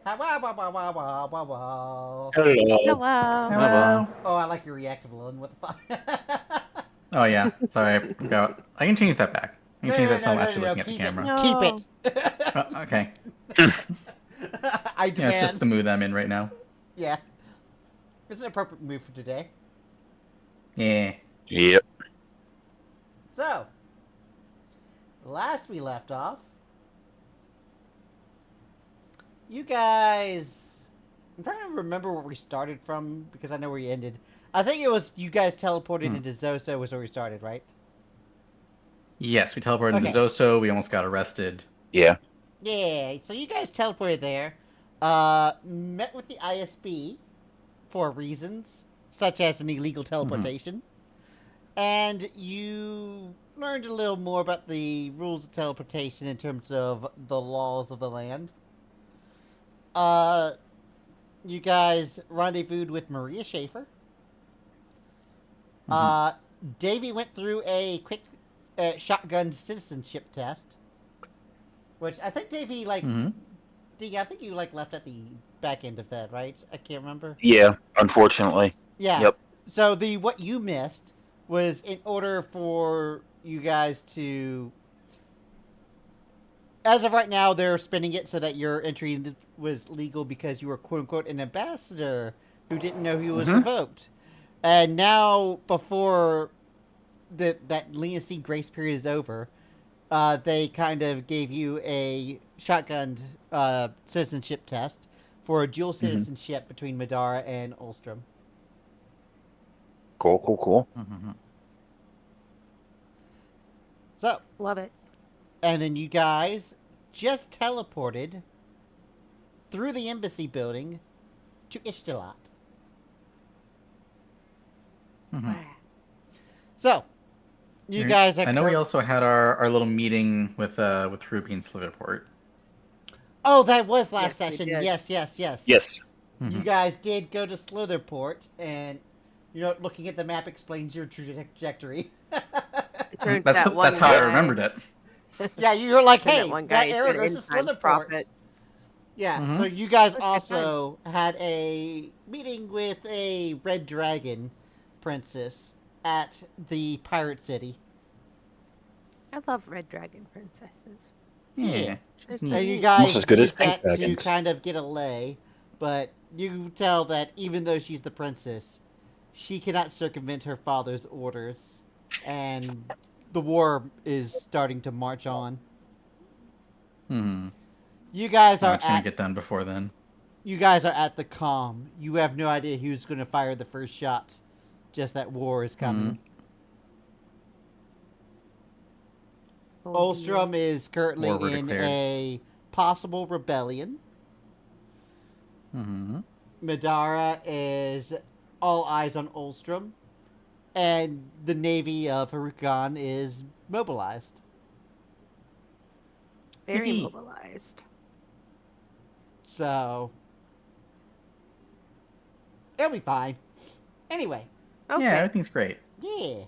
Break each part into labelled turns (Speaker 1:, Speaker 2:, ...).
Speaker 1: Hello.
Speaker 2: Hello.
Speaker 3: Hello.
Speaker 1: Oh, I like your reactive alone. What the fuck?
Speaker 3: Oh yeah, sorry, I forgot. I can change that back. I can change that so I'm actually looking at the
Speaker 1: Keep it.
Speaker 3: camera.
Speaker 1: Keep
Speaker 2: No.
Speaker 1: it.
Speaker 3: Okay.
Speaker 1: I
Speaker 3: Yeah, it's just
Speaker 1: demand.
Speaker 3: the mood I'm in right now.
Speaker 1: Yeah. It's an appropriate move for today.
Speaker 3: Yeah.
Speaker 2: Yep.
Speaker 1: So, last we left off, you guys. I'm trying to remember where we started from because I know where you ended. I think it was you guys teleported into Zoso was where we started, right?
Speaker 3: Yes, we teleported
Speaker 1: Okay.
Speaker 3: into Zoso. We almost got arrested.
Speaker 2: Yeah.
Speaker 1: Yeah, so you guys teleported there, met with the ISB for reasons such as an illegal teleportation, and you learned a little more about the rules of teleportation in terms of the laws of the land. You guys rendezvoused with Maria Schaefer. Davey went through a quick shotgun citizenship test. Which I think Davey I think you left at the back end of that, right? I can't remember.
Speaker 2: Yeah. Unfortunately.
Speaker 1: Yeah.
Speaker 2: Yep.
Speaker 1: So what you missed was in order for you guys to, as of right now, they're spinning it so that your entry was legal because you were quote unquote an ambassador who didn't know he was revoked, and now before that leniency grace period is over. They kind of gave you a shotgun citizenship test for a dual citizenship between Madara and Ulstrom.
Speaker 2: Cool.
Speaker 1: So,
Speaker 4: Love it.
Speaker 1: and then you guys just teleported through the embassy building to Ishtalat. So, you guys are.
Speaker 3: I know we also had our little meeting with Ruby and Slitherport.
Speaker 1: Oh, that was last
Speaker 4: Yes, we
Speaker 1: session.
Speaker 4: did.
Speaker 1: Yes.
Speaker 2: Yes.
Speaker 1: You guys did go to Slitherport, and looking at the map explains your trajectory.
Speaker 4: It turns
Speaker 3: That's
Speaker 4: that one
Speaker 3: that's how I
Speaker 4: guy-
Speaker 3: remembered it.
Speaker 1: Yeah, you were like,
Speaker 4: and
Speaker 1: hey,
Speaker 4: that one
Speaker 1: that
Speaker 4: guy
Speaker 1: arrow
Speaker 4: did
Speaker 1: goes to
Speaker 4: Inside's
Speaker 1: Slitherport.
Speaker 4: profit.
Speaker 1: Yeah, so you guys
Speaker 4: That's good
Speaker 1: also had a meeting with a Red Dragon princess at the Pirate City.
Speaker 4: I love Red Dragon princesses.
Speaker 3: Yeah.
Speaker 4: There's
Speaker 1: And
Speaker 4: no
Speaker 1: you
Speaker 4: need.
Speaker 1: guys
Speaker 2: Almost as good as
Speaker 1: used that
Speaker 2: Pink
Speaker 1: to
Speaker 2: Dragons.
Speaker 1: kind of get a lay, but you tell that even though she's the princess, she cannot circumvent her father's orders, and the war is starting to march on. You guys are
Speaker 3: It's gonna get done before then.
Speaker 1: You guys are at the calm. You have no idea who's going to fire the first shot. Just that war is coming. Ulstrom is currently
Speaker 3: War were
Speaker 1: in
Speaker 3: declared.
Speaker 1: a possible rebellion. Madara is all eyes on Ulstrom. And the navy of Harukan is mobilized.
Speaker 4: Very
Speaker 3: Yippee.
Speaker 4: mobilized.
Speaker 1: So, it'll be fine. Anyway,
Speaker 4: Okay.
Speaker 3: Yeah, everything's great.
Speaker 1: yeah.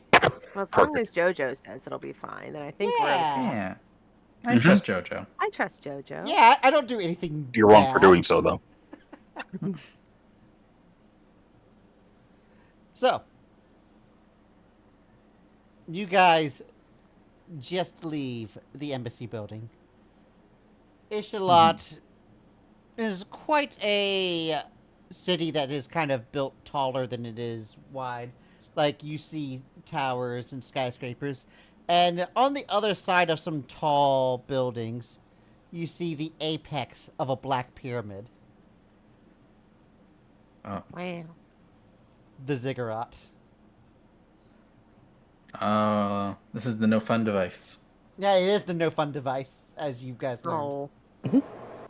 Speaker 4: Well, as long as JoJo says it'll be fine, then I think we're okay.
Speaker 3: Yeah. I trust JoJo.
Speaker 4: I trust JoJo.
Speaker 1: Yeah, I don't do anything
Speaker 2: You're wrong for
Speaker 1: bad.
Speaker 2: doing so, though.
Speaker 1: So, you guys just leave the embassy building. Ishtalat is quite a city that is kind of built taller than it is wide. Like, you see towers and skyscrapers. And on the other side of some tall buildings, you see the apex of a black pyramid.
Speaker 3: Oh.
Speaker 4: Wow.
Speaker 1: The ziggurat.
Speaker 3: This is the no fun device.
Speaker 1: Yeah, it is the no fun device, as you guys learned.
Speaker 4: Oh.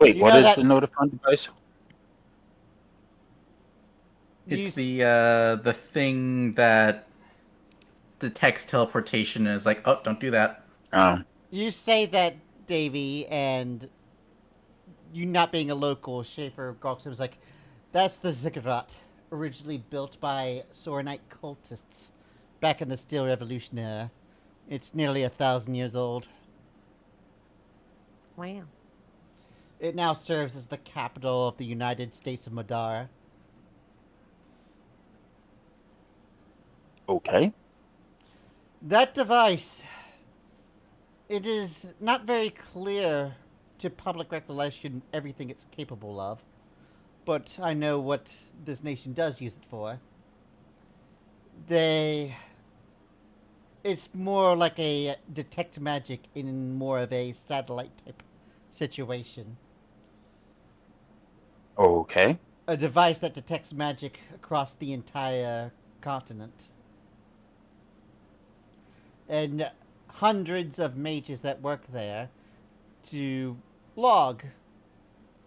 Speaker 2: Wait,
Speaker 1: You
Speaker 2: what
Speaker 1: know
Speaker 2: is
Speaker 1: that-
Speaker 2: the notifying device?
Speaker 3: It's the thing that detects teleportation and is like, oh, don't do that.
Speaker 1: You say that, Davey, and you not being a local, Schaefer Gawks was like, that's the ziggurat, originally built by Soranite cultists back in the Steel Revolution era. It's nearly 1,000 years old.
Speaker 4: Wow.
Speaker 1: It now serves as the capital of the United States of Madara.
Speaker 2: Okay.
Speaker 1: That device, it is not very clear to public recollection everything it's capable of, but I know what this nation does use it for. It's more like a detect magic in more of a satellite type situation.
Speaker 2: Okay.
Speaker 1: A device that detects magic across the entire continent. And hundreds of mages that work there to log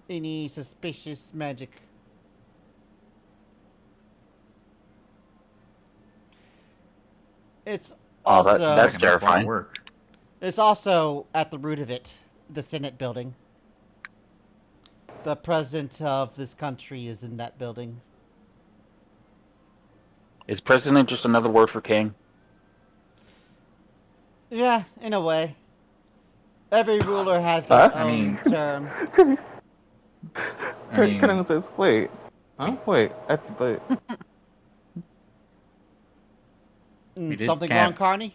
Speaker 1: any suspicious magic. It's
Speaker 2: Oh,
Speaker 1: also
Speaker 2: that's
Speaker 3: Like, enough
Speaker 2: terrifying.
Speaker 3: work.
Speaker 1: it's also at the root of it, the Senate building. The president of this country is in that building.
Speaker 2: Is president just another word for king?
Speaker 1: Yeah, in a way. Every ruler has their
Speaker 5: Huh?
Speaker 3: I
Speaker 1: own
Speaker 3: mean-
Speaker 1: term.
Speaker 3: I mean,
Speaker 5: Kennen says, wait. Huh? Wait. But
Speaker 3: We did
Speaker 1: Something
Speaker 3: cap-
Speaker 1: wrong, Carney?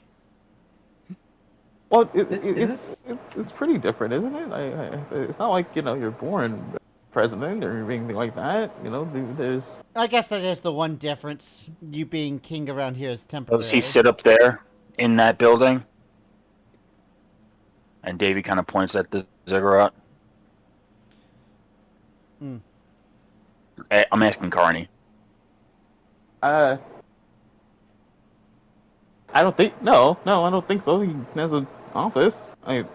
Speaker 5: well,
Speaker 3: Is
Speaker 5: it's pretty different, isn't it? It's not like you're born president or anything like that. There's
Speaker 1: I guess that is the one difference. You being king around here is temporary.
Speaker 2: Does he sit up there in that building? And Davey kind of points at the ziggurat.
Speaker 1: Hmm.
Speaker 2: I'm asking Carney.
Speaker 5: I don't think no, I don't think so. He has an office. I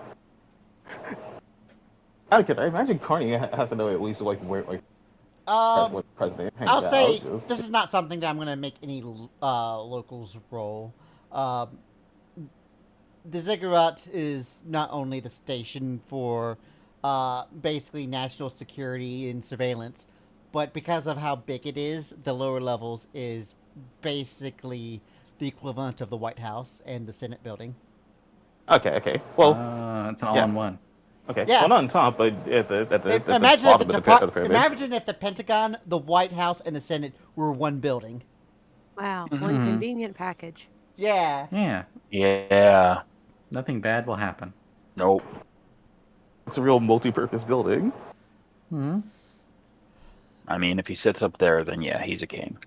Speaker 5: imagine Carney has to know at least like where what the president hangs
Speaker 1: I'll say
Speaker 5: out.
Speaker 1: this is not something that I'm going to make any locals roll. The ziggurat is not only the station for basically national security and surveillance, but because of how big it is, the lower levels is basically the equivalent of the White House and the Senate building.
Speaker 5: Okay. Well,
Speaker 3: it's an all-in-one.
Speaker 5: okay.
Speaker 1: yeah.
Speaker 5: Well, not on top, but at the
Speaker 1: Imagine
Speaker 5: bottom
Speaker 1: if
Speaker 5: of the pyramid.
Speaker 1: imagine if the Pentagon, the White House, and the Senate were one building.
Speaker 4: Wow,
Speaker 3: Mhm.
Speaker 4: one convenient package.
Speaker 1: Yeah.
Speaker 3: Yeah,
Speaker 2: Yeah.
Speaker 3: nothing bad will happen.
Speaker 2: Nope.
Speaker 5: It's a real multi-purpose building.
Speaker 3: Hmm.
Speaker 2: I mean, if he sits up there, then yeah, he's a king.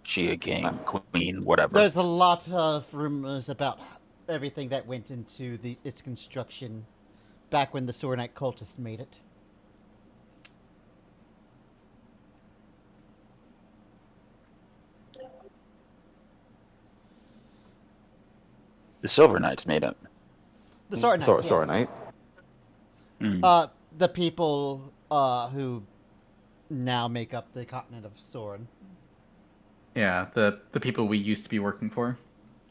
Speaker 2: She a king, queen, whatever.
Speaker 1: There's a lot of rumors about everything that went into its construction back when the Sorenite cultists made it.
Speaker 2: The Silver Knights made it.
Speaker 1: The Sorenites,
Speaker 5: Sora
Speaker 1: yes.
Speaker 5: Knight.
Speaker 2: Mm.
Speaker 1: The people who now make up the continent of Soren.
Speaker 3: Yeah, the people we used to be working for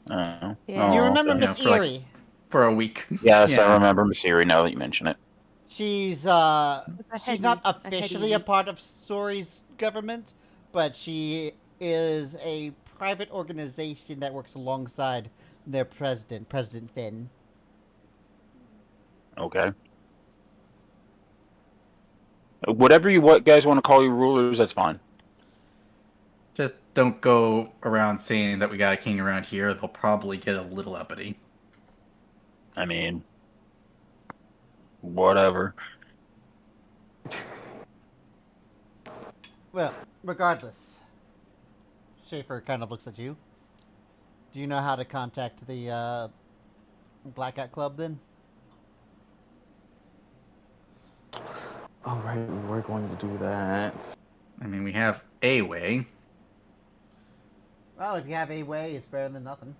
Speaker 4: Yeah.
Speaker 1: You remember
Speaker 3: okay.
Speaker 1: Miss
Speaker 3: Yeah, for like-
Speaker 1: Erie?
Speaker 3: for a week.
Speaker 2: Yes,
Speaker 3: Yeah.
Speaker 2: I remember Masiri now that you mention it.
Speaker 1: She's
Speaker 4: a
Speaker 1: she's not
Speaker 4: heady- a
Speaker 1: officially
Speaker 4: heady-
Speaker 1: a part of Sori's government, but she is a private organization that works alongside their president, President Finn.
Speaker 2: Okay. Whatever you guys want to call your rulers, that's fine.
Speaker 3: Just don't go around saying that we got a king around here. They'll probably get a little uppity.
Speaker 2: I mean, whatever.
Speaker 1: Well, regardless, Schaefer kind of looks at you. Do you know how to contact the Blackout Club then?
Speaker 5: All right, we're going to do that.
Speaker 3: I mean, we have a way.
Speaker 1: Well, if you have a way, it's better than nothing.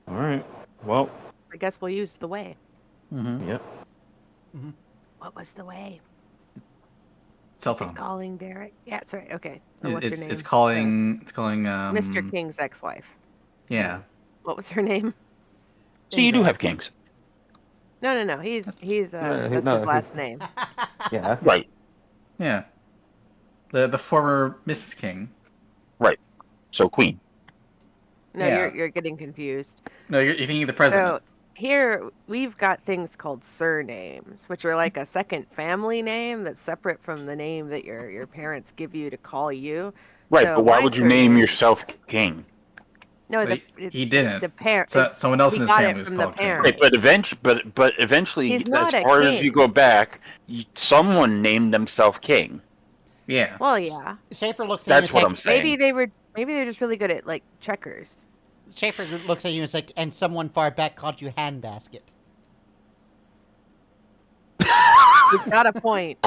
Speaker 5: All right. Well,
Speaker 4: I guess we'll use the way.
Speaker 3: Mm-hmm.
Speaker 5: yep.
Speaker 4: What was the way?
Speaker 3: Cell
Speaker 4: Is it
Speaker 3: phone.
Speaker 4: calling Derek? Yeah, it's right. Okay. Or what's her name?
Speaker 3: It's calling. It's calling.
Speaker 4: Mr. King's ex-wife.
Speaker 3: Yeah.
Speaker 4: What was her name?
Speaker 2: So you do have kings.
Speaker 4: No. He's that's his last name.
Speaker 5: Yeah.
Speaker 2: Right.
Speaker 3: Yeah. The former Mrs. King.
Speaker 2: Right. So queen.
Speaker 4: No,
Speaker 3: Yeah.
Speaker 4: you're getting confused.
Speaker 3: No, you're thinking of the president.
Speaker 4: So here we've got things called surnames, which are like a second family name that's separate from the name that your parents give you to call you.
Speaker 2: Right,
Speaker 4: So
Speaker 2: but why
Speaker 4: my
Speaker 2: would you name
Speaker 4: surname-
Speaker 2: yourself King?
Speaker 4: No,
Speaker 3: But he didn't.
Speaker 4: The parent.
Speaker 3: So, someone else in
Speaker 4: we
Speaker 3: his
Speaker 4: got
Speaker 3: family
Speaker 4: it
Speaker 3: was
Speaker 4: from the
Speaker 3: called King.
Speaker 4: parents.
Speaker 2: Right, but eventually,
Speaker 4: He's
Speaker 2: as
Speaker 4: not a
Speaker 2: far as you
Speaker 4: king.
Speaker 2: go back, someone named themselves King.
Speaker 3: Yeah.
Speaker 4: Well, yeah.
Speaker 1: Schaefer looks at you
Speaker 2: That's
Speaker 1: and
Speaker 2: what
Speaker 1: it's
Speaker 2: I'm
Speaker 1: like,
Speaker 2: saying.
Speaker 4: Maybe they're just really good at like checkers.
Speaker 1: Schaefer looks at you and it's like, and someone far back called you handbasket.
Speaker 4: He's got a point.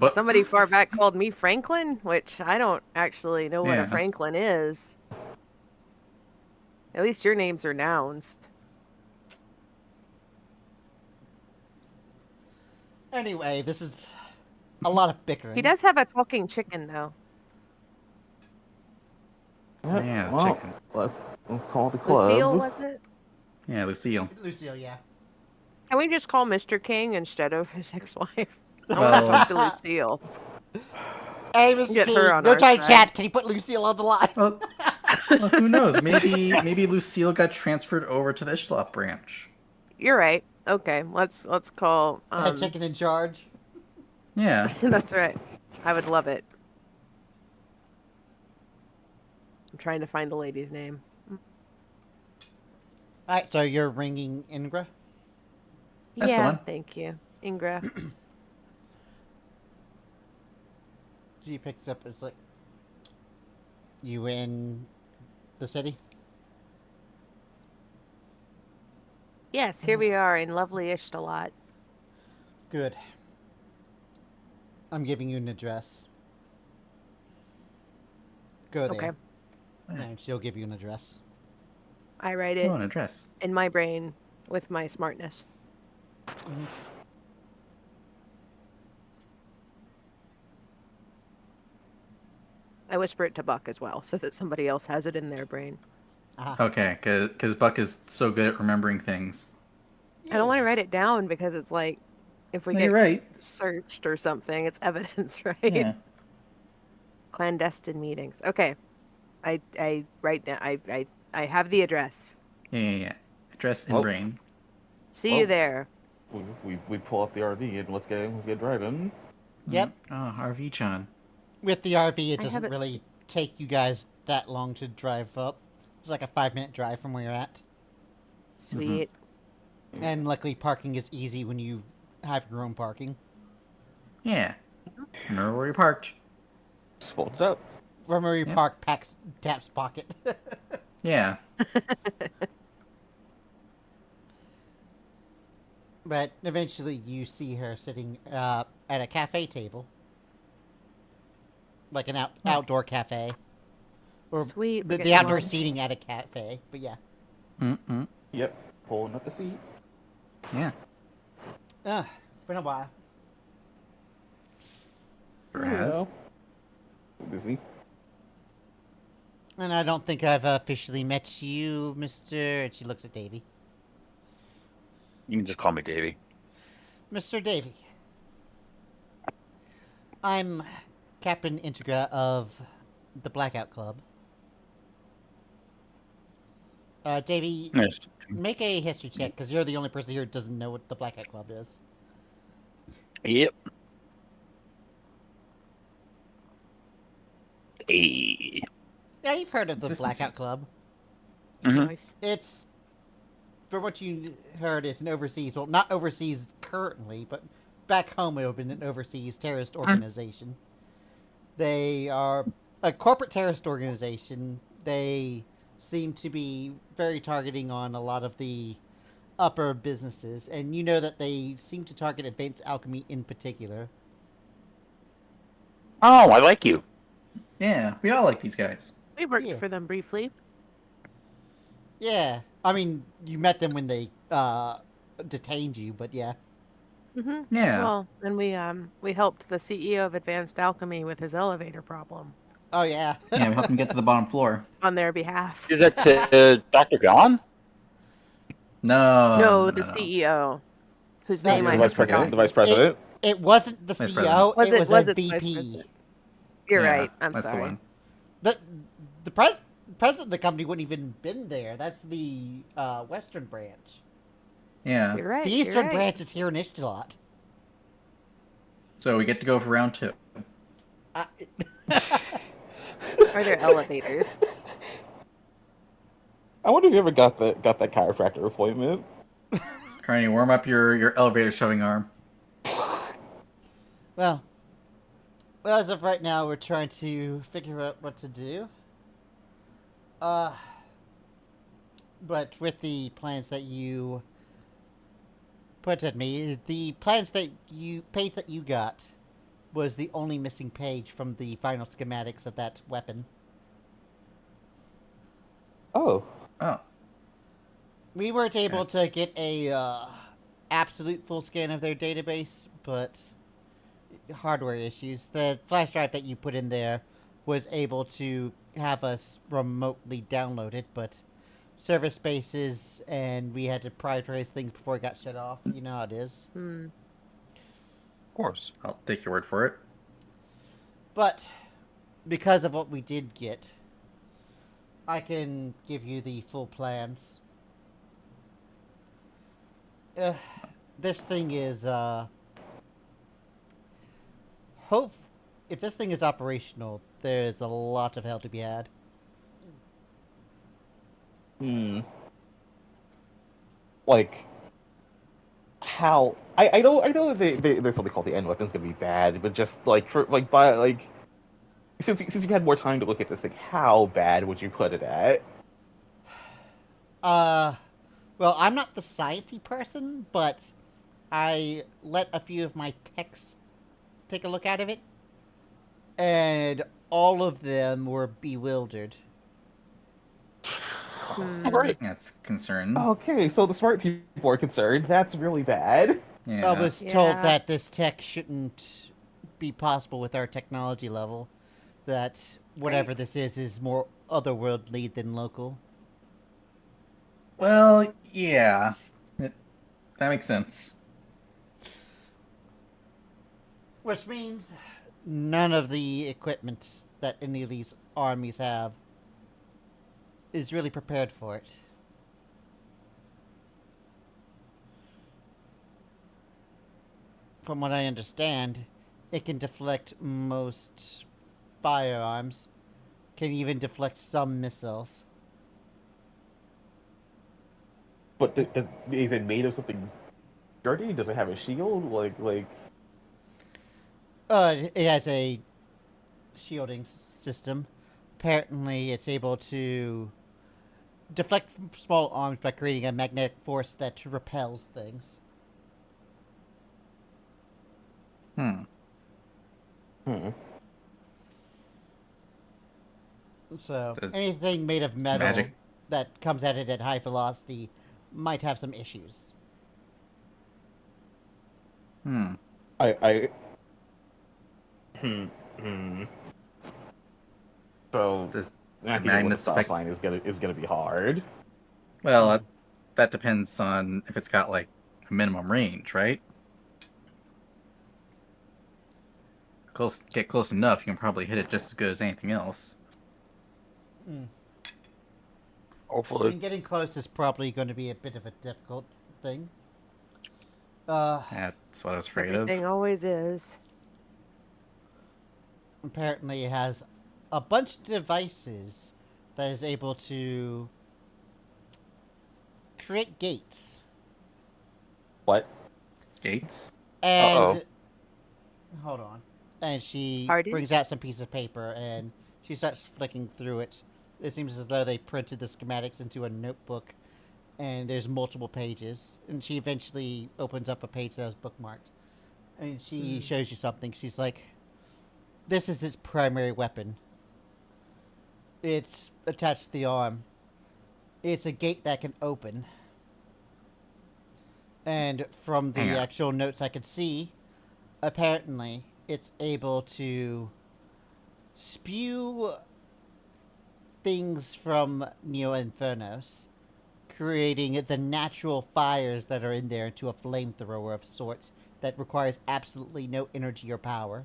Speaker 3: What?
Speaker 4: Somebody far back called me Franklin, which I don't actually know what a
Speaker 3: Yeah.
Speaker 4: Franklin is. At least your names are nouns.
Speaker 1: Anyway, this is a lot of bickering.
Speaker 4: He does have a talking chicken, though.
Speaker 3: Yeah,
Speaker 5: well,
Speaker 3: chicken.
Speaker 5: let's call the club.
Speaker 4: Lucille, was it?
Speaker 3: Yeah, Lucille.
Speaker 1: Lucille, yeah.
Speaker 4: Can we just call Mr. King instead of his ex-wife? I
Speaker 3: Well-
Speaker 4: want to talk to Lucille.
Speaker 1: Hey, Mr.
Speaker 4: Get
Speaker 1: King,
Speaker 4: her on
Speaker 1: no
Speaker 4: our
Speaker 1: time
Speaker 4: side.
Speaker 1: chat. Can you put Lucille on the line?
Speaker 3: Well, well, who knows? Maybe Lucille got transferred over to the Ishlop branch.
Speaker 4: You're right. Okay, let's call.
Speaker 1: Head chicken in charge.
Speaker 3: Yeah.
Speaker 4: That's right. I would love it. I'm trying to find the lady's name.
Speaker 1: All right, so you're ringing Ingra.
Speaker 3: That's the
Speaker 4: yeah,
Speaker 3: one.
Speaker 4: thank you, Ingra.
Speaker 1: She picks up. It's like, you in the city?
Speaker 4: Yes, here we are in lovely Ishtalat.
Speaker 1: Good. I'm giving you an address. Go there.
Speaker 4: Okay,
Speaker 1: And she'll give you an address.
Speaker 4: I write it
Speaker 3: Oh, an address.
Speaker 4: in my brain with my smartness. I whisper it to Buck as well, so that somebody else has it in their brain.
Speaker 3: Okay, because Buck is so good at remembering things.
Speaker 4: I don't want to write it down because it's like, if we
Speaker 3: No,
Speaker 4: get
Speaker 3: you're right.
Speaker 4: searched or something, it's evidence, right?
Speaker 3: Yeah.
Speaker 4: Clandestine meetings. Okay, I write down. I have the address.
Speaker 3: Yeah. Address in
Speaker 5: Oh.
Speaker 3: brain.
Speaker 4: See
Speaker 5: Well-
Speaker 4: you there.
Speaker 5: We pull up the RV and let's get driving.
Speaker 1: Yep.
Speaker 3: Oh, RV John.
Speaker 1: With the RV, it
Speaker 4: I
Speaker 1: doesn't
Speaker 4: haven't-
Speaker 1: really take you guys that long to drive up. It's like a 5-minute drive from where you're at.
Speaker 4: Sweet.
Speaker 1: And luckily, parking is easy when you have your own parking.
Speaker 3: Yeah. Remember where you parked?
Speaker 5: Folds up.
Speaker 1: From where you
Speaker 3: Yep.
Speaker 1: park, taps pocket.
Speaker 3: Yeah.
Speaker 1: But eventually, you see her sitting at a cafe table, like an outdoor cafe, or
Speaker 4: Sweet. we're
Speaker 1: the
Speaker 4: getting
Speaker 1: outdoor
Speaker 4: along.
Speaker 1: seating at a cafe. But yeah,
Speaker 3: Mm-mm.
Speaker 5: Yep. Pulling up the seat.
Speaker 3: Yeah.
Speaker 1: it's been a while.
Speaker 3: Sure has.
Speaker 5: Well, busy.
Speaker 1: And I don't think I've officially met you, Mister. And she looks at Davy.
Speaker 2: You can just call me Davey.
Speaker 1: Mr. Davy. I'm Captain Integra of the Blackout Club. Davy,
Speaker 2: Yes.
Speaker 1: make a history check, because you're the only person here who doesn't know what the Blackout Club is.
Speaker 2: Yep. Hey.
Speaker 1: Yeah, you've heard of the
Speaker 3: This is-
Speaker 1: Blackout Club.
Speaker 2: Mhm.
Speaker 4: Nice.
Speaker 1: It's, for what you heard, it's an overseas, well, not overseas currently, but back home it would have been an overseas terrorist organization. They are a corporate terrorist organization. They seem to be very targeting on a lot of the upper businesses, and you know that they seem to target advanced alchemy in particular.
Speaker 2: Oh, I like you.
Speaker 3: Yeah. We all like these guys.
Speaker 4: We worked
Speaker 1: Yeah.
Speaker 4: for them briefly.
Speaker 1: Yeah, I mean, you met them when they detained you, but yeah.
Speaker 4: Mm-hmm.
Speaker 3: Yeah.
Speaker 4: Well, and we helped the CEO of Advanced Alchemy with his elevator problem
Speaker 1: Oh yeah.
Speaker 3: Yeah, we helped him get to the bottom floor.
Speaker 4: on their behalf.
Speaker 2: Is that Dr. Gon?
Speaker 3: No.
Speaker 4: No, the CEO, whose
Speaker 1: No,
Speaker 4: name
Speaker 1: the
Speaker 4: I
Speaker 5: The
Speaker 4: have
Speaker 5: vice president.
Speaker 4: forgotten.
Speaker 5: The vice president.
Speaker 1: It wasn't the
Speaker 3: Vice
Speaker 1: CEO.
Speaker 3: president.
Speaker 1: It was
Speaker 4: Was
Speaker 1: a
Speaker 4: it the vice
Speaker 1: VP.
Speaker 4: president? You're
Speaker 3: Yeah,
Speaker 4: right. I'm
Speaker 3: that's
Speaker 4: sorry.
Speaker 3: the one.
Speaker 1: The president of the company wouldn't even been there. That's the western branch.
Speaker 3: Yeah.
Speaker 4: You're right.
Speaker 1: The
Speaker 4: you're
Speaker 1: eastern
Speaker 4: right.
Speaker 1: branch is here in Ishtalat.
Speaker 3: So we get to go for round 2.
Speaker 1: I...
Speaker 4: Are there elevators?
Speaker 5: I wonder if you ever got that chiropractor appointment.
Speaker 3: Carney, warm up your elevator shoving arm.
Speaker 1: well, as of right now, we're trying to figure out what to do. But with the plans that you put at me, the page that you got was the only missing page from the final schematics of that weapon.
Speaker 5: Oh.
Speaker 3: Oh.
Speaker 1: We weren't able to get a absolute full scan of their database, but hardware issues. The flash drive that you put in there was able to have us remotely download it, but server spaces, and we had to prioritize things before it got shut off. You know how it is.
Speaker 4: Hmm.
Speaker 2: Of course.
Speaker 3: I'll take your word for it.
Speaker 1: But because of what we did get, I can give you the full plans. This thing is, if this thing is operational, there's a lot of hell to be had.
Speaker 5: Like, how? I know there's something called the end weapon's gonna be bad, but just like since you had more time to look at this thing, how bad would you put it at?
Speaker 1: Well, I'm not the sciencey person, but I let a few of my techs take a look at it, and all of them were bewildered.
Speaker 5: Great.
Speaker 3: That's concerned.
Speaker 5: Okay, so the smart people are concerned. That's really bad.
Speaker 3: Yeah.
Speaker 1: I was told
Speaker 4: Yeah.
Speaker 1: that this tech shouldn't be possible with our technology level. That whatever this is more otherworldly than local.
Speaker 3: Well, yeah. That makes sense.
Speaker 1: Which means none of the equipment that any of these armies have is really prepared for it. From what I understand, it can deflect most firearms, can even deflect some missiles.
Speaker 5: But is it made of something dirty? Does it have a shield? Like.
Speaker 1: It has a shielding system. Apparently, it's able to deflect small arms by creating a magnetic force that repels things.
Speaker 3: Hmm.
Speaker 1: So,
Speaker 3: Does-
Speaker 1: anything made of metal
Speaker 3: magic.
Speaker 1: that comes at it at high velocity might have some issues.
Speaker 3: Hmm.
Speaker 5: So
Speaker 3: Does
Speaker 5: knocking it with a
Speaker 3: magnets
Speaker 5: stop
Speaker 3: affect-
Speaker 5: sign is gonna be hard.
Speaker 3: Well, that depends on if it's got like a minimum range, right? Get close enough, you can probably hit it just as good as anything else.
Speaker 2: Hopefully.
Speaker 1: And getting close is probably going to be a bit of a difficult thing.
Speaker 3: That's what I was afraid
Speaker 4: Everything
Speaker 3: of.
Speaker 4: always is.
Speaker 1: Apparently, it has a bunch of devices that is able to create gates.
Speaker 5: What?
Speaker 3: Gates?
Speaker 1: And
Speaker 2: Uh-oh.
Speaker 1: hold on. And she
Speaker 4: Pardon?
Speaker 1: brings out some piece of paper and she starts flicking through it. It seems as though they printed the schematics into a notebook and there's multiple pages. And she eventually opens up a page that was bookmarked. And she shows you something. She's like, this is its primary weapon. It's attached to the arm. It's a gate that can open. And from the
Speaker 3: Yeah.
Speaker 1: actual notes I could see, apparently it's able to spew things from Neo Infernos, creating the natural fires that are in there into a flamethrower of sorts that requires absolutely no energy or power.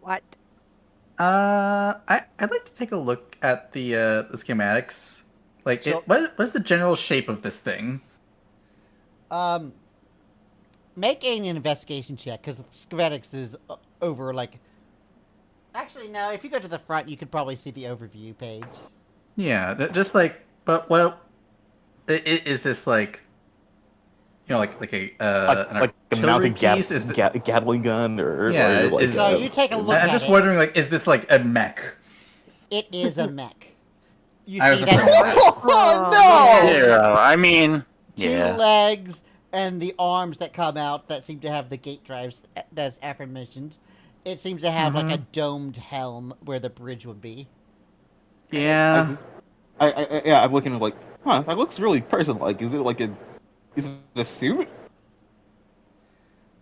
Speaker 4: What?
Speaker 3: I'd like to take a look at the schematics. Like,
Speaker 1: Sure.
Speaker 3: what's the general shape of this thing?
Speaker 1: Make an investigation check because the schematics is over. Like, actually, no. If you go to the front, you could probably see the overview page.
Speaker 3: Yeah, just like, but well, is this like, like a an
Speaker 5: like a
Speaker 3: artillery
Speaker 5: mounted
Speaker 3: piece? Is
Speaker 5: Gatling gun or
Speaker 3: Yeah,
Speaker 5: or like
Speaker 3: is-
Speaker 1: So you take a look
Speaker 3: I'm
Speaker 1: at
Speaker 3: just
Speaker 1: it.
Speaker 3: wondering, like, is this like a mech?
Speaker 1: It is a mech. You
Speaker 3: I was
Speaker 1: see
Speaker 3: afraid of
Speaker 1: that
Speaker 3: that.
Speaker 4: Oh,
Speaker 5: no!
Speaker 4: man.
Speaker 2: Yeah, I mean,
Speaker 1: two
Speaker 2: yeah.
Speaker 1: legs and the arms that come out that seem to have the gate drives, as aforementioned. It seems to have like a domed helm where the bridge would be.
Speaker 3: Yeah.
Speaker 5: Yeah, I'm looking at like, that looks really person-like. Is it a suit?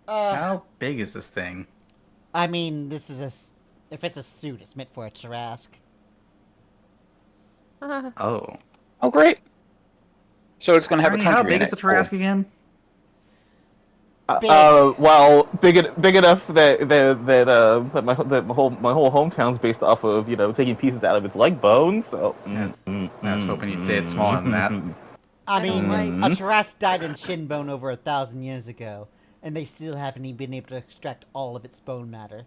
Speaker 3: How big is this thing?
Speaker 1: I mean, this is if it's a suit, it's meant for a Tarask.
Speaker 3: Oh.
Speaker 2: Oh, great. So it's gonna have
Speaker 3: Ernie,
Speaker 2: a country
Speaker 3: how big
Speaker 2: in
Speaker 3: is the
Speaker 2: it. Cool.
Speaker 3: Tarask again?
Speaker 1: Big.
Speaker 5: Well, big enough that my whole hometown's based off of taking pieces out of its leg bones. So
Speaker 3: I was hoping you'd say it's smaller than that.
Speaker 1: I
Speaker 4: I don't
Speaker 1: mean,
Speaker 4: like-
Speaker 1: a Tarask died in Shinbone over 1,000 years ago, and they still haven't even been able to extract all of its bone matter.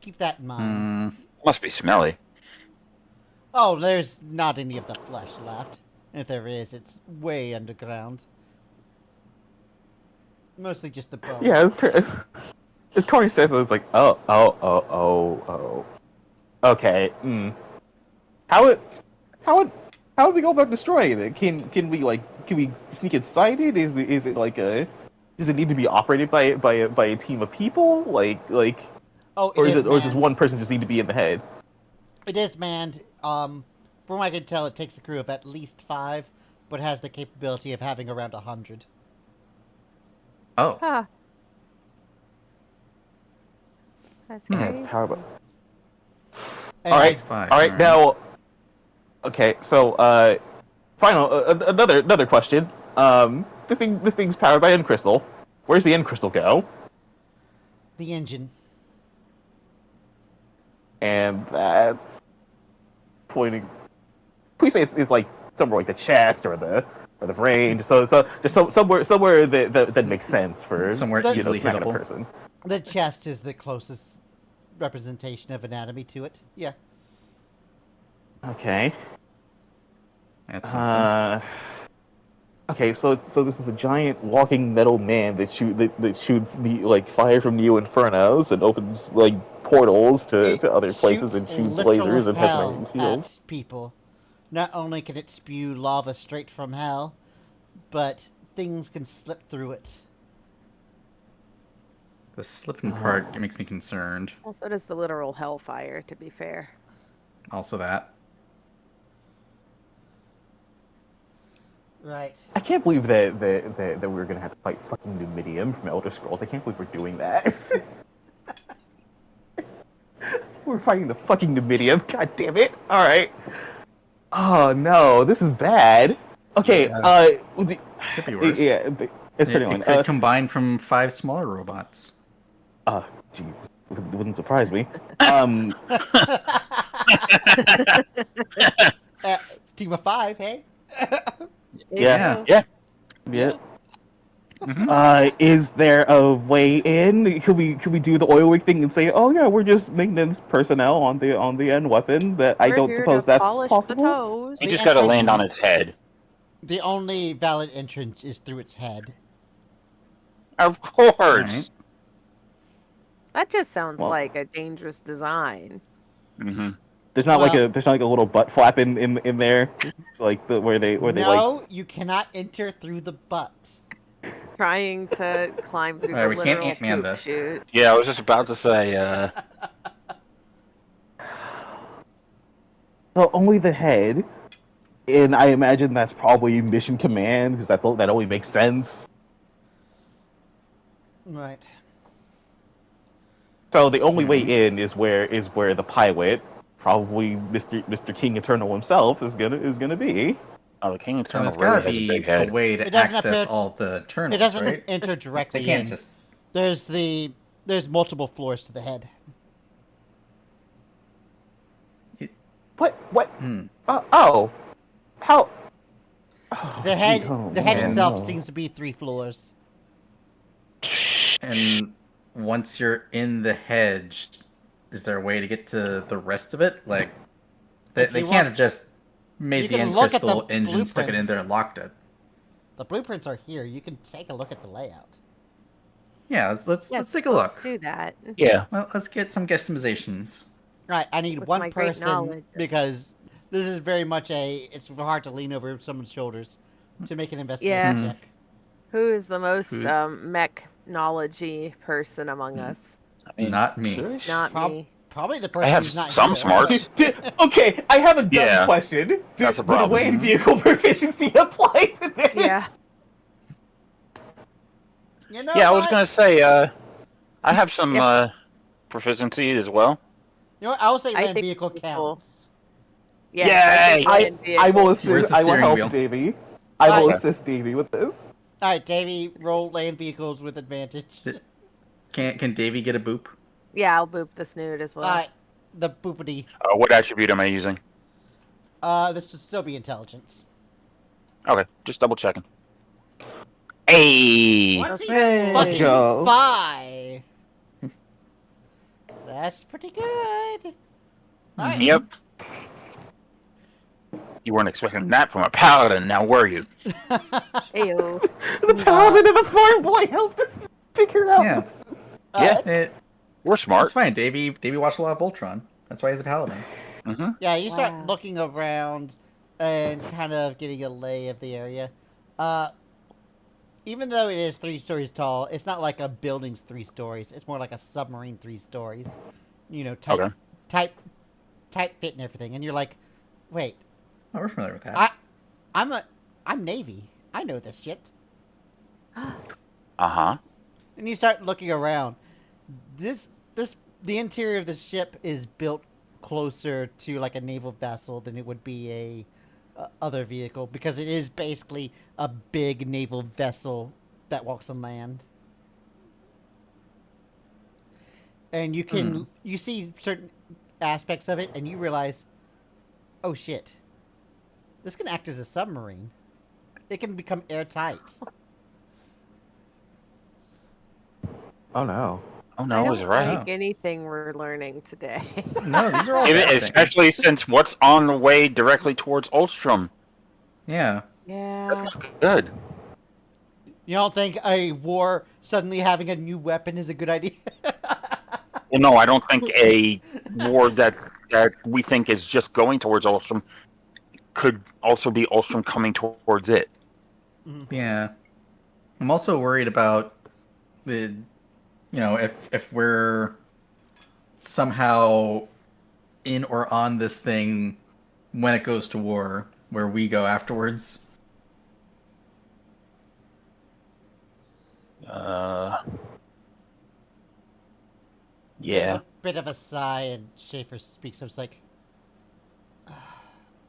Speaker 1: Keep that in mind.
Speaker 2: Must be smelly.
Speaker 1: Oh, there's not any of the flesh left. If there is, it's way underground. Mostly just the bone.
Speaker 5: Yeah, as Corey says, it's like, oh. Okay. How would we go about destroying it? Can we sneak inside it? Is it like does it need to be operated by a team of people?
Speaker 1: Oh,
Speaker 5: Or does
Speaker 1: manned.
Speaker 5: one person just need to be in the head?
Speaker 1: It is manned. From what I can tell, it takes a crew of at least 5, but has the capability of having around 100.
Speaker 3: Oh.
Speaker 4: Huh. That's crazy.
Speaker 5: How about?
Speaker 1: And
Speaker 5: All right,
Speaker 1: has-
Speaker 3: Five.
Speaker 5: all right. Now, okay. So, another question. This thing's powered by end crystal. Where's the end crystal go?
Speaker 1: the engine.
Speaker 5: And that's pointing. Please say it's like somewhere like the chest or the brain. So just somewhere that makes sense for
Speaker 3: Somewhere
Speaker 1: easily
Speaker 5: smacking a
Speaker 3: hittable.
Speaker 5: person.
Speaker 1: The chest is the closest representation of anatomy to it. Yeah.
Speaker 5: Okay.
Speaker 3: That's something.
Speaker 5: Okay, so this is a giant walking metal man that shoots fire from Neo Infernos and opens portals to other places and shoots
Speaker 1: literal
Speaker 5: lasers and has
Speaker 1: hell
Speaker 5: magnetic shields.
Speaker 1: at people. Not only can it spew lava straight from hell, but things can slip through it.
Speaker 3: The slipping part makes me concerned.
Speaker 4: Also, does the literal hellfire, to be fair.
Speaker 3: Also that.
Speaker 1: Right.
Speaker 5: I can't believe that we were gonna have to fight fucking Numidium from Elder Scrolls. I can't believe we're doing that. We're fighting the fucking Numidium. God damn it! All right. Oh no, this is bad. Okay.
Speaker 3: Could be worse.
Speaker 5: Yeah, it's pretty
Speaker 3: It
Speaker 5: annoying.
Speaker 3: could combine from 5 smaller robots.
Speaker 5: Jeez, wouldn't surprise me.
Speaker 1: Team of 5, hey?
Speaker 3: Yeah.
Speaker 5: Yeah.
Speaker 2: Mhm.
Speaker 5: Is there a way in? Could we do the oil rig thing and say, oh yeah, we're just maintenance personnel on the end weapon? That I
Speaker 4: We're
Speaker 5: don't
Speaker 4: here
Speaker 5: suppose
Speaker 4: to
Speaker 5: that's
Speaker 4: polish
Speaker 5: possible.
Speaker 4: The toes.
Speaker 2: You
Speaker 1: The
Speaker 2: just gotta
Speaker 1: entrance-
Speaker 2: land on its head.
Speaker 1: The only valid entrance is through its head.
Speaker 2: Of course.
Speaker 3: Alright.
Speaker 4: That just sounds
Speaker 5: Well-
Speaker 4: like a dangerous design.
Speaker 2: Mm-hmm.
Speaker 5: There's not
Speaker 1: Well-
Speaker 5: there's not like a little butt flap in there, where they
Speaker 1: No, you cannot enter through the butt.
Speaker 4: Trying to climb through
Speaker 3: Alright,
Speaker 4: the
Speaker 3: we can't
Speaker 4: literal
Speaker 3: Ant-Man
Speaker 4: poop
Speaker 3: this.
Speaker 4: chute.
Speaker 2: Yeah, I was just about to say.
Speaker 5: So only the head, and I imagine that's probably mission command because that only makes sense.
Speaker 1: Right.
Speaker 5: So the only way in is where the pilot, probably Mr. King Eternal himself, is gonna be.
Speaker 2: Oh, the King
Speaker 3: And
Speaker 2: Eternal
Speaker 3: there's
Speaker 2: really
Speaker 3: gotta
Speaker 2: has a
Speaker 3: be
Speaker 2: big
Speaker 3: a
Speaker 2: head.
Speaker 3: way to
Speaker 1: It doesn't
Speaker 3: access
Speaker 1: appear to-
Speaker 3: all the terminals,
Speaker 1: It doesn't
Speaker 3: right?
Speaker 1: enter directly
Speaker 3: They can't
Speaker 1: in.
Speaker 3: just...
Speaker 1: There's multiple floors to the head.
Speaker 5: What?
Speaker 3: Hmm.
Speaker 5: Oh. How?
Speaker 1: The head
Speaker 5: Oh,
Speaker 3: man,
Speaker 1: itself
Speaker 5: no.
Speaker 1: seems to be 3 floors.
Speaker 3: And once you're in the hedge, is there a way to get to the rest of it? Like,
Speaker 1: If
Speaker 3: they
Speaker 1: you
Speaker 3: can't
Speaker 1: want,
Speaker 3: have just
Speaker 1: you
Speaker 3: made the
Speaker 1: can
Speaker 3: end
Speaker 1: look at the
Speaker 3: crystal engine, stuck it in there, and locked it.
Speaker 1: The blueprints are here. You can take a look at the layout.
Speaker 3: Yeah, let's
Speaker 4: Yes,
Speaker 3: take a
Speaker 4: let's
Speaker 3: look.
Speaker 4: do that.
Speaker 2: Yeah.
Speaker 3: Well, let's get some guesstimations.
Speaker 1: All right, I need
Speaker 4: With
Speaker 1: one
Speaker 4: my great
Speaker 1: person
Speaker 4: knowledge.
Speaker 1: because this is very much it's hard to lean over someone's shoulders to make an investigation
Speaker 3: Yeah.
Speaker 1: check.
Speaker 4: Who is the most
Speaker 3: Who-
Speaker 4: mech-knowledgy person among us?
Speaker 2: I mean,
Speaker 3: Not me.
Speaker 2: shush.
Speaker 4: Not me.
Speaker 1: Probably the
Speaker 2: I
Speaker 1: person
Speaker 2: have
Speaker 1: who's not
Speaker 2: some
Speaker 1: here.
Speaker 2: smarts.
Speaker 5: Okay, I have a dumb
Speaker 2: Yeah,
Speaker 5: question.
Speaker 2: that's a
Speaker 5: Did
Speaker 2: problem.
Speaker 5: land vehicle proficiency apply to this?
Speaker 4: Yeah.
Speaker 1: You know
Speaker 2: Yeah, I was
Speaker 1: what?
Speaker 2: gonna say, I have some proficiency as well.
Speaker 1: You know what? I will say
Speaker 4: I
Speaker 1: land
Speaker 4: think
Speaker 1: vehicle
Speaker 4: vehicle.
Speaker 1: counts.
Speaker 4: Yes,
Speaker 2: Yay!
Speaker 4: I think land
Speaker 5: I will
Speaker 4: vehicle.
Speaker 5: assist.
Speaker 3: Where's the
Speaker 5: I will
Speaker 3: steering
Speaker 5: help
Speaker 3: wheel?
Speaker 5: Davey. I will
Speaker 1: Alright.
Speaker 5: assist Davey with this.
Speaker 1: All right, Davey, roll land vehicles with advantage.
Speaker 3: Can Davey get a boop?
Speaker 4: Yeah, I'll boop the snoot as well.
Speaker 1: All right, the boopity.
Speaker 2: What attribute am I using?
Speaker 1: This should still be intelligence.
Speaker 2: Okay, just double checking. Hey!
Speaker 1: 20
Speaker 3: Hey.
Speaker 5: Let's
Speaker 1: fucking
Speaker 5: go.
Speaker 1: 5. That's pretty good. All right.
Speaker 2: Yep. You weren't expecting that from a paladin, now were you?
Speaker 4: Ayo.
Speaker 5: The paladin of the farm boy helped us figure it out.
Speaker 3: Yeah.
Speaker 2: Yeah, we're
Speaker 3: That's
Speaker 2: smart.
Speaker 3: fine. Davey watched a lot of Voltron. That's why he's a paladin.
Speaker 2: Mm-hmm.
Speaker 1: Yeah, you start
Speaker 4: Wow.
Speaker 1: looking around and kind of getting a lay of the area. Even though it is 3 stories tall, it's not like a building's 3 stories. It's more like a submarine 3 stories. You know,
Speaker 2: Okay.
Speaker 1: type fit and everything. And you're like, wait,
Speaker 3: Oh, we're familiar with that.
Speaker 1: I'm Navy. I know this shit.
Speaker 2: Uh-huh.
Speaker 1: And you start looking around. The interior of the ship is built closer to like a naval vessel than it would be a other vehicle, because it is basically a big naval vessel that walks on land. And you can you see certain aspects of it, and you realize, oh shit, this can act as a submarine. It can become airtight.
Speaker 5: Oh no.
Speaker 2: Oh
Speaker 4: I
Speaker 2: no, I
Speaker 4: don't
Speaker 2: was right.
Speaker 4: like anything we're learning today.
Speaker 3: No, these are all
Speaker 2: Even-
Speaker 3: bad things.
Speaker 2: especially since what's on the way directly towards Ulstrom.
Speaker 3: Yeah.
Speaker 4: Yeah.
Speaker 2: Good.
Speaker 1: You don't think a war suddenly having a new weapon is a good idea?
Speaker 2: Well, no, I don't think a war that we think is just going towards Ulstrom could also be Ulstrom coming towards it.
Speaker 3: Yeah. I'm also worried about the, if we're somehow in or on this thing when it goes to war, where we go afterwards.
Speaker 2: Yeah.
Speaker 1: There's a bit of a sigh, and Schaefer speaks up. It's like,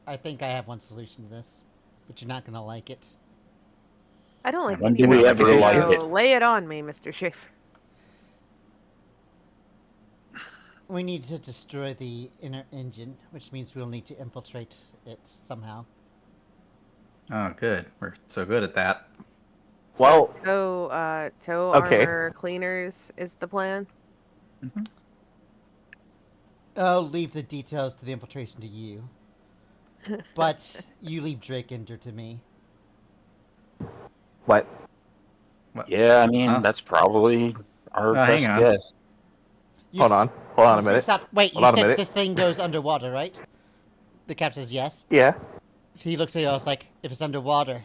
Speaker 1: I think I have one solution to this, but you're not gonna like it.
Speaker 4: I don't like
Speaker 2: When
Speaker 4: any
Speaker 2: do we
Speaker 4: of
Speaker 3: ever
Speaker 4: it,
Speaker 3: like
Speaker 4: so
Speaker 3: it?
Speaker 4: lay it on me, Mr. Schaefer.
Speaker 1: We need to destroy the inner engine, which means we'll need to infiltrate it somehow.
Speaker 3: Oh, good. We're so good at that.
Speaker 5: Well,
Speaker 4: Tow
Speaker 5: Okay.
Speaker 4: armor cleaners is the plan.
Speaker 1: I'll leave the details to the infiltration to you, but you leave Drake Ender to me.
Speaker 5: what?
Speaker 2: Yeah, I mean,
Speaker 3: Huh?
Speaker 2: that's probably our
Speaker 3: hang
Speaker 2: best
Speaker 3: on.
Speaker 2: guess.
Speaker 1: You
Speaker 5: Hold on a
Speaker 1: he
Speaker 5: minute.
Speaker 1: speaks up. Wait,
Speaker 5: Hold
Speaker 1: you
Speaker 5: on a
Speaker 1: said
Speaker 5: minute.
Speaker 1: this thing goes underwater, right? The cap says yes.
Speaker 5: Yeah.
Speaker 1: He looks at you. I was like, if it's underwater,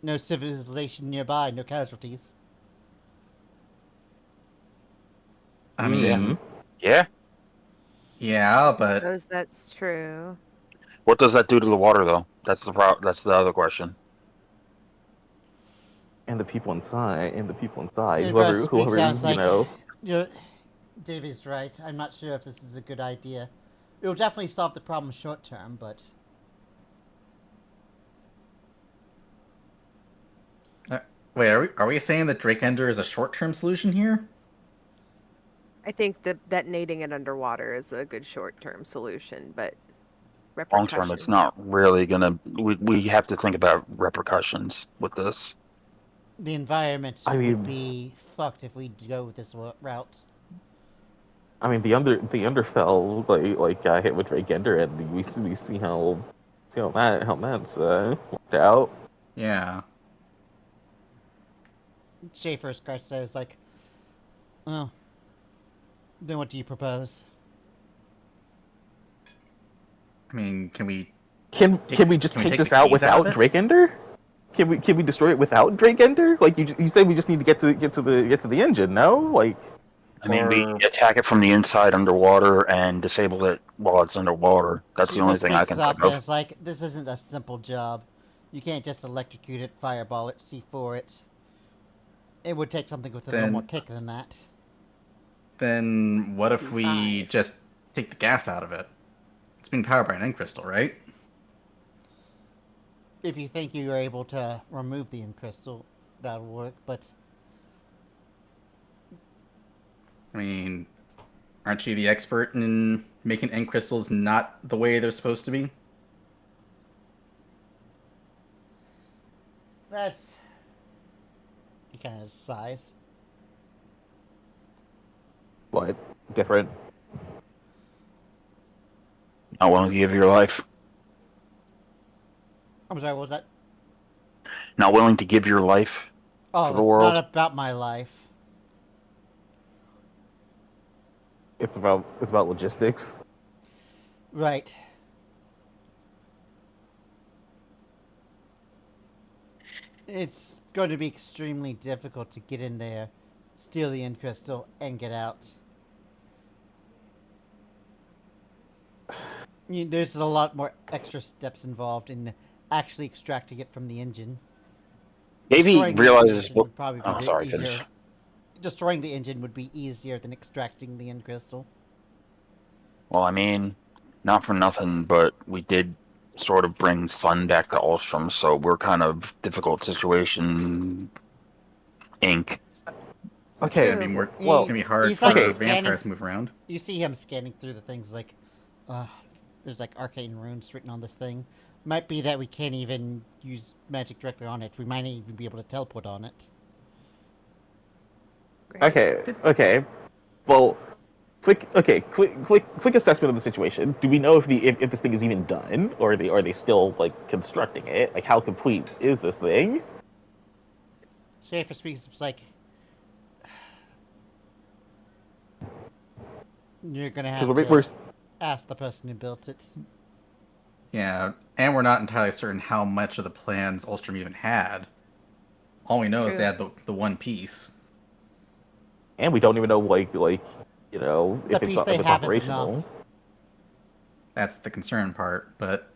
Speaker 1: no civilization nearby, no casualties.
Speaker 3: I mean,
Speaker 2: Yeah.
Speaker 3: yeah, but
Speaker 4: Suppose that's true.
Speaker 2: What does that do to the water, though? That's the other question.
Speaker 5: And the people inside.
Speaker 1: And
Speaker 5: Whoever,
Speaker 1: Russ speaks
Speaker 5: whoever,
Speaker 1: out, it's like,
Speaker 5: know.
Speaker 1: Davey's right. I'm not sure if this is a good idea. It will definitely solve the problem short term, but
Speaker 3: wait, are we saying that Drake Ender is a short-term solution here?
Speaker 4: I think that detonating it underwater is a good short-term solution, but
Speaker 2: Long term, it's
Speaker 4: repercussions.
Speaker 2: not really gonna. We have to think about repercussions with this.
Speaker 1: The environment
Speaker 5: I
Speaker 1: would
Speaker 5: mean-
Speaker 1: be fucked if we go with this route.
Speaker 5: I mean, the Underfell got hit with Drake-Ender, and we see how that's worked out.
Speaker 3: Yeah.
Speaker 1: Schaefer scratched says like, "Oh, then what do you propose?"
Speaker 3: I mean, can we
Speaker 5: Can we just
Speaker 3: can we
Speaker 5: take
Speaker 3: take
Speaker 5: this
Speaker 3: the
Speaker 5: out
Speaker 3: keys out of
Speaker 5: without
Speaker 3: it?
Speaker 5: Drake-Ender? Can we destroy it without Drake-Ender? Like you said, we just need to get to the engine. No, like
Speaker 2: I mean, we
Speaker 3: Or-
Speaker 2: attack it from the inside underwater and disable it while it's underwater. That's the
Speaker 1: Schaefer
Speaker 2: only thing I
Speaker 1: speaks
Speaker 2: can
Speaker 1: up
Speaker 2: think
Speaker 1: and
Speaker 2: of.
Speaker 1: is like, "This isn't a simple job. You can't just electrocute it, fireball it, C4 it. It would take something with a little
Speaker 3: Then-
Speaker 1: more kick than that."
Speaker 3: Then what if we
Speaker 4: Five.
Speaker 3: just take the gas out of it? It's being powered by an end crystal, right?
Speaker 1: If you think you are able to remove the end crystal, that'll work. But
Speaker 3: I mean, aren't you the expert in making end crystals not the way they're supposed to be?
Speaker 1: that's... He kind of sighs.
Speaker 5: what different?
Speaker 2: Not willing to give your life.
Speaker 1: I'm sorry, what was that?
Speaker 2: Not willing to give your life.
Speaker 1: Oh,
Speaker 2: For the
Speaker 1: it's
Speaker 2: world.
Speaker 1: not about my life.
Speaker 5: It's about logistics.
Speaker 1: Right. It's going to be extremely difficult to get in there, steal the end crystal, and get out. There's a lot more extra steps involved in actually extracting it from the engine.
Speaker 2: Davey
Speaker 1: Destroying the
Speaker 2: realizes
Speaker 1: engine
Speaker 2: what.
Speaker 1: would probably be
Speaker 2: Oh,
Speaker 1: the
Speaker 2: sorry,
Speaker 1: easier.
Speaker 2: finish.
Speaker 1: Destroying the engine would be easier than extracting the end crystal.
Speaker 2: Well, I mean, not for nothing, but we did sort of bring Sun back to Ulstrom, so we're kind of difficult situation. Inc.
Speaker 5: Okay,
Speaker 3: It's gonna be more.
Speaker 1: Well,
Speaker 3: it's gonna be hard
Speaker 1: he's
Speaker 3: for
Speaker 1: like
Speaker 3: vampires
Speaker 1: scanning-
Speaker 3: to move around.
Speaker 1: You see him scanning through the things like, there's like arcane runes written on this thing. Might be that we can't even use magic directly on it. We might not even be able to teleport on it.
Speaker 5: Okay. Well, quick assessment of the situation. Do we know if this thing is even done, or are they still like constructing it? Like, how complete is this thing?
Speaker 1: Schaefer speaks. It's like, you're gonna have
Speaker 5: 'Cause
Speaker 1: to ask the person who built it.
Speaker 3: Yeah, and we're not entirely certain how much of the plans Ulstrom even had. All we know is
Speaker 4: True.
Speaker 3: they had the one piece.
Speaker 5: and we don't even know if
Speaker 1: The piece
Speaker 5: if
Speaker 1: they
Speaker 5: it's
Speaker 1: have is
Speaker 5: operational.
Speaker 1: enough.
Speaker 3: That's the concern part, but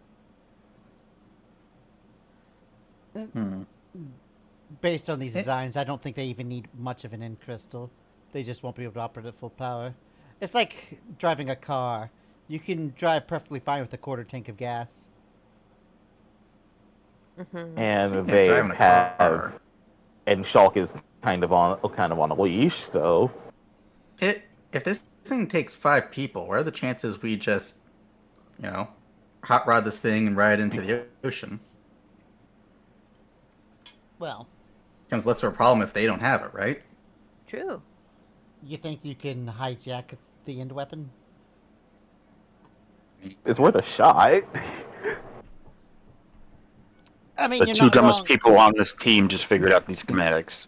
Speaker 1: Based on these designs, I don't think they even need much of an end crystal. They just won't be able to operate at full power. It's like driving a car. You can drive perfectly fine with a quarter tank of gas.
Speaker 5: And
Speaker 3: speaking
Speaker 5: they
Speaker 3: of driving a
Speaker 5: have,
Speaker 3: car,
Speaker 5: and Shulk is kind of on a leash. So
Speaker 3: if this thing takes 5 people, what are the chances we just, hot rod this thing and ride into the ocean?
Speaker 1: Well,
Speaker 3: Becomes less of a problem if they don't have it, right?
Speaker 4: True.
Speaker 1: you think you can hijack the end weapon?
Speaker 5: it's worth a shot.
Speaker 1: I mean,
Speaker 2: The
Speaker 1: you're
Speaker 2: two
Speaker 1: not
Speaker 2: dumbest
Speaker 1: wrong.
Speaker 2: people on this team just figured out these schematics.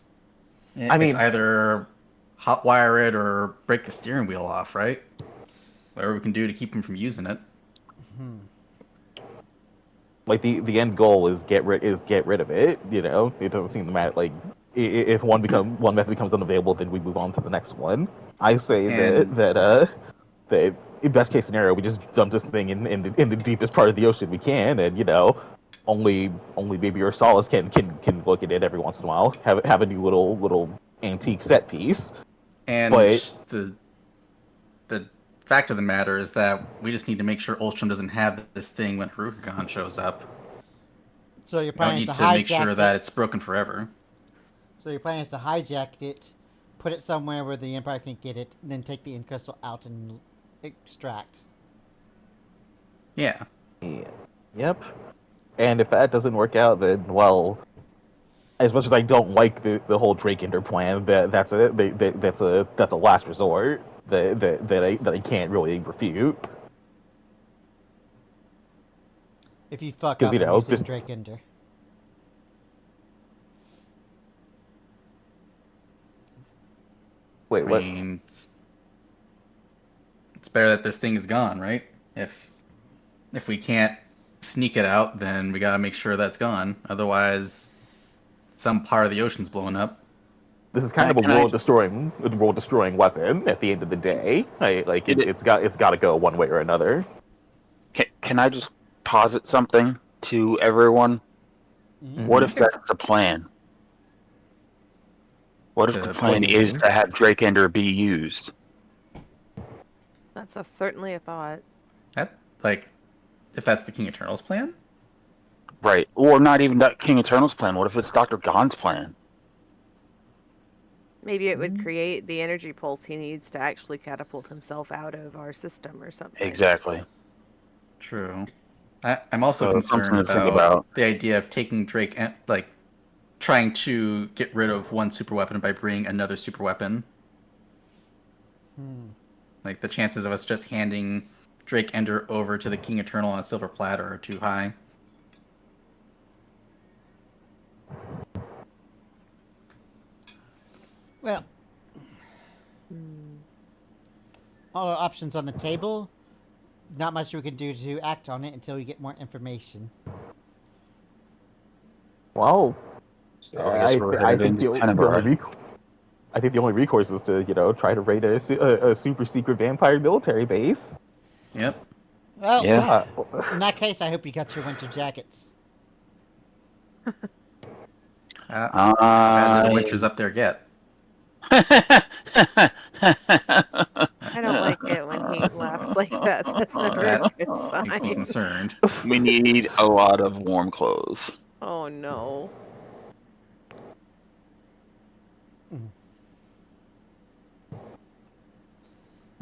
Speaker 5: I mean-
Speaker 3: It's either hotwire it or break the steering wheel off, right? Whatever we can do to keep them from using it.
Speaker 5: Like the end goal is get rid of it. It doesn't seem to matter. Like if one method becomes unavailable, then we move on to the next one. I say
Speaker 3: And-
Speaker 5: that in best case scenario, we just dump this thing in the deepest part of the ocean we can, and only maybe your solace can look at it every once in a while. Have a new little antique set piece.
Speaker 3: And
Speaker 5: But-
Speaker 3: the fact of the matter is that we just need to make sure Ulstrom doesn't have this thing when Harukagon shows up.
Speaker 1: So your
Speaker 3: We don't
Speaker 1: plan is
Speaker 3: need
Speaker 1: to
Speaker 3: to make
Speaker 1: hijack
Speaker 3: sure that
Speaker 1: it.
Speaker 3: it's broken forever.
Speaker 1: So your plan is to hijack it, put it somewhere where the Empire can get it, and then take the end crystal out and extract.
Speaker 3: Yeah.
Speaker 5: Yep. And if that doesn't work out, then well, as much as I don't like the whole Drake Ender plan, that's a last resort that I can't really refute.
Speaker 1: If you fuck
Speaker 5: 'Cause,
Speaker 1: up
Speaker 5: you know,
Speaker 1: using
Speaker 5: just-
Speaker 1: Drake Ender.
Speaker 5: Wait,
Speaker 3: I
Speaker 5: what?
Speaker 3: mean, it's better that this thing is gone, right? If we can't sneak it out, then we gotta make sure that's gone. Otherwise, some part of the ocean's blowing up.
Speaker 5: This is kind of a
Speaker 2: Can I-
Speaker 5: world destroying weapon. At the end of the day, it's got to go one way or another.
Speaker 2: Can I just posit something to everyone?
Speaker 1: Mhm.
Speaker 2: What if that's the plan? What if
Speaker 3: To-
Speaker 2: the
Speaker 3: what
Speaker 2: plan
Speaker 5: do you
Speaker 2: is
Speaker 5: mean?
Speaker 2: to have Drake Ender be used?
Speaker 4: That's certainly a thought.
Speaker 3: That like, if that's the King Eternal's plan,
Speaker 2: Right. Or not even King Eternal's plan. What if it's Dr. Gon's plan?
Speaker 4: Maybe it would create the energy pulse he needs to actually catapult himself out of our system or something.
Speaker 2: Exactly.
Speaker 3: true. I'm also
Speaker 2: So, something
Speaker 3: concerned
Speaker 2: to think
Speaker 3: about
Speaker 2: about.
Speaker 3: the idea of taking Drake and like trying to get rid of one super weapon by bringing another super weapon.
Speaker 1: Hmm.
Speaker 3: Like the chances of us just handing Drake Ender over to the King Eternal on a silver platter are too high.
Speaker 1: Well,
Speaker 4: Hmm.
Speaker 1: all our options on the table. Not much we can do to act on it until we get more information.
Speaker 5: Well,
Speaker 2: So I guess we're
Speaker 5: I
Speaker 2: headed
Speaker 5: think
Speaker 2: into Canberra.
Speaker 5: I think the only recourse is to try to raid a super secret vampire military base.
Speaker 3: Yep.
Speaker 1: Well,
Speaker 2: Yeah.
Speaker 1: in that case, I hope you got your winter jackets.
Speaker 3: How bad do the
Speaker 2: I
Speaker 3: winters up there get?
Speaker 4: I don't like it when he laughs like that. That's never a
Speaker 3: That
Speaker 4: good
Speaker 3: makes me
Speaker 4: sign.
Speaker 3: concerned.
Speaker 2: We need a lot of warm clothes.
Speaker 4: Oh no.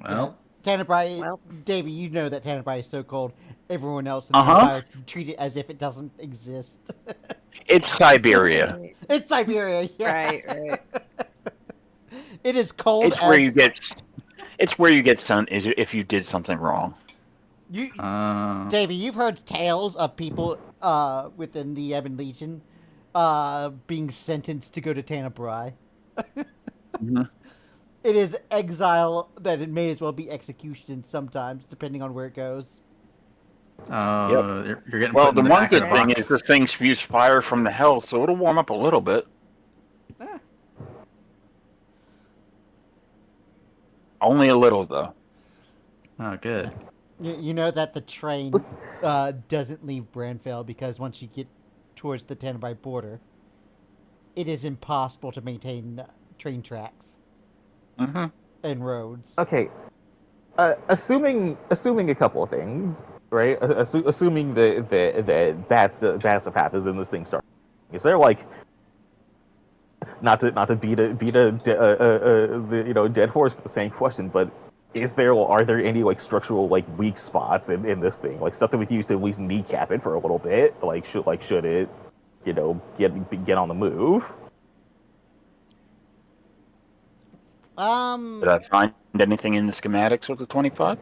Speaker 3: Well,
Speaker 1: Tanabrai,
Speaker 4: Well.
Speaker 1: Davey, you know that Tanabrai is so cold. Everyone else in the
Speaker 2: Uh-huh.
Speaker 1: Empire treat it as if it doesn't exist.
Speaker 2: It's Siberia.
Speaker 4: Right,
Speaker 1: It's Siberia. Yeah.
Speaker 4: right.
Speaker 1: It is cold.
Speaker 2: It's where
Speaker 1: as
Speaker 2: you get. It's where you get sun is if you did something wrong.
Speaker 1: you,
Speaker 3: uh,
Speaker 1: Davey, you've heard tales of people within the Ebon Legion being sentenced to go to Tanabrai.
Speaker 2: Mhm.
Speaker 1: It is exile that it may as well be execution sometimes, depending on where it goes.
Speaker 3: you're getting
Speaker 2: Well,
Speaker 3: put
Speaker 2: the
Speaker 3: in the
Speaker 2: one
Speaker 3: back
Speaker 2: good
Speaker 3: of the
Speaker 2: thing
Speaker 3: box.
Speaker 2: is the thing spews fire from the hell, so it'll warm up a little bit.
Speaker 1: Eh,
Speaker 2: Only a little, though.
Speaker 3: Oh, good.
Speaker 1: you know that the train doesn't leave Branfell because once you get towards the Tanabrai border, it is impossible to maintain train tracks
Speaker 2: Mm-hmm.
Speaker 1: and roads.
Speaker 5: Okay, assuming a couple of things, right? Assuming that's the path as in this thing starts. Is there like not to beat a dead horse with the same question, but are there any like structural like weak spots in this thing, like stuff that we could use to at least kneecap it for a little bit? Should it get on the move?
Speaker 2: Did I find anything in the schematics with the 25?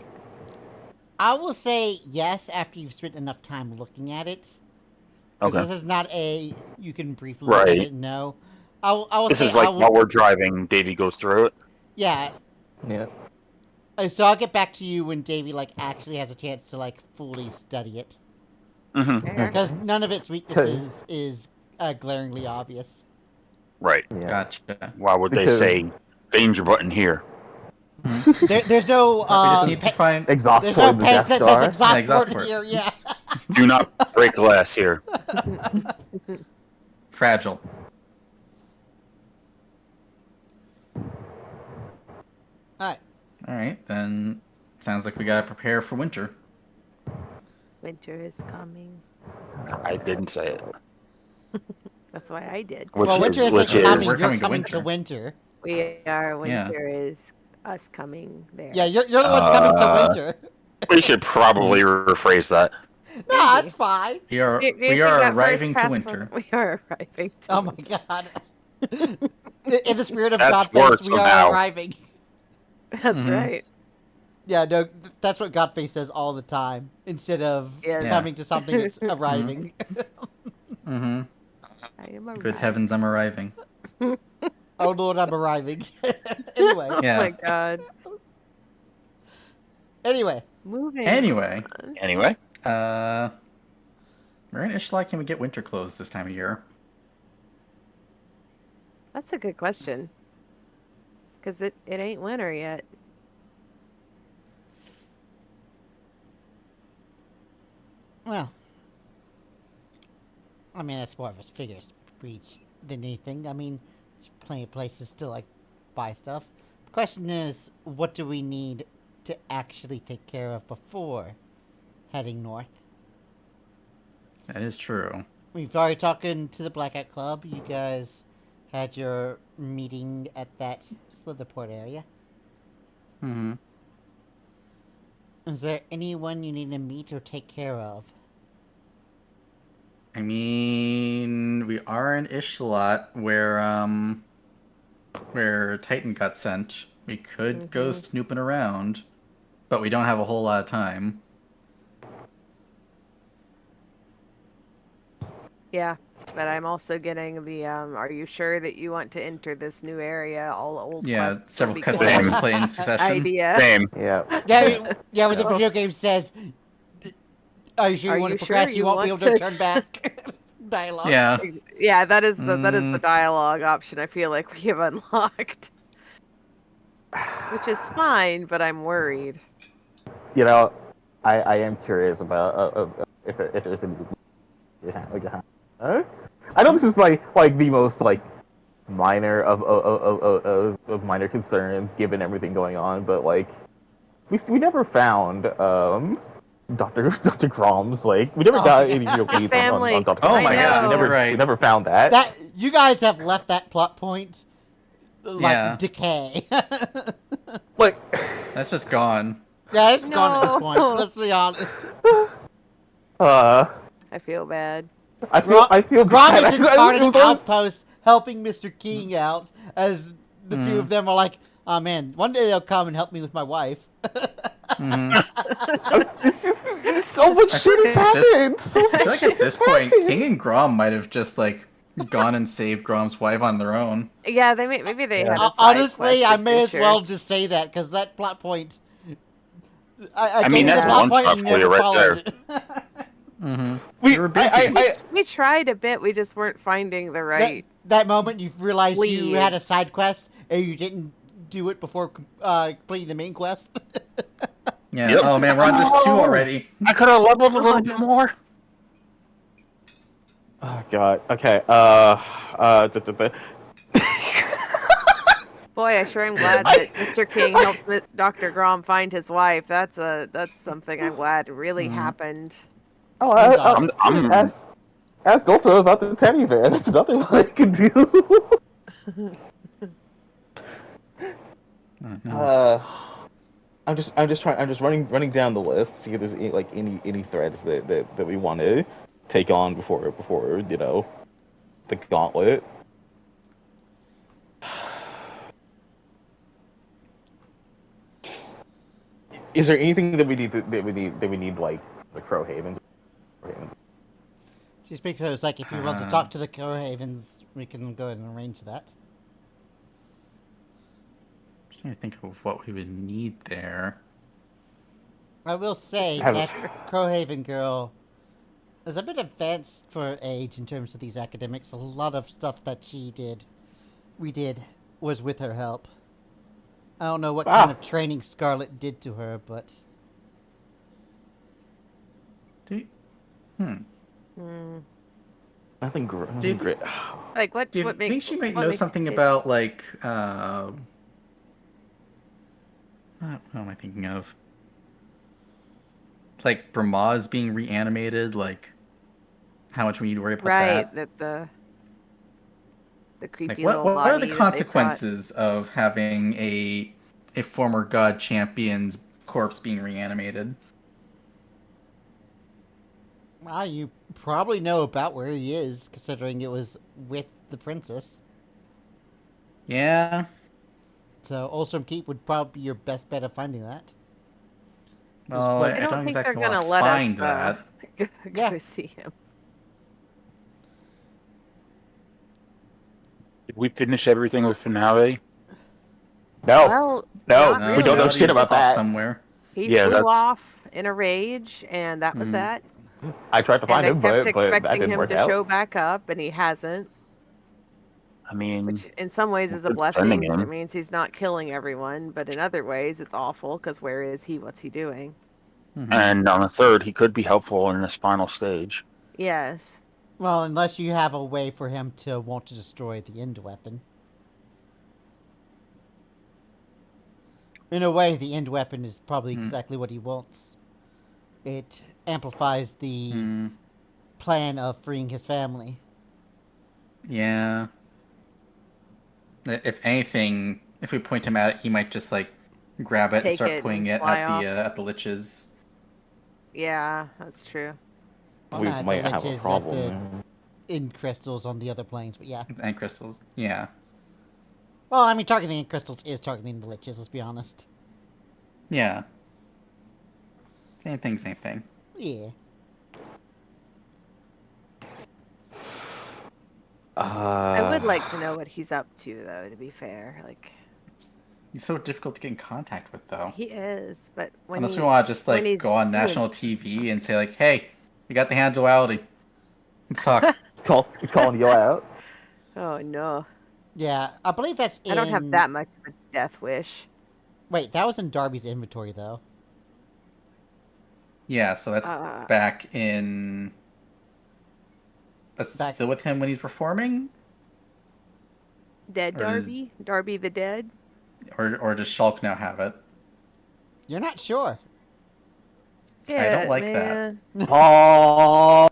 Speaker 1: I will say yes after you've spent enough time looking at it. 'Cause
Speaker 2: Okay.
Speaker 1: this is not a you can briefly look at
Speaker 2: Right.
Speaker 1: it and know. I will
Speaker 2: This
Speaker 1: say
Speaker 2: is like
Speaker 1: I will,
Speaker 2: while we're driving, Davey goes through it.
Speaker 1: yeah.
Speaker 5: Yeah.
Speaker 1: So I'll get back to you when Davey like actually has a chance to like fully study it,
Speaker 2: Mm-hmm.
Speaker 4: Fair.
Speaker 1: because none of its weaknesses is glaringly obvious.
Speaker 2: Right.
Speaker 5: Yeah.
Speaker 3: Gotcha.
Speaker 2: Why would they
Speaker 5: Because-
Speaker 2: say danger button here?
Speaker 1: There's no
Speaker 3: we just need to
Speaker 1: pa-
Speaker 3: find.
Speaker 5: Exhaust
Speaker 1: there's
Speaker 5: port
Speaker 1: no
Speaker 5: in the
Speaker 1: page
Speaker 5: Death
Speaker 1: that
Speaker 5: Star.
Speaker 1: says exhaust
Speaker 3: Exhaust
Speaker 1: port
Speaker 3: port.
Speaker 1: here. Yeah.
Speaker 2: Do not break glass here.
Speaker 3: Fragile.
Speaker 1: All right.
Speaker 3: All right, then. Sounds like we gotta prepare for winter.
Speaker 4: Winter is coming.
Speaker 2: I didn't say it.
Speaker 4: That's why I did.
Speaker 2: Which
Speaker 1: well,
Speaker 2: is-
Speaker 1: winter isn't
Speaker 2: which is-
Speaker 1: coming.
Speaker 3: We're
Speaker 1: You're
Speaker 3: coming
Speaker 1: coming
Speaker 3: to
Speaker 1: to winter.
Speaker 4: We are.
Speaker 3: Yeah.
Speaker 4: Winter is us coming there.
Speaker 1: Yeah, you're the ones coming to
Speaker 2: Uh,
Speaker 1: winter.
Speaker 2: We should probably rephrase that.
Speaker 1: No,
Speaker 4: Maybe.
Speaker 1: it's fine.
Speaker 3: We are
Speaker 4: Do you
Speaker 3: we
Speaker 4: think
Speaker 3: are
Speaker 4: that first
Speaker 3: arriving to
Speaker 4: past
Speaker 3: winter.
Speaker 4: We are arriving to
Speaker 1: Oh my
Speaker 4: winter.
Speaker 1: god. In the spirit of
Speaker 2: That's
Speaker 1: Godface,
Speaker 2: worse
Speaker 1: we are
Speaker 2: somehow.
Speaker 1: arriving.
Speaker 4: That's
Speaker 3: Mhm.
Speaker 4: right.
Speaker 1: Yeah, no, that's what Godface says all the time. Instead of
Speaker 4: Yes.
Speaker 3: Yeah.
Speaker 1: coming to something, it's arriving.
Speaker 3: Mm-hmm.
Speaker 4: I am arriving.
Speaker 3: Good heavens, I'm arriving.
Speaker 1: Oh Lord, I'm arriving. Anyway,
Speaker 4: Oh
Speaker 3: Yeah.
Speaker 4: my god.
Speaker 1: anyway,
Speaker 4: Moving.
Speaker 3: Anyway,
Speaker 4: on.
Speaker 2: Anyway,
Speaker 3: where in Ishla can we get winter clothes this time of year?
Speaker 4: That's a good question. Because it ain't winter yet.
Speaker 1: well, I mean that's more of a figure speech than anything. I mean, there's plenty of places to like buy stuff. The question is, what do we need to actually take care of before heading north?
Speaker 3: That is true.
Speaker 1: We've already talking to the Blackout Club. You guys had your meeting at that Slitherport area.
Speaker 3: Mm-hmm.
Speaker 1: Is there anyone you need to meet or take care of?
Speaker 3: I mean, we are in Ishlat where Titan got sent. We could go snooping around, but we don't have a whole lot of time.
Speaker 4: Yeah. But I'm also getting the are you sure that you want to enter this new area? All old
Speaker 3: Yeah,
Speaker 4: quests will
Speaker 3: several
Speaker 4: be
Speaker 3: cutscenes
Speaker 4: closed.
Speaker 3: we play in succession.
Speaker 4: Idea.
Speaker 2: same.
Speaker 5: Yeah.
Speaker 1: Yeah, when the
Speaker 4: So-
Speaker 1: video game says, "Are you sure
Speaker 4: Are
Speaker 1: you want
Speaker 4: you
Speaker 1: to
Speaker 4: sure
Speaker 1: progress?
Speaker 4: you
Speaker 1: You won't be able
Speaker 4: want
Speaker 1: to
Speaker 4: to-"
Speaker 1: turn back." Dialogue.
Speaker 3: Yeah.
Speaker 4: Yeah, that is the dialogue option I feel like we have unlocked. Which is fine, but I'm worried.
Speaker 5: You know, I am curious about if there's any I know this is like the most like minor of minor concerns given everything going on, but like we never found Dr. Grom's like we never got any real leads
Speaker 4: family.
Speaker 5: on Dr.
Speaker 3: Oh
Speaker 5: Grom.
Speaker 3: my
Speaker 4: God,
Speaker 3: you're right.
Speaker 5: We never found that.
Speaker 1: That you guys have left that plot point like
Speaker 3: Yeah.
Speaker 1: decay.
Speaker 5: Like
Speaker 3: That's just gone.
Speaker 1: Yeah, it's gone at this
Speaker 4: No.
Speaker 1: point. Let's be honest.
Speaker 4: I feel bad.
Speaker 5: I feel
Speaker 1: Grom
Speaker 5: bad.
Speaker 1: is in part of
Speaker 5: It was
Speaker 1: the
Speaker 5: always-
Speaker 1: outpost helping Mr. King out as the two of them are like, oh man, one day they'll come and help me with my wife.
Speaker 5: It's so much shit has happened. So
Speaker 3: I feel
Speaker 5: much
Speaker 3: like
Speaker 5: shit
Speaker 3: at this
Speaker 5: has
Speaker 3: point,
Speaker 5: happened.
Speaker 3: King and Grom might have just like gone and saved Grom's wife on their own.
Speaker 4: Yeah, maybe they had a side
Speaker 1: Honestly,
Speaker 4: quest
Speaker 1: I may as
Speaker 4: adventure.
Speaker 1: well just say that because that plot point.
Speaker 2: I mean,
Speaker 1: gave you
Speaker 2: that's
Speaker 1: the plot
Speaker 2: one
Speaker 1: point
Speaker 2: shot
Speaker 1: and
Speaker 2: for you
Speaker 1: never
Speaker 2: right
Speaker 1: followed
Speaker 2: there.
Speaker 3: We were busy.
Speaker 4: We tried a bit, we just weren't finding the right.
Speaker 1: That moment you realized you
Speaker 4: Lead.
Speaker 1: had a side quest and you didn't do it before completing the main quest.
Speaker 3: Yeah.
Speaker 2: Yep.
Speaker 3: Oh man, we're on disc 2 already.
Speaker 2: I could have leveled a little bit more.
Speaker 5: Oh god. Okay.
Speaker 4: Boy, I sure am glad that Mr. King helped Dr. Grom find his wife. That's something I'm glad really happened.
Speaker 5: Oh,
Speaker 2: I'm-
Speaker 5: ask Golto about the teddy bear. That's another one I could do. I'm just running down the list, see if there's any threads that we want to take on before you know the gauntlet. Is there anything that we need like the Crow Havens?
Speaker 1: Just because, like, if you want to talk to the Crow Havens, we can go ahead and arrange that.
Speaker 3: I'm trying to think of what we would need there.
Speaker 1: I will say
Speaker 5: Have-
Speaker 1: that Crowhaven girl is a bit advanced for her age in terms of these academics. A lot of stuff that we did, was with her help. I don't know what kind of training Scarlet did to her, but
Speaker 5: Nothing
Speaker 3: Do you-
Speaker 5: great.
Speaker 4: Like what?
Speaker 3: Do you
Speaker 4: what makes,
Speaker 3: think she might
Speaker 4: what
Speaker 3: know
Speaker 4: makes it
Speaker 3: something
Speaker 4: safe?
Speaker 3: about like what am I thinking of? Like Brahma's being reanimated, like how much we need to worry about
Speaker 4: Right,
Speaker 3: that.
Speaker 4: that The creepy
Speaker 3: Like,
Speaker 4: little
Speaker 3: what
Speaker 4: body
Speaker 3: are the
Speaker 4: that they brought.
Speaker 3: consequences of having a former god champion's corpse being reanimated?
Speaker 1: Well, you probably know about where he is, considering it was with the princess.
Speaker 3: Yeah.
Speaker 1: So Ulstrom Keep would probably be your best bet of finding that.
Speaker 3: Well,
Speaker 1: what-
Speaker 3: I
Speaker 4: I don't
Speaker 3: don't
Speaker 4: think
Speaker 3: exactly
Speaker 4: they're
Speaker 3: want
Speaker 4: gonna
Speaker 3: to
Speaker 4: let
Speaker 3: find
Speaker 4: us
Speaker 3: that.
Speaker 4: go
Speaker 1: Yeah.
Speaker 4: see him.
Speaker 2: Did we finish everything with Finality?
Speaker 5: No,
Speaker 4: Well,
Speaker 5: no,
Speaker 4: not
Speaker 5: we don't know
Speaker 4: really.
Speaker 5: shit about
Speaker 3: off
Speaker 5: that.
Speaker 3: somewhere.
Speaker 4: He
Speaker 2: Yeah,
Speaker 4: flew
Speaker 2: that's-
Speaker 4: off in a rage, and that was
Speaker 3: Hmm.
Speaker 4: that.
Speaker 5: I tried to
Speaker 4: And
Speaker 5: find
Speaker 4: I
Speaker 5: him,
Speaker 4: kept
Speaker 5: but that
Speaker 4: expecting
Speaker 5: didn't
Speaker 4: him
Speaker 5: work
Speaker 4: to
Speaker 5: out.
Speaker 4: show back up, and he hasn't.
Speaker 2: I mean,
Speaker 4: Which, in some ways, is a
Speaker 2: good
Speaker 4: blessing.
Speaker 2: sending
Speaker 4: 'Cause it
Speaker 2: him.
Speaker 4: means he's not killing everyone. But in other ways, it's awful. Because where is he? What's he doing?
Speaker 3: Mhm.
Speaker 2: and on the third, he could be helpful in this final stage.
Speaker 4: Yes.
Speaker 1: Well, unless you have a way for him to want to destroy the end weapon. In a way, the end weapon is probably exactly what he wants. It amplifies the
Speaker 3: Hmm.
Speaker 1: plan of freeing his family.
Speaker 3: Yeah. If anything, if we point him at it, he might just like grab it and
Speaker 4: Take
Speaker 3: start
Speaker 4: it
Speaker 3: pointing
Speaker 4: and
Speaker 3: it
Speaker 4: fly
Speaker 3: at the liches.
Speaker 4: Yeah, that's true.
Speaker 1: Well,
Speaker 5: We
Speaker 1: not
Speaker 5: might
Speaker 1: the
Speaker 5: have a
Speaker 1: liches,
Speaker 5: problem.
Speaker 1: the
Speaker 5: there.
Speaker 1: end crystals on the other planes, but yeah.
Speaker 3: And crystals. Yeah.
Speaker 1: Well, I mean, targeting end crystals is targeting the liches, let's be honest.
Speaker 3: Yeah. Same thing, same thing.
Speaker 1: Yeah.
Speaker 4: I would like to know what he's up to, though. To be fair, like
Speaker 3: He's so difficult to get in contact with, though.
Speaker 4: he is, but when
Speaker 3: Unless
Speaker 4: he,
Speaker 3: we want to just
Speaker 4: when
Speaker 3: like
Speaker 4: he's
Speaker 3: go on
Speaker 4: doing
Speaker 3: national TV and say like, "Hey, we got the hand duality. Let's talk."
Speaker 5: Calling you out.
Speaker 4: Oh no,
Speaker 1: Yeah, I believe that's in...
Speaker 4: I don't have that much of a death wish.
Speaker 1: Wait, that was in Darby's inventory, though.
Speaker 3: Yeah, so that's back in. That's
Speaker 1: Back-
Speaker 3: still with him when he's performing,
Speaker 4: Dead
Speaker 3: Or is-
Speaker 4: Darby, Darby the Dead.
Speaker 3: or does Shulk now have it?
Speaker 1: You're not sure.
Speaker 3: I don't like that.
Speaker 4: man.
Speaker 5: Oh.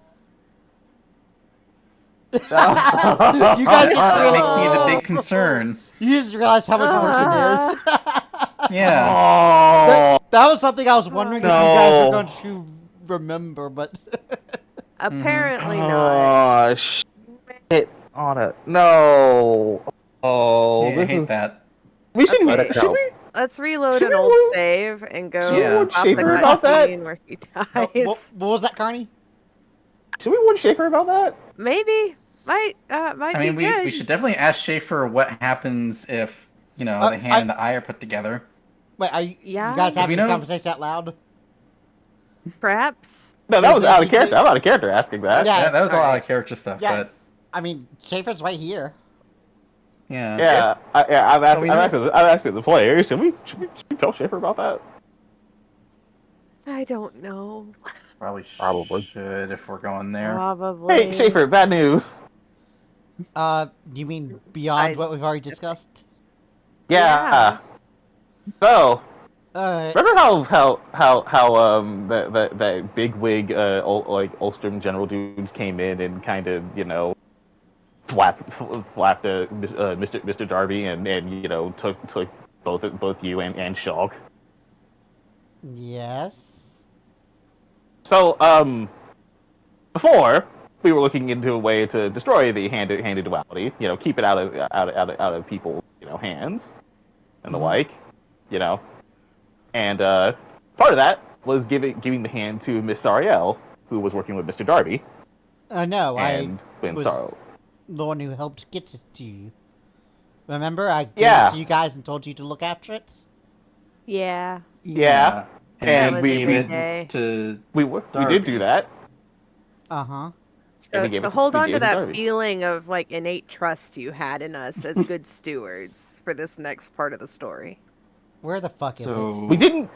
Speaker 1: You guys just
Speaker 3: That makes me the
Speaker 1: realized,
Speaker 3: big concern.
Speaker 1: you just realized how much worse it is.
Speaker 3: Yeah.
Speaker 5: Oh.
Speaker 1: That was something I was wondering if you guys were going to remember, but...
Speaker 4: Apparently not.
Speaker 5: Oh, shit on it. No. Oh,
Speaker 3: Yeah, I
Speaker 5: this
Speaker 3: hate
Speaker 5: is.
Speaker 3: that.
Speaker 5: We should.
Speaker 4: Okay.
Speaker 5: Should we?
Speaker 4: Let's reload
Speaker 5: Should
Speaker 4: an
Speaker 5: we
Speaker 4: old
Speaker 5: warn-
Speaker 4: save and go
Speaker 3: Yeah.
Speaker 4: off the
Speaker 5: Schaefer about that?
Speaker 4: cutscene where he
Speaker 1: Oh,
Speaker 4: dies.
Speaker 1: what was that, Carney?
Speaker 5: Should we warn Schaefer about that?
Speaker 4: Maybe might
Speaker 3: I mean,
Speaker 4: be good.
Speaker 3: we should definitely ask Schaefer what happens if the hand and the eye are put together.
Speaker 1: Wait, are you,
Speaker 4: Yeah?
Speaker 1: you guys
Speaker 3: We
Speaker 1: having this
Speaker 3: know-
Speaker 1: conversation out loud?
Speaker 4: Perhaps.
Speaker 5: No, that was
Speaker 1: Is it-
Speaker 5: out of character. I'm out of character asking that.
Speaker 1: Yeah.
Speaker 3: That was a lot
Speaker 4: alright.
Speaker 3: of character stuff,
Speaker 1: Yeah.
Speaker 3: but
Speaker 1: I mean, Schaefer's right here.
Speaker 3: yeah.
Speaker 5: Yeah, I'm
Speaker 3: we
Speaker 5: asking.
Speaker 3: know-
Speaker 5: I'm asking the players. Should we tell Schaefer about that?
Speaker 4: I don't know.
Speaker 3: Probably
Speaker 2: Probably.
Speaker 3: should if we're going there.
Speaker 4: Probably.
Speaker 5: Hey, Schaefer, bad news.
Speaker 1: You mean beyond
Speaker 4: I-
Speaker 1: what we've already discussed?
Speaker 5: Yeah. So,
Speaker 1: Alright.
Speaker 5: remember how that big wig Ulstrom general dudes came in and kind of flapped Mr. Darby and took both you and Shulk.
Speaker 1: Yes.
Speaker 5: So before we were looking into a way to destroy the handed duality, keep it out of people's hands and the like, and part of that was giving the hand to Miss Sariel, who was working with Mr. Darby,
Speaker 1: No,
Speaker 5: and when
Speaker 1: was
Speaker 5: Sariel.
Speaker 1: the one who helped get it to you. Remember, I gave
Speaker 5: Yeah.
Speaker 1: it to you guys and told you to look after it?
Speaker 5: Yeah.
Speaker 1: Yeah.
Speaker 3: And
Speaker 5: And
Speaker 4: was
Speaker 5: we
Speaker 4: every
Speaker 3: gave
Speaker 4: day.
Speaker 3: it to
Speaker 5: we did
Speaker 3: Darby.
Speaker 5: do that.
Speaker 1: Uh-huh.
Speaker 5: And we
Speaker 4: So,
Speaker 5: gave
Speaker 4: so
Speaker 5: it to-
Speaker 4: hold
Speaker 5: we
Speaker 4: on
Speaker 5: gave
Speaker 4: to
Speaker 5: it to
Speaker 4: that
Speaker 5: Darby.
Speaker 4: feeling of like innate trust you had in us as good stewards for this next part of the story.
Speaker 1: Where the fuck is
Speaker 3: So
Speaker 1: it?
Speaker 5: We didn't.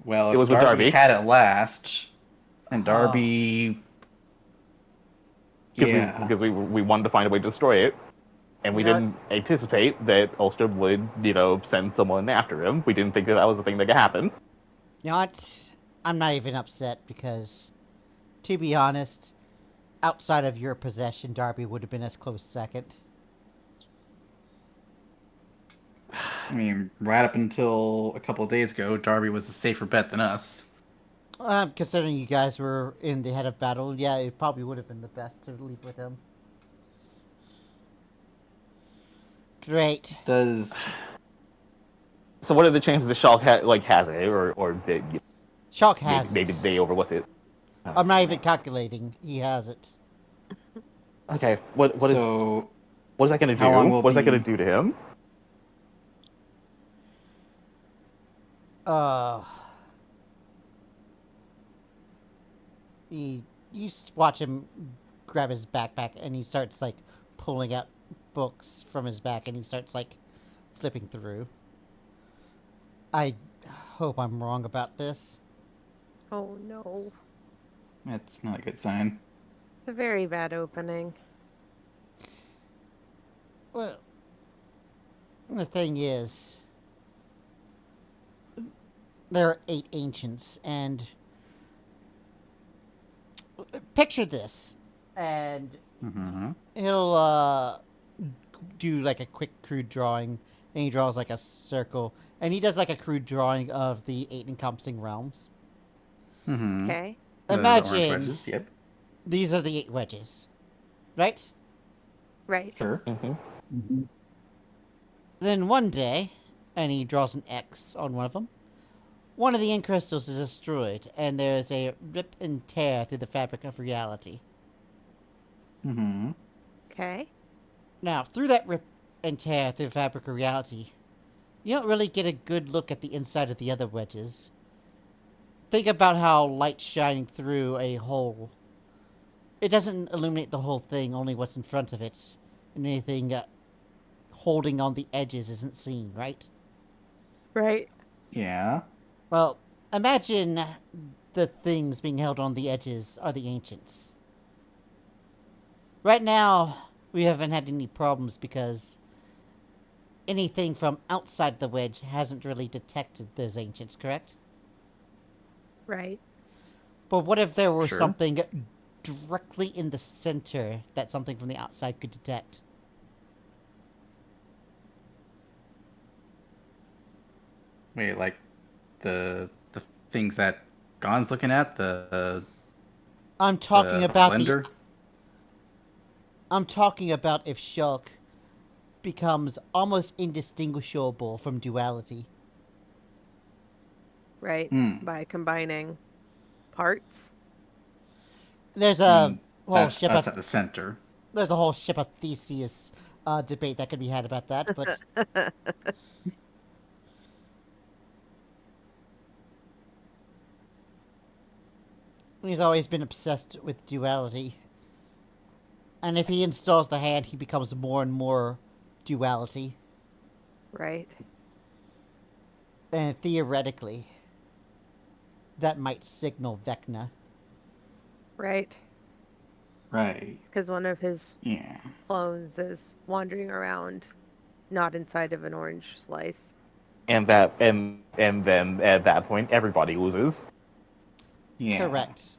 Speaker 3: well,
Speaker 5: It
Speaker 3: if
Speaker 5: was with
Speaker 3: Darby
Speaker 5: Darby.
Speaker 3: had it last, and Darby, yeah,
Speaker 5: Because we wanted to find a way to destroy it, and we
Speaker 1: Yeah.
Speaker 5: didn't anticipate that Ulster would send someone after him. We didn't think that was a thing that could happen.
Speaker 1: You know what? I'm not even upset because, to be honest, outside of your possession, Darby would have been as close second.
Speaker 3: I mean, right up until a couple of days ago, Darby was a safer bet than us.
Speaker 1: Considering you guys were in the head of battle, yeah, it probably would have been the best to leave with him. Great.
Speaker 3: Does
Speaker 5: So what are the chances that Shulk has it, or they,
Speaker 1: Shock has
Speaker 5: maybe
Speaker 1: it.
Speaker 5: they overlooked it?
Speaker 1: I'm not even calculating. He has it.
Speaker 5: Okay, what is
Speaker 3: so?
Speaker 5: that going to do?
Speaker 3: How long will
Speaker 5: What is that
Speaker 3: be-
Speaker 5: going to do to him?
Speaker 1: You watch him grab his backpack and he starts like pulling out books from his back and he starts like flipping through. I hope I'm wrong about this.
Speaker 4: Oh no.
Speaker 3: That's not a good sign.
Speaker 4: It's a very bad opening.
Speaker 1: Well, the thing is, there are 8 ancients, and picture this, and
Speaker 3: Mm-hmm.
Speaker 1: he'll do like a quick crude drawing, and he draws like a circle, and he does like a crude drawing of the 8 encompassing realms.
Speaker 3: Mm-hmm.
Speaker 4: Okay.
Speaker 3: The orange
Speaker 1: Imagine
Speaker 3: wedges, yep.
Speaker 1: these are the 8 wedges, right?
Speaker 4: Right.
Speaker 3: Sure.
Speaker 5: Mm-hmm.
Speaker 1: Then one day, and he draws an X on one of them, one of the ink crystals is destroyed, and there is a rip and tear through the fabric of reality.
Speaker 3: Mm-hmm.
Speaker 4: Okay.
Speaker 1: Now, through that rip and tear through the fabric of reality, you don't really get a good look at the inside of the other wedges. Think about how light shining through a hole. It doesn't illuminate the whole thing, only what's in front of it. And anything holding on the edges isn't seen, right?
Speaker 4: Right.
Speaker 3: Yeah.
Speaker 1: Well, imagine the things being held on the edges are the ancients. Right now, we haven't had any problems because anything from outside the wedge hasn't really detected those ancients, correct?
Speaker 4: Right.
Speaker 1: But what if there were
Speaker 3: Sure.
Speaker 1: something directly in the center that something from the outside could detect?
Speaker 3: Wait, like the things that Gon's looking at,
Speaker 1: I'm talking about
Speaker 3: blender.
Speaker 1: I'm talking about if Shulk becomes almost indistinguishable from duality.
Speaker 4: Right.
Speaker 3: Hmm.
Speaker 4: By combining parts.
Speaker 1: There's a whole
Speaker 3: That's
Speaker 1: ship
Speaker 3: us
Speaker 1: of
Speaker 3: at the center.
Speaker 1: there's a whole ship of Theseus debate that could be had about that, but he's always been obsessed with duality. And if he installs the hand, he becomes more and more duality.
Speaker 4: Right.
Speaker 1: And theoretically, that might signal Vecna.
Speaker 4: Right.
Speaker 3: Right.
Speaker 4: Because one of his
Speaker 3: Yeah.
Speaker 4: clones is wandering around, not inside of an orange slice.
Speaker 5: And then at that point, everybody loses.
Speaker 3: Yeah.
Speaker 1: Correct.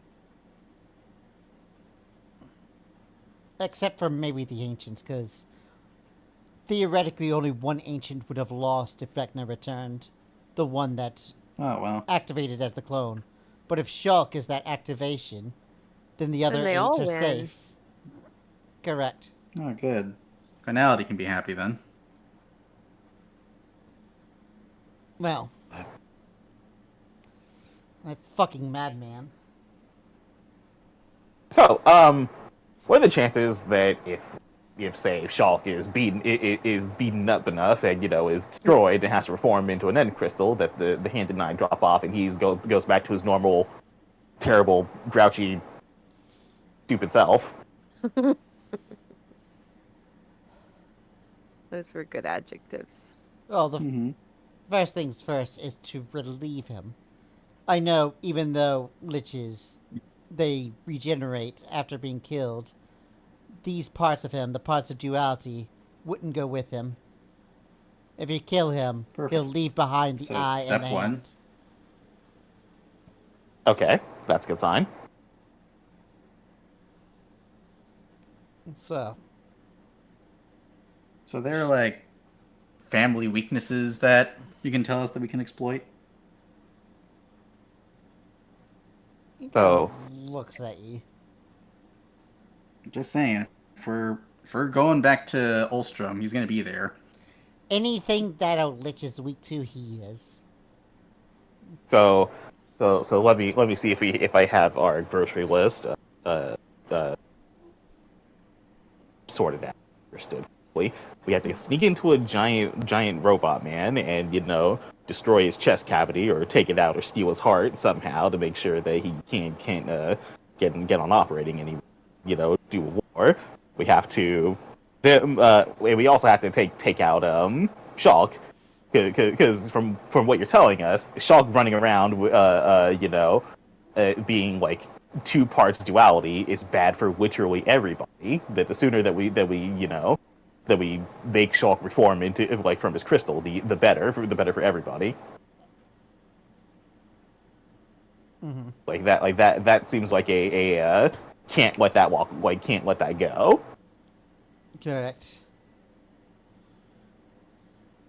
Speaker 1: Except for maybe the ancients, because theoretically only one ancient would have lost if Vecna returned. The one that
Speaker 3: Oh well.
Speaker 1: activated as the clone. But if Shulk is that activation, then the other
Speaker 4: they
Speaker 1: 8
Speaker 4: all
Speaker 1: are
Speaker 4: win.
Speaker 1: safe. Correct.
Speaker 3: Oh, good. Finality can be happy then.
Speaker 1: Well, that fucking madman.
Speaker 5: So, what are the chances that if say Shulk is beaten up enough and is destroyed and has to reform into an end crystal, that the hand and eye drop off and he goes back to his normal, terrible, grouchy, stupid self?
Speaker 4: Those were good adjectives.
Speaker 1: Well, the
Speaker 3: Mm-hmm.
Speaker 1: first things first is to relieve him. I know, even though liches, they regenerate after being killed, these parts of him, the parts of duality, wouldn't go with him. If you kill him,
Speaker 3: Perfect.
Speaker 1: he'll leave behind the
Speaker 3: So,
Speaker 1: eye
Speaker 3: step
Speaker 1: and the
Speaker 3: one.
Speaker 1: hand.
Speaker 5: Okay, that's a good sign.
Speaker 1: So,
Speaker 3: So they're like family weaknesses that you can tell us that we can exploit?
Speaker 1: He
Speaker 5: So-
Speaker 1: looks at you.
Speaker 3: Just saying, if we're going back to Ulstrom, he's gonna be there.
Speaker 1: Anything that a lich is weak to, he is.
Speaker 5: So let me see if I have our grocery list sorted out. Understood. We have to sneak into a giant robot man and destroy his chest cavity or take it out or steal his heart somehow to make sure that he can't get on operating and do a war. We have to. We also have to take out Shulk. Because from what you're telling us, Shulk running around, being like 2 parts duality is bad for literally everybody. That the sooner that we make Shulk reform into from his crystal, the better for everybody.
Speaker 1: Mm-hmm.
Speaker 5: That seems like a can't let that go.
Speaker 1: Correct.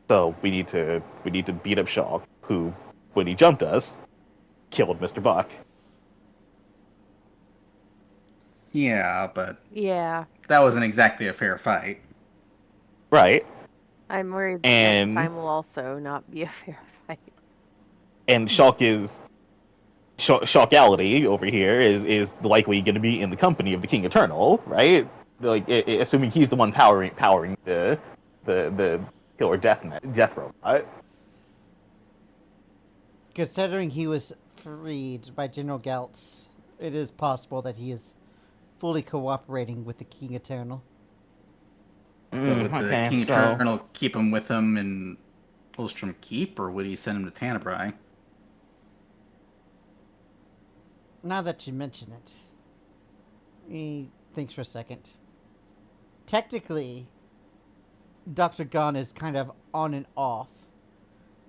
Speaker 5: So we need to beat up Shulk, who, when he jumped us, killed Mr. Buck.
Speaker 3: Yeah, but
Speaker 4: Yeah,
Speaker 3: that wasn't exactly a fair fight.
Speaker 5: Right.
Speaker 4: I'm worried the
Speaker 5: And-
Speaker 4: next time will also not be a fair fight.
Speaker 5: And Shulkality over here is likely going to be in the company of the King Eternal, right? Assuming he's the one powering the killer death robot.
Speaker 1: Considering he was freed by General Galtz, it is possible that he is fully cooperating with the King Eternal.
Speaker 3: But would the King Eternal keep him with him in Ulstrom Keep, or would he send him to Tanabrai?
Speaker 1: Now that you mention it, he thinks for a second. Technically, Dr. Gon is kind of on and off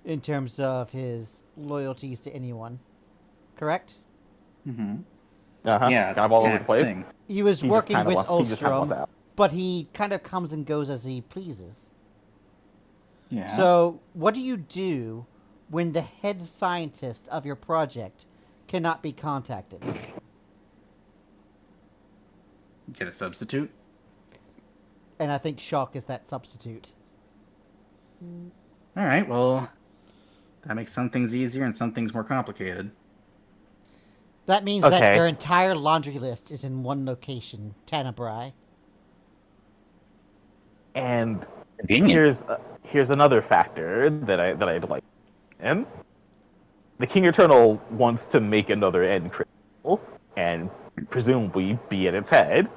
Speaker 1: in terms of his loyalties to anyone. Correct?
Speaker 3: Mm-hmm.
Speaker 5: Uh-huh.
Speaker 3: Yeah, it's
Speaker 5: kind of all over
Speaker 3: Cat's
Speaker 5: the place.
Speaker 3: thing.
Speaker 1: He was
Speaker 5: He just
Speaker 1: working
Speaker 5: kinda
Speaker 1: with
Speaker 5: wants- he just kinda wants
Speaker 1: Ulstrom,
Speaker 5: out.
Speaker 1: but he kind of comes and goes as he pleases.
Speaker 3: Yeah.
Speaker 1: So, what do you do when the head scientist of your project cannot be contacted?
Speaker 3: Get a substitute?
Speaker 1: And I think Shock is that substitute.
Speaker 3: Alright, well, that makes some things easier and some things more complicated.
Speaker 1: That means that
Speaker 5: Okay.
Speaker 1: your entire laundry list is in one location, Tanabrai.
Speaker 5: And
Speaker 2: Convenient.
Speaker 5: here's another factor that I'd like. And the King Eternal wants to make another end crystal and presumably be at its head.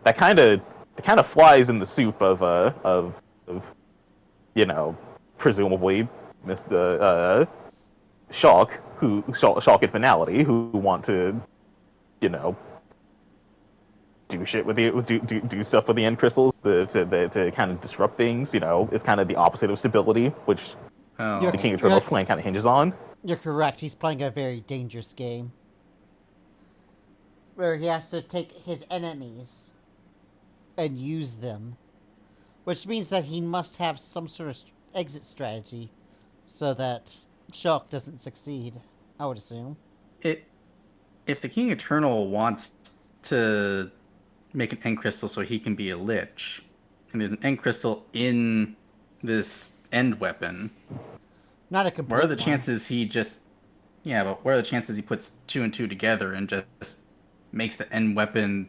Speaker 5: That kind of flies in the soup of presumably Mr. Shulk and Finality, who want to do shit with do stuff with the end crystals to kind of disrupt things. It's kind of the opposite of stability, which
Speaker 3: Oh,
Speaker 5: the King Eternal's plan kind of hinges on.
Speaker 1: You're correct. He's playing a very dangerous game. Where he has to take his enemies and use them. Which means that he must have some sort of exit strategy so that Shock doesn't succeed, I would assume.
Speaker 3: if the King Eternal wants to make an end crystal so he can be a lich, and there's an end crystal in this end weapon,
Speaker 1: Not a complete
Speaker 3: what are the
Speaker 1: one.
Speaker 3: chances he just... Yeah, but what are the chances he puts 2 and 2 together and just makes the end weapon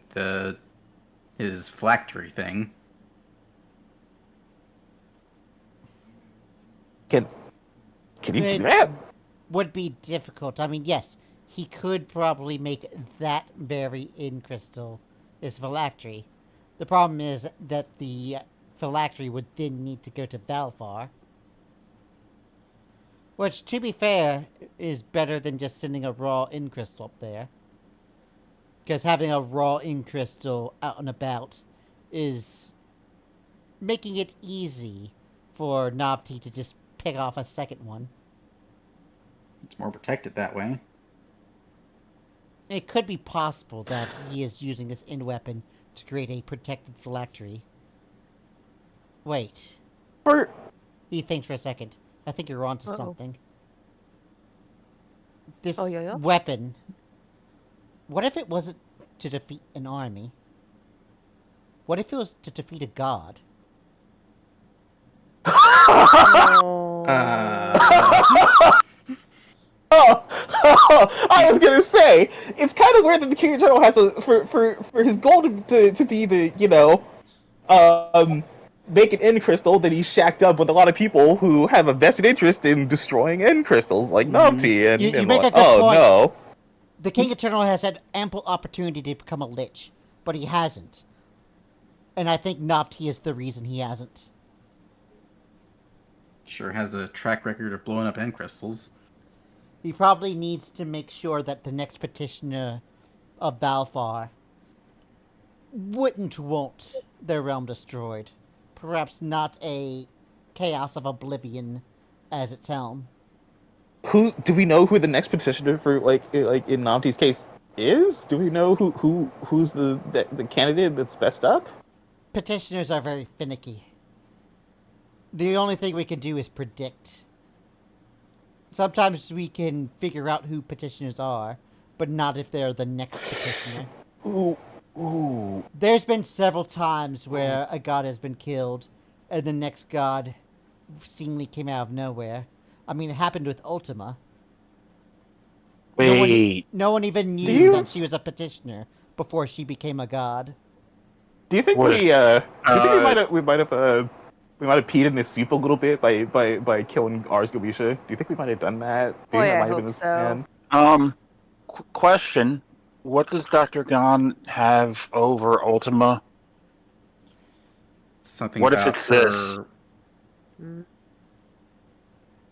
Speaker 3: his phylactery thing?
Speaker 5: Can you
Speaker 1: It
Speaker 5: do that?
Speaker 1: would be difficult. I mean, yes, he could probably make that very in crystal his phylactery. The problem is that the phylactery would then need to go to Valfar. Which, to be fair, is better than just sending a raw in crystal up there. Because having a raw in crystal out and about is making it easy for Navti to just pick off a second one.
Speaker 3: It's more protected that way.
Speaker 1: It could be possible that he is using this end weapon to create a protected phylactery. Wait.
Speaker 5: For
Speaker 1: He thinks for a second. I think you're onto
Speaker 4: Uh-oh.
Speaker 1: something. This
Speaker 4: Oh, yeah.
Speaker 1: weapon. What if it wasn't to defeat an army? What if it was to defeat a god?
Speaker 4: Oh.
Speaker 5: I was gonna say it's kind of weird that the King Eternal has for his goal to be the make an end crystal, that he's shacked up with a lot of people who have a vested interest in destroying end crystals like Nomti and,
Speaker 1: You
Speaker 5: and
Speaker 1: make a
Speaker 5: like,
Speaker 1: good
Speaker 5: oh
Speaker 1: point.
Speaker 5: no.
Speaker 1: The King Eternal has had ample opportunity to become a lich, but he hasn't. And I think Nofti is the reason he hasn't.
Speaker 3: Sure has a track record of blowing up end crystals.
Speaker 1: He probably needs to make sure that the next petitioner of Valfar wouldn't want their realm destroyed. Perhaps not a chaos of oblivion as its helm.
Speaker 5: Who do we know who the next petitioner for like in Nomti's case is? Do we know who's the candidate that's best up?
Speaker 1: Petitioners are very finicky. The only thing we can do is predict. Sometimes we can figure out who petitioners are, but not if they're the next petitioner.
Speaker 5: Ooh.
Speaker 1: There's been several times where a god has been killed, and the next god seemingly came out of nowhere. I mean, it happened with Ultima.
Speaker 2: Wait.
Speaker 1: No one even knew that she was a petitioner before she became a god.
Speaker 5: Do you think
Speaker 2: What
Speaker 5: we
Speaker 2: is-
Speaker 5: do you think we might have peed in his soup a little bit by killing Ars Goetia? Do you think we might have done that? Do you
Speaker 4: Boy,
Speaker 5: think that
Speaker 4: I
Speaker 5: might have
Speaker 4: hope
Speaker 5: been this
Speaker 4: so.
Speaker 5: plan?
Speaker 2: Question. What does Dr. Gon have over Ultima?
Speaker 3: Something
Speaker 2: What if
Speaker 3: about
Speaker 2: it's this?
Speaker 3: her-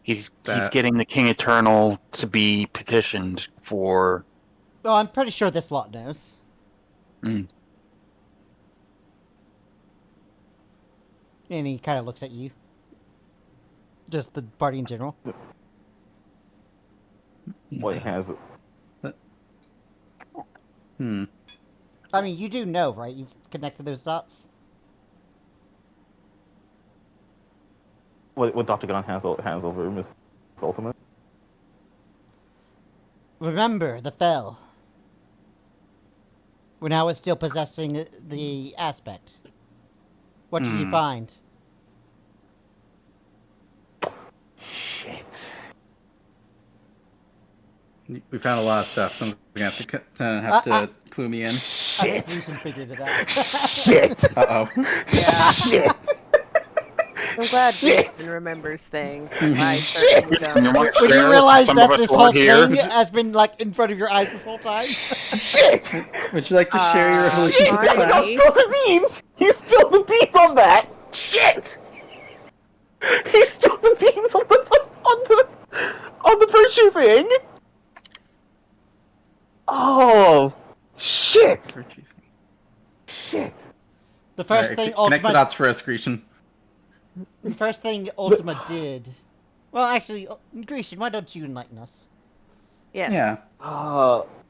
Speaker 2: He's
Speaker 3: That-
Speaker 2: getting the King Eternal to be petitioned for.
Speaker 1: Well, I'm pretty sure this lot knows.
Speaker 2: Mm.
Speaker 1: And he kind of looks at you. Just the party in general.
Speaker 5: What has it?
Speaker 1: I mean, you do know, right? You've connected those dots.
Speaker 5: What Dr. Gon has over Miss Ultimate?
Speaker 1: Remember the Fel. When I was still possessing the aspect. What did you find?
Speaker 5: Shit.
Speaker 3: We found a lot of stuff. Someone's gonna have to clue me in.
Speaker 1: I think Lucian figured it out.
Speaker 5: Shit.
Speaker 3: Uh-oh.
Speaker 4: Yeah.
Speaker 5: Shit.
Speaker 4: I'm glad
Speaker 5: Shit.
Speaker 4: Jason remembers things.
Speaker 3: Mhm.
Speaker 4: I certainly don't.
Speaker 1: When you realize that this whole thing has been like in front of your eyes this whole time.
Speaker 5: Shit.
Speaker 3: Would you like to share your evolution with the
Speaker 4: Marty.
Speaker 3: class?
Speaker 5: He spilled the beans. He spilled the beans on that. Shit. He spilled the beans on the virtue thing. Oh, shit. Shit.
Speaker 1: The first
Speaker 3: Alright,
Speaker 1: thing
Speaker 3: connect the
Speaker 1: Ultima,
Speaker 3: dots for us, Grecian.
Speaker 1: the first thing Ultima did. Well, actually, Grecian, why don't you enlighten us?
Speaker 4: Yes.
Speaker 3: Yeah.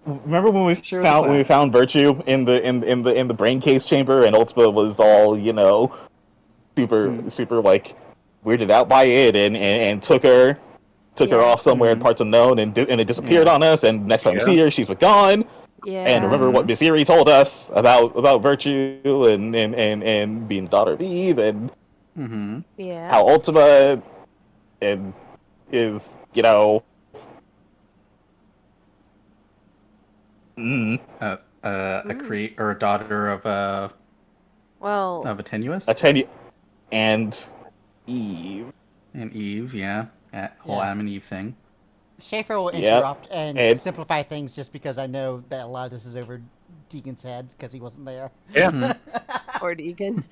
Speaker 5: Remember when we
Speaker 3: Share with the class.
Speaker 5: found virtue in the brain case chamber, and Ultima was all super like weirded out by it, and took her off somewhere in parts unknown, and it disappeared on us. And next time we see her, she's gone.
Speaker 4: Yeah.
Speaker 5: And remember what Miss Eerie told us about virtue and being the daughter of Eve, and
Speaker 3: Mm-hmm.
Speaker 4: Yeah.
Speaker 5: how Ultima is
Speaker 3: A create or a daughter of a
Speaker 4: Well,
Speaker 3: tenuous
Speaker 5: and Eve.
Speaker 3: and Eve, yeah, whole
Speaker 1: Yeah.
Speaker 3: Adam and Eve thing.
Speaker 1: Schaefer will
Speaker 5: Yep.
Speaker 1: interrupt and
Speaker 5: And-
Speaker 1: simplify things just because I know that a lot of this is over Deegan's head because he wasn't there.
Speaker 2: Yeah.
Speaker 4: or Deegan.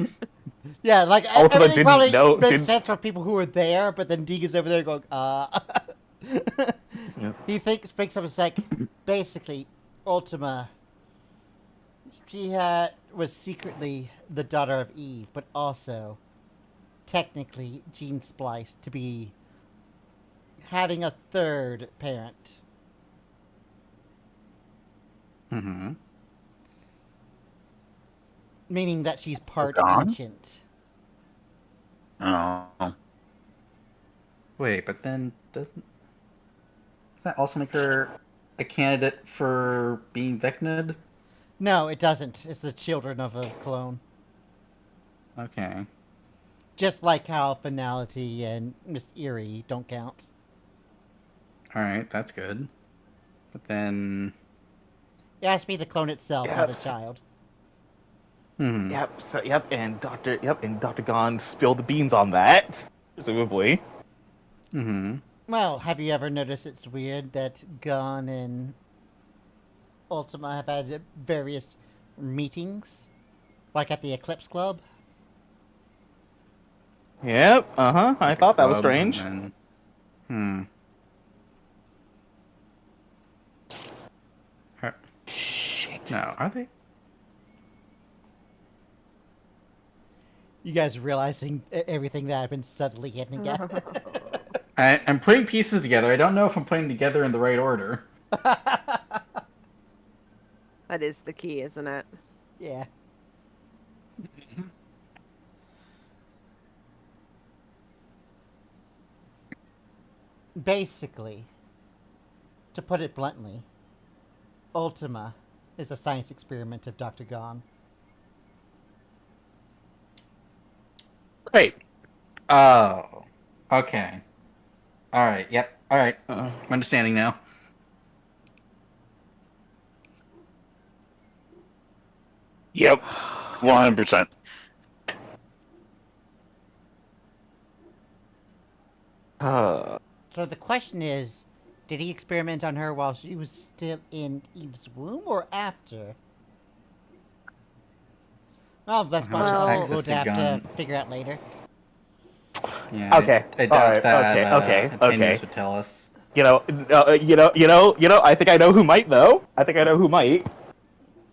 Speaker 1: Yeah, like
Speaker 5: Ultima
Speaker 1: everything
Speaker 5: didn't
Speaker 1: probably
Speaker 5: know-
Speaker 1: makes
Speaker 5: didn't-
Speaker 1: sense for people who were there, but then Deegan's over there going, He thinks up it's like, basically, Ultima, she was secretly the daughter of Eve, but also, technically, gene spliced to be having a third parent.
Speaker 3: Mm-hmm.
Speaker 1: Meaning that she's part
Speaker 2: Gone?
Speaker 1: ancient.
Speaker 2: Oh.
Speaker 3: Wait, but then does that also make her a candidate for being Vecnid?
Speaker 1: No, it doesn't. It's the children of a clone.
Speaker 3: Okay.
Speaker 1: Just like how Finality and Miss Eerie don't count.
Speaker 3: Alright, that's good. But then...
Speaker 1: It has to be the clone itself, not a
Speaker 5: Yes.
Speaker 1: child.
Speaker 3: Hmm.
Speaker 5: Yep. So and Dr. Gon spilled the beans on that, presumably.
Speaker 3: Mm-hmm.
Speaker 1: Well, have you ever noticed it's weird that Gon and Ultima have had various meetings? Like at the Eclipse Club?
Speaker 5: Yep. I thought that was
Speaker 3: Club, and
Speaker 5: strange.
Speaker 3: then-
Speaker 5: Shit.
Speaker 3: No, are they?
Speaker 1: You guys realizing everything that I've been subtly hinting at?
Speaker 3: I'm putting pieces together. I don't know if I'm putting them together in the right order.
Speaker 4: That is the key, isn't it?
Speaker 1: Yeah. Basically, to put it bluntly, Ultima is a science experiment of Dr. Gon.
Speaker 2: Great.
Speaker 3: Oh. Okay. Alright, yep. Alright.
Speaker 5: Uh-uh.
Speaker 3: I'm understanding now.
Speaker 2: Yep. 100%.
Speaker 1: So the question is, did he experiment on her while she was still in Eve's womb or after? Well, that's
Speaker 3: How much
Speaker 1: much
Speaker 4: access
Speaker 1: we'll
Speaker 3: to
Speaker 1: have to
Speaker 3: Gon?
Speaker 1: figure out later.
Speaker 3: Yeah.
Speaker 5: Okay,
Speaker 3: I doubt
Speaker 5: alright,
Speaker 3: that.
Speaker 5: okay.
Speaker 3: Attenuous would tell us.
Speaker 5: I think I know who might though. I think I know who might.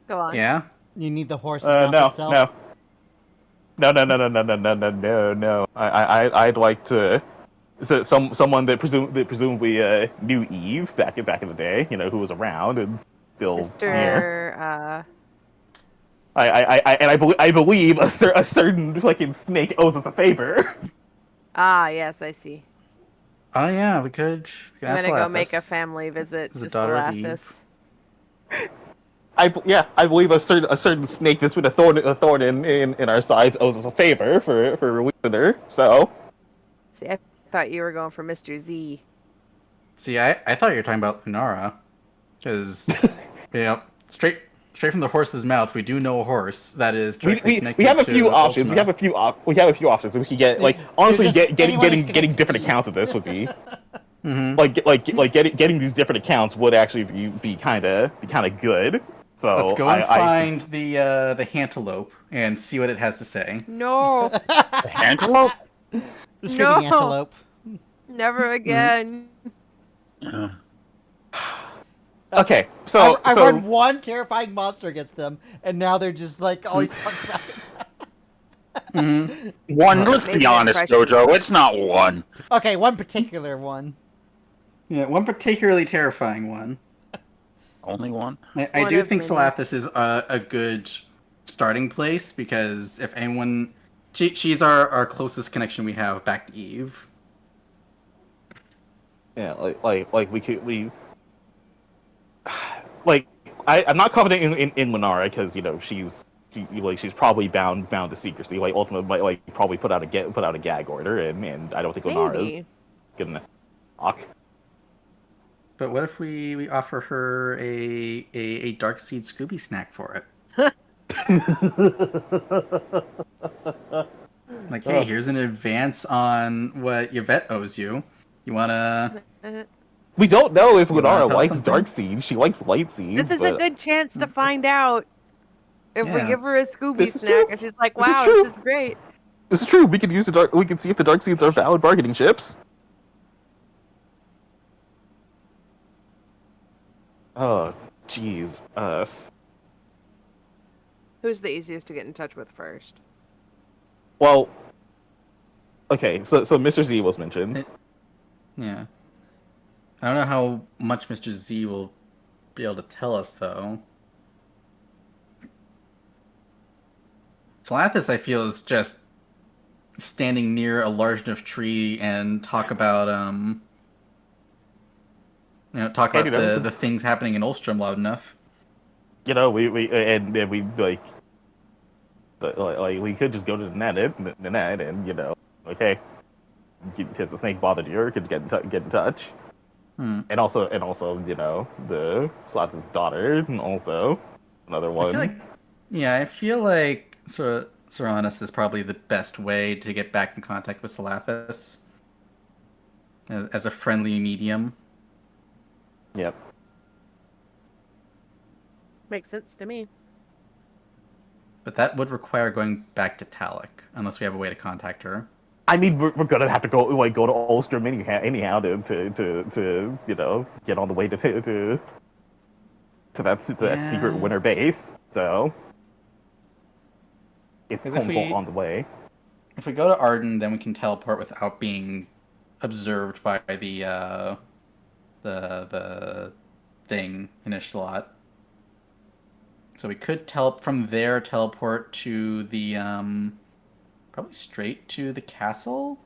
Speaker 4: Go on.
Speaker 3: Yeah.
Speaker 1: You need the horse's mouth
Speaker 5: No.
Speaker 1: itself.
Speaker 5: No. I'd like to. So someone that presumably knew Eve back in the day, who was around and still here.
Speaker 4: Mr.
Speaker 5: I believe a certain fucking snake owes us a favor.
Speaker 4: Yes, I see.
Speaker 3: Oh yeah, we could
Speaker 4: I'm
Speaker 3: ask
Speaker 4: gonna go make a
Speaker 3: Lathis.
Speaker 4: family visit
Speaker 3: As a
Speaker 4: to
Speaker 3: daughter of
Speaker 4: Lathis.
Speaker 5: I believe a certain snake that's been a thorn in our sides owes us a favor for releasing her. So
Speaker 4: See, I thought you were going for Mr. Z.
Speaker 3: See, I thought you were talking about Lunara. Because, straight from the horse's mouth, we do know a horse that is directly
Speaker 5: we
Speaker 3: connected
Speaker 5: have a
Speaker 3: to
Speaker 5: few options.
Speaker 3: Ultima.
Speaker 5: We have a few options. We could get honestly
Speaker 1: anyone is
Speaker 5: getting
Speaker 1: connected
Speaker 5: different
Speaker 1: to
Speaker 5: accounts of this would be
Speaker 3: Mm-hmm.
Speaker 5: getting these different accounts would actually be kind of good. So
Speaker 3: Let's go and find the Hantelope and see what it has to say.
Speaker 4: No,
Speaker 2: Antelope?
Speaker 1: The screaming
Speaker 4: No.
Speaker 1: antelope.
Speaker 4: never again.
Speaker 2: Yeah.
Speaker 5: Okay, so
Speaker 1: I run one terrifying monster against them, and now they're just like always talking about it.
Speaker 3: Mm-hmm.
Speaker 2: One, let's
Speaker 4: Maybe
Speaker 2: be honest,
Speaker 4: impression.
Speaker 2: Jojo, it's not one.
Speaker 1: Okay, one particular one.
Speaker 3: Yeah, one particularly terrifying one.
Speaker 2: Only one?
Speaker 3: I
Speaker 4: One
Speaker 3: do
Speaker 4: of
Speaker 3: think
Speaker 4: many.
Speaker 3: Salathis is a good starting place because if anyone, she's our closest connection we have back to Eve.
Speaker 5: yeah, I'm not confident in Lunara because she's probably bound to secrecy. Like Ultima might probably put out a gag order, and I don't think Lunara is
Speaker 4: Maybe.
Speaker 5: good enough to talk.
Speaker 3: But what if we offer her a dark seed Scooby snack for it? Like, hey, here's an advance on what Yvette owes you. You wanna?
Speaker 5: We don't know if
Speaker 3: You wanna
Speaker 5: Lunara
Speaker 3: tell
Speaker 5: likes
Speaker 3: something?
Speaker 5: dark seed. She likes light seed.
Speaker 4: This is a good chance to find out. If we
Speaker 3: Yeah.
Speaker 4: give her a Scooby
Speaker 5: This is
Speaker 4: snack,
Speaker 5: true.
Speaker 4: and she's like,
Speaker 5: This is
Speaker 4: "Wow,
Speaker 5: true.
Speaker 4: this is great."
Speaker 5: This is true. We can use the dark. We can see if the dark seeds are valid bargaining chips. Oh, jeez.
Speaker 4: Who's the easiest to get in touch with first?
Speaker 5: Well. Okay, so Mr. Z was mentioned.
Speaker 3: Yeah. I don't know how much Mr. Z will be able to tell us though. Salathis, I feel, is just standing near a large enough tree and talk about
Speaker 5: And, you know,
Speaker 3: the things happening in Ulstrom loud enough.
Speaker 5: you know, we we like, we could just go to the net and, you know, like, hey, has the snake bothered you? Or could you get in touch? And also, you know, the Slavis' daughter, and also another one.
Speaker 3: I feel like Soranus is probably the best way to get back in contact with Salathis as a friendly medium.
Speaker 5: Yep.
Speaker 4: Makes sense to me.
Speaker 3: But that would require going back to Talik, unless we have a way to contact her.
Speaker 5: I mean, we're gonna have to go to Ulstrom anyhow to you know, get on the way to that secret winter base. So it's on the way.
Speaker 3: If we go to Arden, then we can teleport without being observed by the thing in Ishtalat. So we could from there teleport to the probably straight to the castle.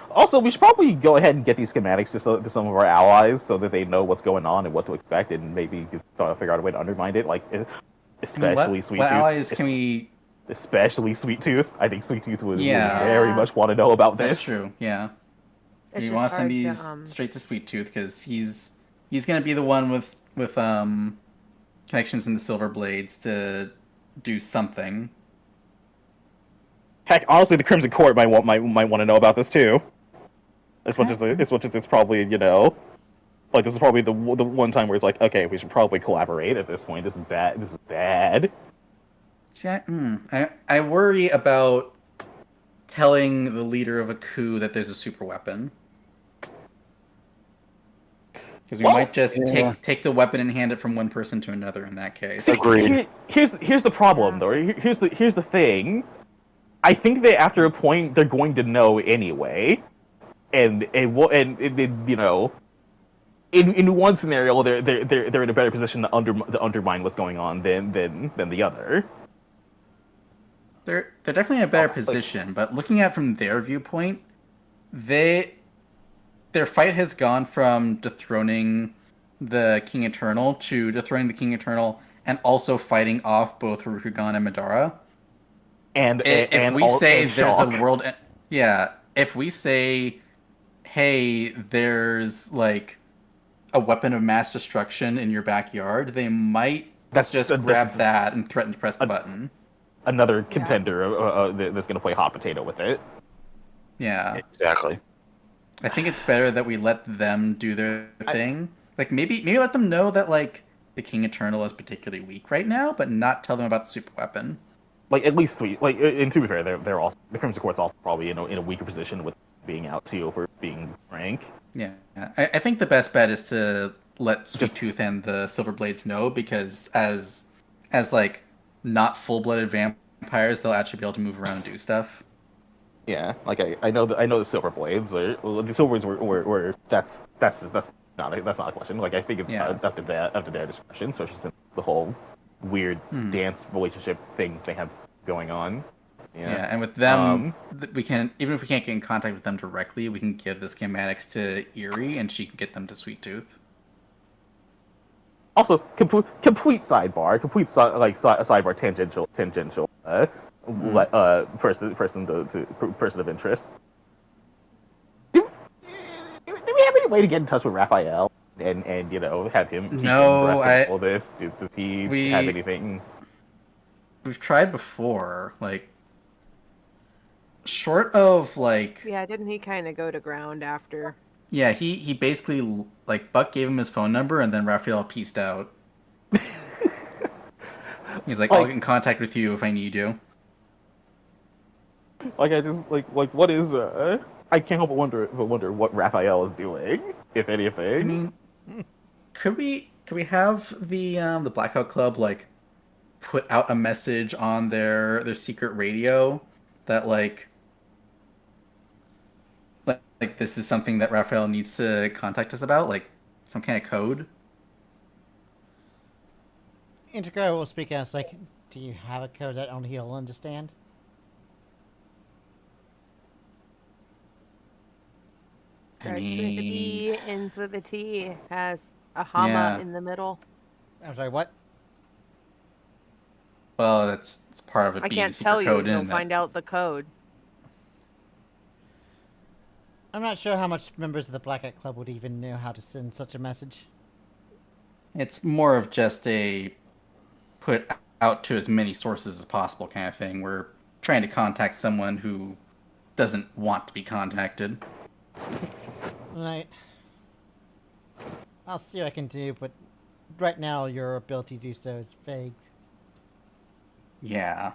Speaker 5: Also, we should probably go ahead and get these schematics to some of our allies so that they know what's going on and what to expect, and maybe figure out a way to undermine it. Like, especially Sweet Tooth.
Speaker 3: What allies can we?
Speaker 5: Especially Sweet Tooth. I think Sweet Tooth would very much want to know about this.
Speaker 3: That's true. Yeah. You want to send these straight to Sweet Tooth because he's gonna be the one with connections in the Silver Blades to do something.
Speaker 5: Heck, honestly, the Crimson Court might want to know about this too. As much as it's probably, you know, like, this is probably the one time where it's like, okay, we should probably collaborate at this point. This is bad.
Speaker 3: See, I worry about telling the leader of a coup that there's a super weapon. Because we might just take the weapon and hand it from one person to another in that case.
Speaker 2: Agreed.
Speaker 5: Here's the problem, though. Here's the thing. I think that after a point they're going to know anyway, and you know, in one scenario they're in a better position to undermine what's going on than the other.
Speaker 3: They're definitely in a better position, but looking at it from their viewpoint, their fight has gone from dethroning the King Eternal to dethroning the King Eternal and also fighting off both Rukugan and Madara. If we say there's a world, if we say, hey, there's like a weapon of mass destruction in your backyard, they might grab that and threaten to press the button.
Speaker 5: Another contender that's going to play hot potato with it.
Speaker 3: Yeah,
Speaker 2: exactly.
Speaker 3: I think it's better that we let them do their thing. Like maybe let them know that like the King Eternal is particularly weak right now, but not tell them about the super weapon.
Speaker 5: Like, at least and to be fair, they're also, the Crimson Court's also probably in a weaker position with being out too, for being frank.
Speaker 3: Yeah, I think the best bet is to let Sweet Tooth and the Silver Blades know, because as like not full-blooded vampires, they'll actually be able to move around and do stuff.
Speaker 5: Yeah, like I know the Silver Blades, the Silvers were that's not a question. Like, I think it's up to their discretion, especially since the whole weird dance relationship thing they have going on.
Speaker 3: Yeah, and with them, we can, even if we can't get in contact with them directly, we can give the schematics to Eerie, and she can get them to Sweet Tooth.
Speaker 5: Also, complete sidebar, sidebar tangential. Person of interest. Do we have any way to get in touch with Raphael and you know, have him keep abreast of all this? Does he have anything?
Speaker 3: We've tried before, like, short of like.
Speaker 4: Yeah, didn't he kind of go to ground after?
Speaker 3: Yeah, he basically, like, Buck gave him his phone number and then Raphael pieced out. He's like, I'll get in contact with you if I need you.
Speaker 5: Like, I just like what is I can't help but wonder what Raphael is doing, if anything.
Speaker 3: I mean, could we have the Blackout Club like put out a message on their secret radio that like this is something that Raphael needs to contact us about, like some kind of code?
Speaker 1: Integral will speak out. It's like, Do you have a code that only he'll understand?
Speaker 4: Starts with a D, ends with a T, has a
Speaker 3: Yeah.
Speaker 4: hammer in the middle.
Speaker 1: I'm sorry, what?
Speaker 3: Well, it's part of it
Speaker 4: I
Speaker 3: being
Speaker 4: can't
Speaker 3: secret
Speaker 4: tell you.
Speaker 3: code,
Speaker 4: You'll
Speaker 3: isn't it?
Speaker 4: find out the code.
Speaker 1: I'm not sure how much members of the Black Hat Club would even know how to send such a message.
Speaker 3: It's more of just a put out to as many sources as possible kind of thing. We're trying to contact someone who doesn't want to be contacted.
Speaker 1: Right. I'll see what I can do, but right now your ability to do so is vague.
Speaker 3: Yeah.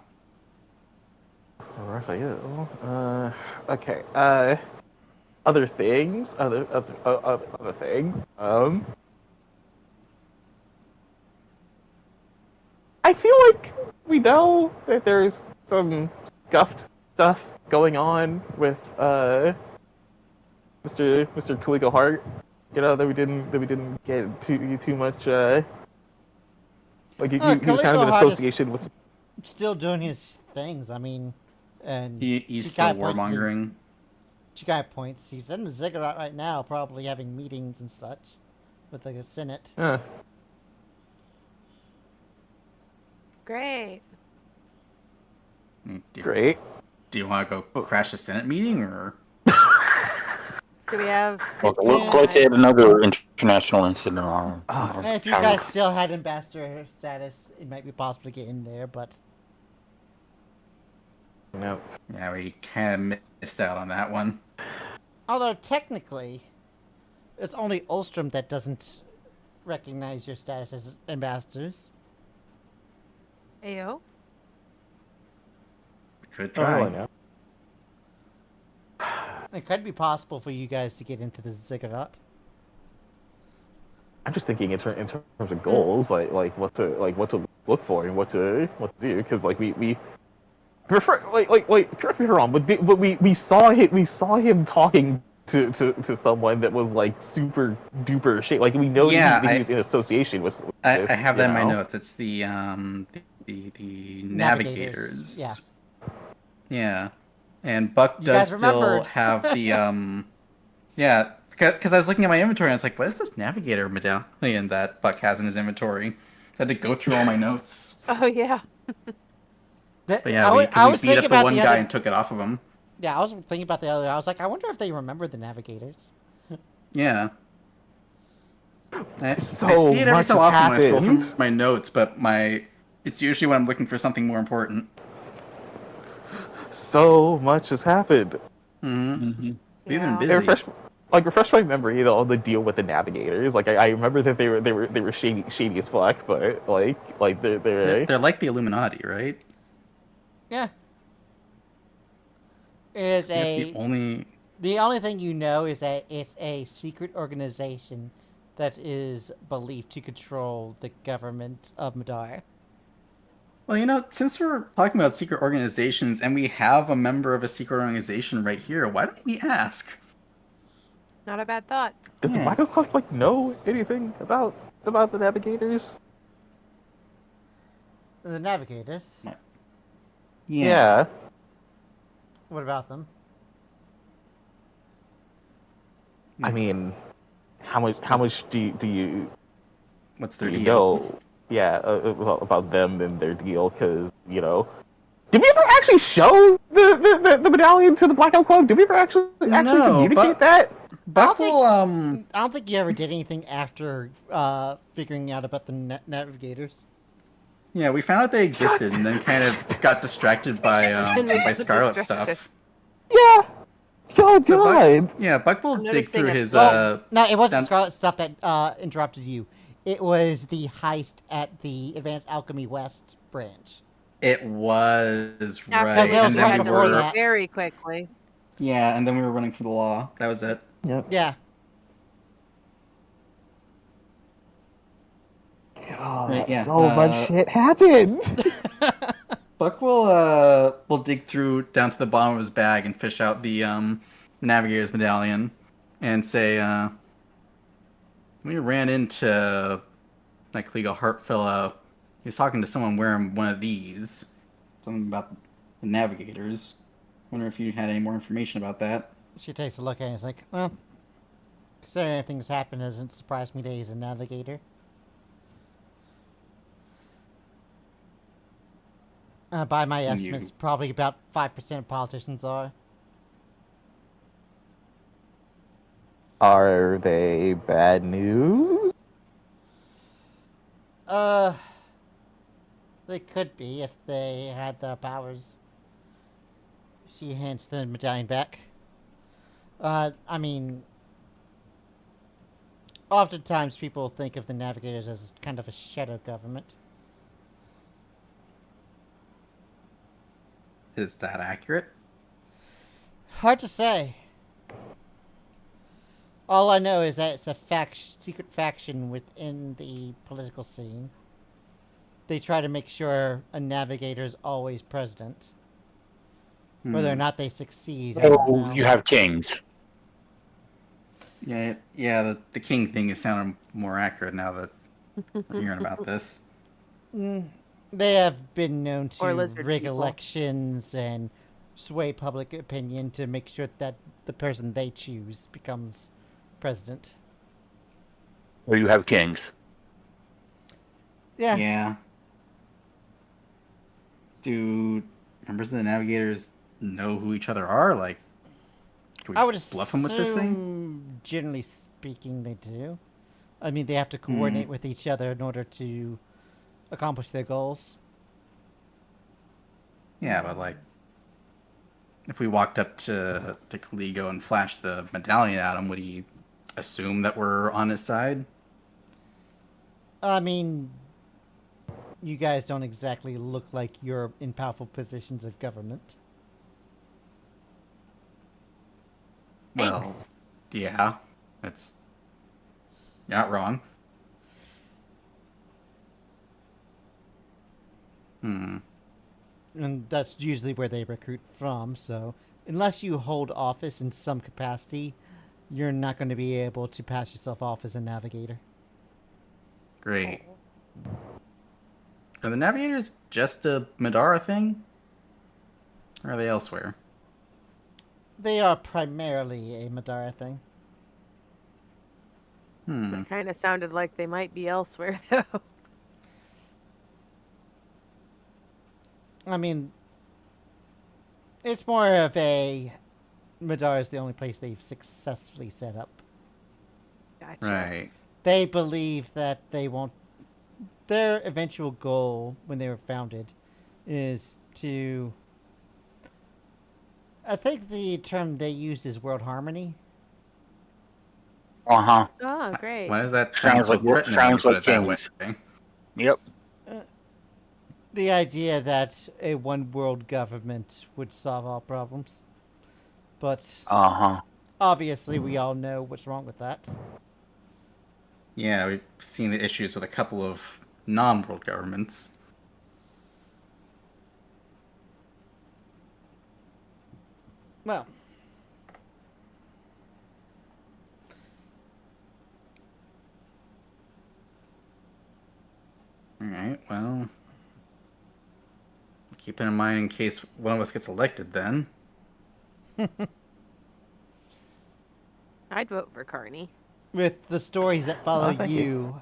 Speaker 5: Raphael. Okay. Other things. Other things. I feel like we know that there's some scuffed stuff going on with Mr. Kuliko Hart. You know that we didn't get too much. Like he was kind
Speaker 1: Kaliko
Speaker 5: of in
Speaker 1: Hart is
Speaker 5: association with.
Speaker 1: still doing his things. I mean, and
Speaker 3: He's still warmongering.
Speaker 1: She got points. He's in the ziggurat right now, probably having meetings and such with the Senate.
Speaker 4: Great.
Speaker 5: Great.
Speaker 3: Do you want to go crash a Senate meeting, or?
Speaker 4: Do we have?
Speaker 2: Well, it looks like they had another international incident on.
Speaker 1: And if you guys still had ambassador status, it might be possible to get in there, but...
Speaker 5: No.
Speaker 3: Yeah, we kind of missed out on that one.
Speaker 1: Although, technically, it's only Ulstrom that doesn't recognize your status as ambassadors.
Speaker 4: Ayo.
Speaker 3: We could try.
Speaker 5: I know.
Speaker 1: It could be possible for you guys to get into the ziggurat.
Speaker 5: I'm just thinking in terms of goals, like what to look for and what to do, because like we prefer correct me if I'm wrong, but we saw him talking to someone that was like super duper shit. Like we know that he was in association with.
Speaker 3: I have that in my notes. It's the navigators.
Speaker 1: Yeah.
Speaker 3: Yeah. And Buck does still have the yeah, because I was looking at my inventory and I was like, what is this navigator medallion that Buck has in his inventory? I had to go through all my notes.
Speaker 4: Oh yeah.
Speaker 3: But yeah, we beat up the one guy and took it off of him.
Speaker 1: Yeah, I was thinking about the other. I was like, I wonder if they remember the navigators.
Speaker 3: Yeah. I see it every so often when I scroll through my notes, but it's usually when I'm looking for something more important.
Speaker 5: So much has happened.
Speaker 3: Mm-hmm. We've been busy.
Speaker 5: Refresh my memory though on the deal with the navigators. Like I remember that they were shady as fuck, but they're
Speaker 3: like the Illuminati, right?
Speaker 1: Yeah. The only thing you know is that it's a secret organization that is believed to control the government of Madar.
Speaker 3: Well, since we're talking about secret organizations and we have a member of a secret organization right here, why don't we ask?
Speaker 4: Not a bad thought.
Speaker 5: Does the Black Club know anything about the navigators?
Speaker 1: The navigators?
Speaker 5: Yeah.
Speaker 1: What about them?
Speaker 5: I mean, how much do you?
Speaker 3: What's their deal?
Speaker 5: Know? Yeah, about them and their deal, because did we ever actually show the medallion to the Blackout Club? Did we ever actually communicate that?
Speaker 3: Buck will
Speaker 1: I don't think you ever did anything after figuring out about the navigators.
Speaker 3: Yeah, we found out they existed and then kind of got distracted by Scarlet stuff.
Speaker 5: Yeah. Oh
Speaker 3: so
Speaker 5: God.
Speaker 3: Buck will dig through his.
Speaker 1: No, it wasn't Scarlet stuff that interrupted you. It was the heist at the Advanced Alchemy West branch.
Speaker 3: It was
Speaker 4: yeah,
Speaker 3: right.
Speaker 1: And then we were
Speaker 4: very quickly.
Speaker 3: Yeah, and then we were running for the law. That was it.
Speaker 5: Yep.
Speaker 1: Yeah.
Speaker 5: God, so much shit happened.
Speaker 3: Buck will dig through down to the bottom of his bag and fish out the navigator's medallion, and say, "We ran into like Legal Heart fella, He was talking to someone wearing one of these. Something about the navigators. Wonder if you had any more information about that.
Speaker 1: She takes a look at it and is like, well, considering everything's happened, it doesn't surprise me that he's a navigator. By my estimates, probably about 5% of politicians are.
Speaker 5: Are they bad news?
Speaker 1: They could be if they had the powers. She hands the medallion back. I mean, oftentimes people think of the navigators as kind of a shadow government.
Speaker 3: Is that accurate?
Speaker 1: Hard to say. All I know is that it's a secret faction within the political scene. They try to make sure a navigator is always president. Whether or not they succeed.
Speaker 2: So you have kings.
Speaker 3: Yeah, the king thing is sounding more accurate now that we're hearing about this.
Speaker 1: They have been known to rig
Speaker 4: people.
Speaker 1: elections and sway public opinion to make sure that the person they choose becomes president.
Speaker 2: Or you have kings.
Speaker 1: Yeah.
Speaker 3: Do members of the navigators know who each other are? Like, can we
Speaker 1: I would
Speaker 3: bluff them with this thing?
Speaker 1: assume, generally speaking, they do. I mean, they have to coordinate with each other in order to accomplish their goals.
Speaker 3: Yeah, but like, if we walked up to Caligo and flashed the medallion at him, would he assume that we're on his side?
Speaker 1: I mean, you guys don't exactly look like you're in powerful positions of government.
Speaker 3: Well,
Speaker 4: Thanks.
Speaker 3: yeah, that's not wrong.
Speaker 1: And that's usually where they recruit from, so unless you hold office in some capacity, you're not going to be able to pass yourself off as a navigator.
Speaker 3: Great. Are the navigators just a Madara thing? Or are they elsewhere?
Speaker 1: They are primarily a Madara thing.
Speaker 4: It kind of sounded like they might be elsewhere, though.
Speaker 1: I mean, it's more of a Madara is the only place they've successfully set up.
Speaker 4: Gotcha.
Speaker 3: Right.
Speaker 1: They believe that they won't. Their eventual goal when they were founded is to. I think the term they use is world harmony.
Speaker 2: Uh-huh.
Speaker 4: Oh, great.
Speaker 3: Why does that sound so threatening when you put it that way?
Speaker 2: Yep.
Speaker 1: The idea that a one world government would solve all problems. But
Speaker 2: Uh-huh.
Speaker 1: obviously we all know what's wrong with that.
Speaker 3: Yeah, we've seen the issues with a couple of non-world governments.
Speaker 1: Well,
Speaker 3: Alright, well, keep it in mind in case one of us gets elected then.
Speaker 4: I'd vote for Carney.
Speaker 1: with the stories that follow
Speaker 5: thank
Speaker 1: you,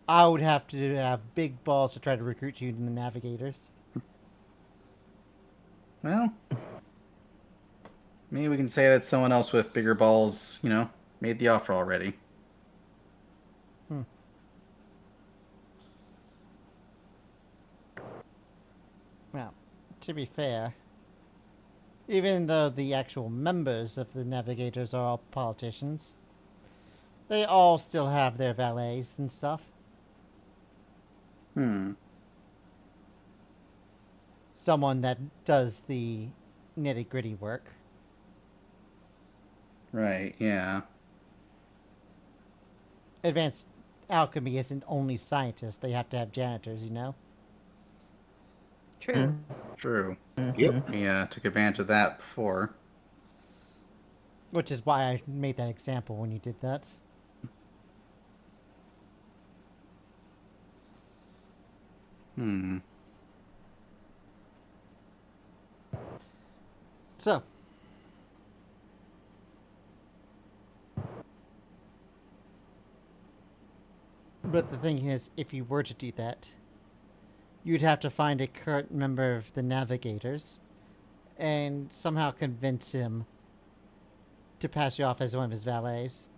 Speaker 1: I would have to have big balls to try to recruit you in the navigators.
Speaker 3: Well, maybe we can say that someone else with bigger balls, made the offer already.
Speaker 1: Well, to be fair, even though the actual members of the navigators are all politicians, they all still have their valets and stuff. Someone that does the nitty-gritty work.
Speaker 3: Right, yeah.
Speaker 1: Advanced alchemy isn't only scientists, they have to have janitors, you know?
Speaker 4: True.
Speaker 3: True.
Speaker 2: Yep.
Speaker 3: We took advantage of that before.
Speaker 1: Which is why I made that example when you did that. So, but the thing is, if you were to do that, you'd have to find a current member of the Navigators and somehow convince him to pass you off as one of his valets.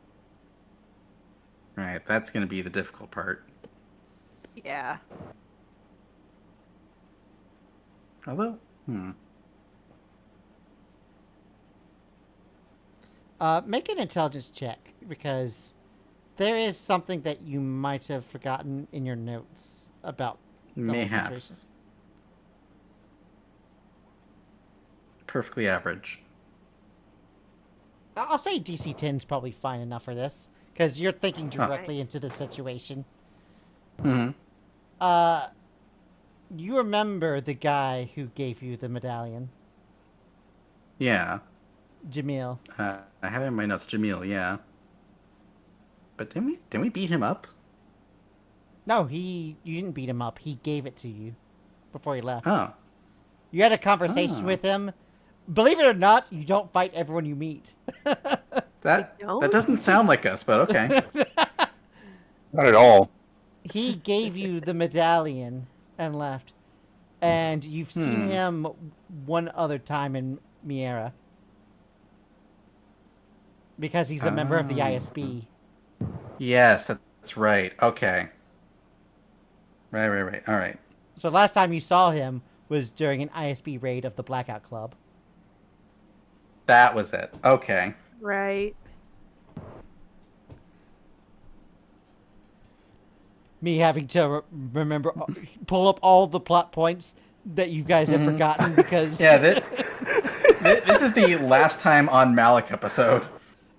Speaker 3: Right, that's going to be the difficult part.
Speaker 4: Yeah.
Speaker 3: Although,
Speaker 1: Make an intelligence check, because there is something that you might have forgotten in your notes about the whole situation.
Speaker 3: mayhaps. Perfectly average.
Speaker 1: I'll say DC 10 is probably fine enough for this, because you're thinking directly
Speaker 4: Nice.
Speaker 1: into the situation.
Speaker 3: Mm-hmm.
Speaker 1: You remember the guy who gave you the medallion,
Speaker 3: Yeah.
Speaker 1: Jamil.
Speaker 3: I have it in my notes, Jamil, yeah. But didn't we beat him up?
Speaker 1: No, you didn't beat him up. He gave it to you before he left.
Speaker 3: Oh.
Speaker 1: You had a conversation with him. Believe it or not, you don't fight everyone you meet.
Speaker 3: That doesn't sound like us, but okay.
Speaker 2: Not at all.
Speaker 1: He gave you the medallion and left. And you've seen him one other time in Miera. Because he's a member of the ISB.
Speaker 3: Yes, that's right. Okay. Right. All right.
Speaker 1: So last time you saw him was during an ISB raid of the Blackout Club.
Speaker 3: That was it. Okay.
Speaker 4: Right.
Speaker 1: Me having to remember, pull up all the plot points that you guys have forgotten because...
Speaker 3: Yeah, this is the last time on Malyk episode.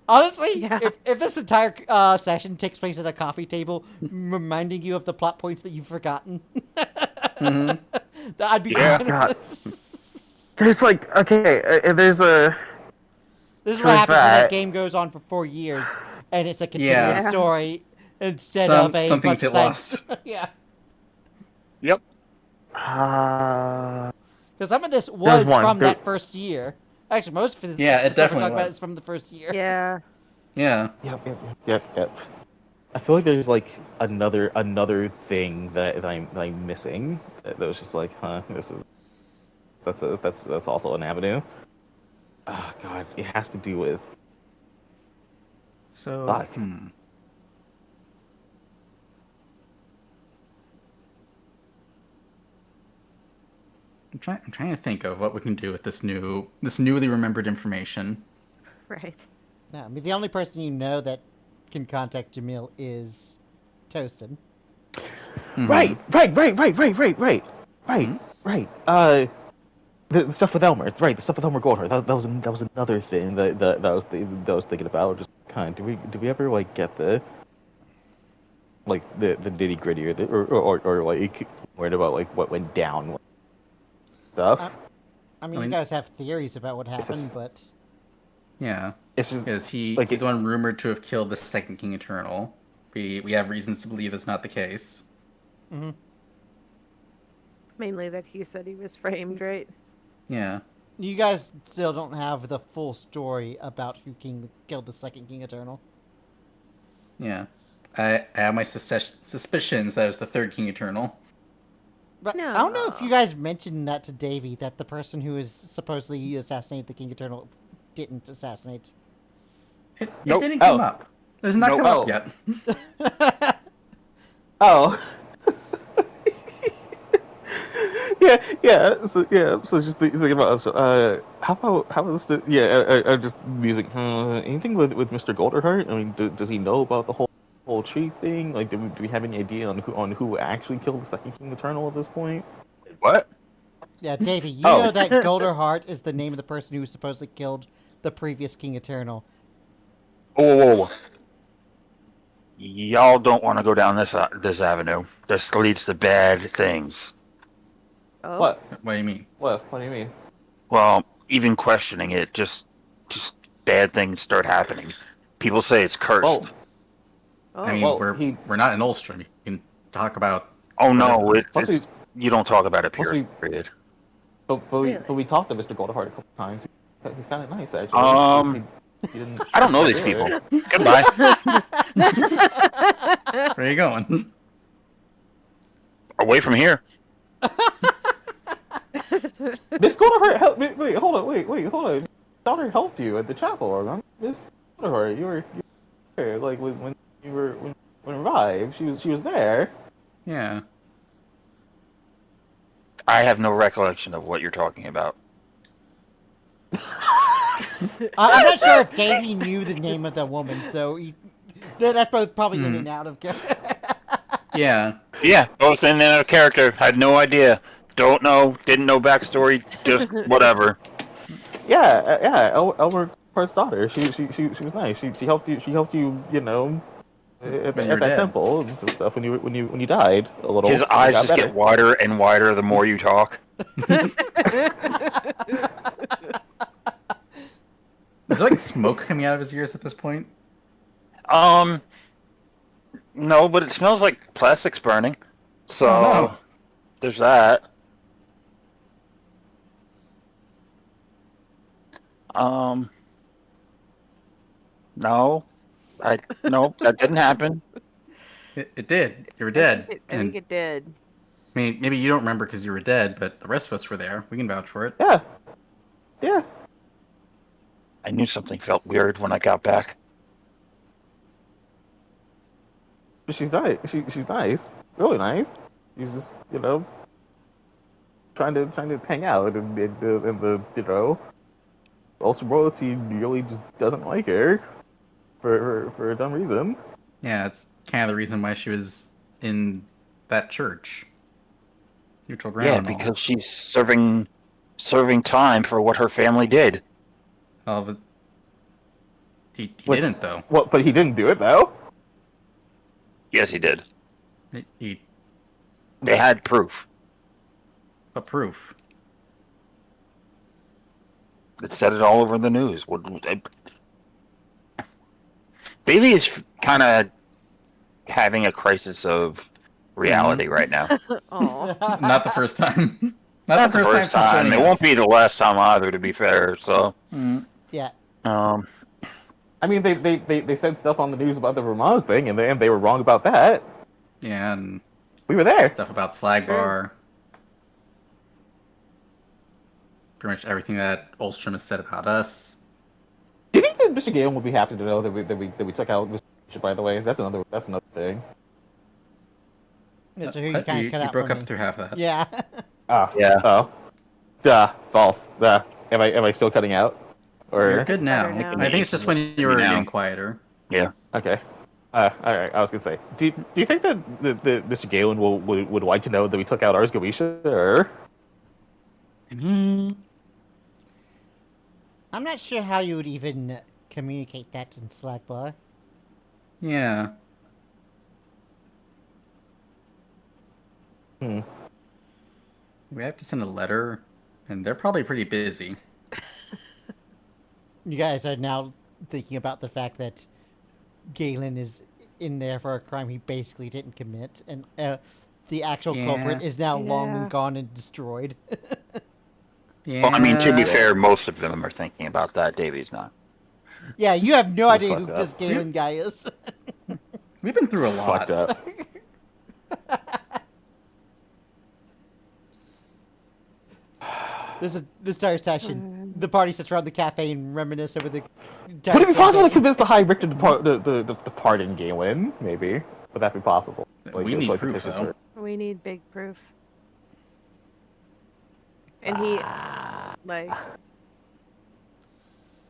Speaker 1: Honestly,
Speaker 4: Yeah.
Speaker 1: if this entire session takes place at a coffee table, reminding you of the plot points that you've forgotten, I'd be fine with this.
Speaker 5: There's like, okay, there's a...
Speaker 1: This is what happens when that game goes on for 4 years, and it's a continuous
Speaker 4: Yeah.
Speaker 1: story instead of a
Speaker 3: some things
Speaker 1: bunch of
Speaker 3: get
Speaker 1: sides.
Speaker 3: lost.
Speaker 1: Yeah.
Speaker 2: Yep.
Speaker 1: Because some of this was
Speaker 5: one.
Speaker 1: from that first year. Actually, most of
Speaker 3: Yeah, it
Speaker 1: the stuff we're
Speaker 3: definitely
Speaker 1: talking about
Speaker 3: was.
Speaker 1: is from the first year.
Speaker 4: Yeah.
Speaker 3: Yeah.
Speaker 5: Yep. I feel like there's like another thing that I'm missing. That was just like, that's also an avenue. Oh God, it has to do with.
Speaker 3: So,
Speaker 5: Fuck. I'm
Speaker 3: trying to think of what we can do with this newly remembered information.
Speaker 4: Right.
Speaker 1: No, I mean, the only person you know that can contact Jamil is Toasted.
Speaker 5: Right. The stuff with Elmer, right? The stuff with Elmer Goldhart. That was another thing that I was thinking about. Just kind of, do we ever like get the nitty gritty or like worried about like what went down stuff?
Speaker 1: I mean, you guys have theories about what happened, but
Speaker 3: Yeah.
Speaker 5: It's just
Speaker 3: Because he's
Speaker 5: like
Speaker 3: the one rumored to have killed the second King Eternal. We have reasons to believe that's not the case.
Speaker 4: Mainly that he said he was framed, right?
Speaker 3: Yeah.
Speaker 1: you guys still don't have the full story about who killed the second King Eternal.
Speaker 3: Yeah. I have my suspicions that it was the third King Eternal.
Speaker 1: But I don't know if you guys mentioned that to Davey, that the person who is supposedly assassinated the King Eternal didn't assassinate.
Speaker 3: It
Speaker 5: Nope.
Speaker 3: didn't come up. It's not come up
Speaker 5: Nope.
Speaker 3: yet.
Speaker 5: Oh. yeah. So just thinking about how about this? I'm just musing. Anything with Mr. Golderheart? I mean, does he know about the whole tree thing? Like, do we have any idea on who actually killed the second King Eternal at this point?
Speaker 2: What?
Speaker 1: Yeah, Davey, you
Speaker 5: Oh.
Speaker 1: know that Golderheart is the name of the person who supposedly killed the previous King Eternal.
Speaker 2: Whoa. Y'all don't want to go down this avenue. This leads to bad things.
Speaker 4: Oh.
Speaker 5: What?
Speaker 3: What do you mean?
Speaker 5: What do you mean?
Speaker 2: Well, even questioning it, just bad things start happening. People say it's cursed.
Speaker 5: Well,
Speaker 4: Oh.
Speaker 3: I mean,
Speaker 5: Well,
Speaker 3: we're not in Ulstrom. You can talk about.
Speaker 2: Oh no,
Speaker 5: plus
Speaker 2: You don't talk about it,
Speaker 5: Mostly-
Speaker 2: period.
Speaker 5: But
Speaker 4: Really?
Speaker 5: we talked to Mr. Goldheart a couple times. He's kind of nice, actually. He didn't.
Speaker 2: I don't know these
Speaker 5: do
Speaker 2: people.
Speaker 5: it.
Speaker 2: Goodbye.
Speaker 3: Where are you going?
Speaker 2: Away from here.
Speaker 5: Miss Goldheart helped. Wait, hold on. Daughter helped you at the chapel. Huh? Miss Goldheart, you were there, like when you arrived. She was there.
Speaker 3: Yeah.
Speaker 2: I have no recollection of what you're talking about.
Speaker 1: I'm not sure if Davey knew the name of the woman, so that's both probably in and out of.
Speaker 3: Yeah.
Speaker 2: Yeah, both in and out of character. Had no idea. Don't know. Didn't know backstory. Just whatever.
Speaker 5: Yeah. Elmer Hart's daughter. She was nice. She helped you. She helped you. You know, at
Speaker 3: When you were
Speaker 5: that
Speaker 3: dead.
Speaker 5: temple and stuff when you died a little.
Speaker 2: His
Speaker 5: It
Speaker 2: eyes
Speaker 5: got
Speaker 2: just
Speaker 5: better.
Speaker 2: get wider and wider the more you talk.
Speaker 3: Is there like smoke coming out of his ears at this point?
Speaker 2: No, but it smells like plastics burning. So
Speaker 3: Oh, no.
Speaker 2: there's that. No, that didn't happen.
Speaker 3: It did. You were dead.
Speaker 4: I think it did.
Speaker 3: I mean, maybe you don't remember because you were dead, but the rest of us were there. We can vouch for it.
Speaker 5: Yeah.
Speaker 2: I knew something felt weird when I got back.
Speaker 5: But she's nice. She's nice. Really nice. She's just, you know, trying to hang out and the you know, also royalty really just doesn't like her for a dumb reason.
Speaker 3: Yeah, it's kind of the reason why she was in that church. Neutral ground.
Speaker 2: Yeah,
Speaker 3: and all.
Speaker 2: because she's serving time for what her family did.
Speaker 3: Oh, but he
Speaker 5: Wait.
Speaker 3: didn't though.
Speaker 5: Well, but he didn't do it though.
Speaker 2: Yes, he did.
Speaker 3: He
Speaker 2: They had proof.
Speaker 3: what proof?
Speaker 2: It said it all over the news. Bailey is kind of having a crisis of reality right now.
Speaker 4: Oh,
Speaker 3: Not the first time.
Speaker 2: Not the first
Speaker 3: since
Speaker 2: time.
Speaker 3: joining
Speaker 2: It won't
Speaker 3: us.
Speaker 2: be the last time either, to be fair. So,
Speaker 3: Mm.
Speaker 1: Yeah.
Speaker 5: I mean, they said stuff on the news about the Vermont thing, and they were wrong about that.
Speaker 3: Yeah, and
Speaker 5: We were there.
Speaker 3: stuff about Slag Bar. Pretty much everything that Ulstrom has said about us.
Speaker 5: Do you think that Mr. Galen would be happy to know that we took out Mr. Bishop, by the way? That's another thing.
Speaker 1: Mr. Who you
Speaker 3: What?
Speaker 1: kind of cut
Speaker 3: you
Speaker 1: out
Speaker 3: broke
Speaker 1: for
Speaker 3: up
Speaker 1: me.
Speaker 3: through half of that.
Speaker 1: Yeah.
Speaker 2: Yeah.
Speaker 5: Oh. False. Am I still cutting out? Or
Speaker 3: You're good now.
Speaker 4: better now.
Speaker 3: I think it's just when you were
Speaker 2: Now.
Speaker 3: getting quieter.
Speaker 5: Okay. All right. I was gonna say, do you think that the Mr. Galen would like to know that we took out Ars Goetia, or?
Speaker 3: Mm.
Speaker 1: I'm not sure how you would even communicate that in Slackbar.
Speaker 3: Yeah. We have to send a letter, and they're probably pretty busy.
Speaker 1: You guys are now thinking about the fact that Galen is in there for a crime he basically didn't commit, and the actual culprit is now long
Speaker 4: Yeah.
Speaker 1: and gone and destroyed.
Speaker 3: Yeah.
Speaker 2: Well, I mean, to be fair, most of them are thinking about that. Davy's not.
Speaker 1: Yeah, you have no idea who
Speaker 5: fucked
Speaker 1: this
Speaker 5: up.
Speaker 1: Galen guy is.
Speaker 3: We've been through a lot.
Speaker 5: Fucked up.
Speaker 1: This entire session, the party sits around the cafe and reminisce over the entire
Speaker 5: Would it be possible to
Speaker 1: campaign.
Speaker 5: convince the High Richter to pardon Galen? Maybe. Would that be possible?
Speaker 3: We need proof,
Speaker 5: petition
Speaker 3: though.
Speaker 5: for-
Speaker 4: we need big proof. And he, like,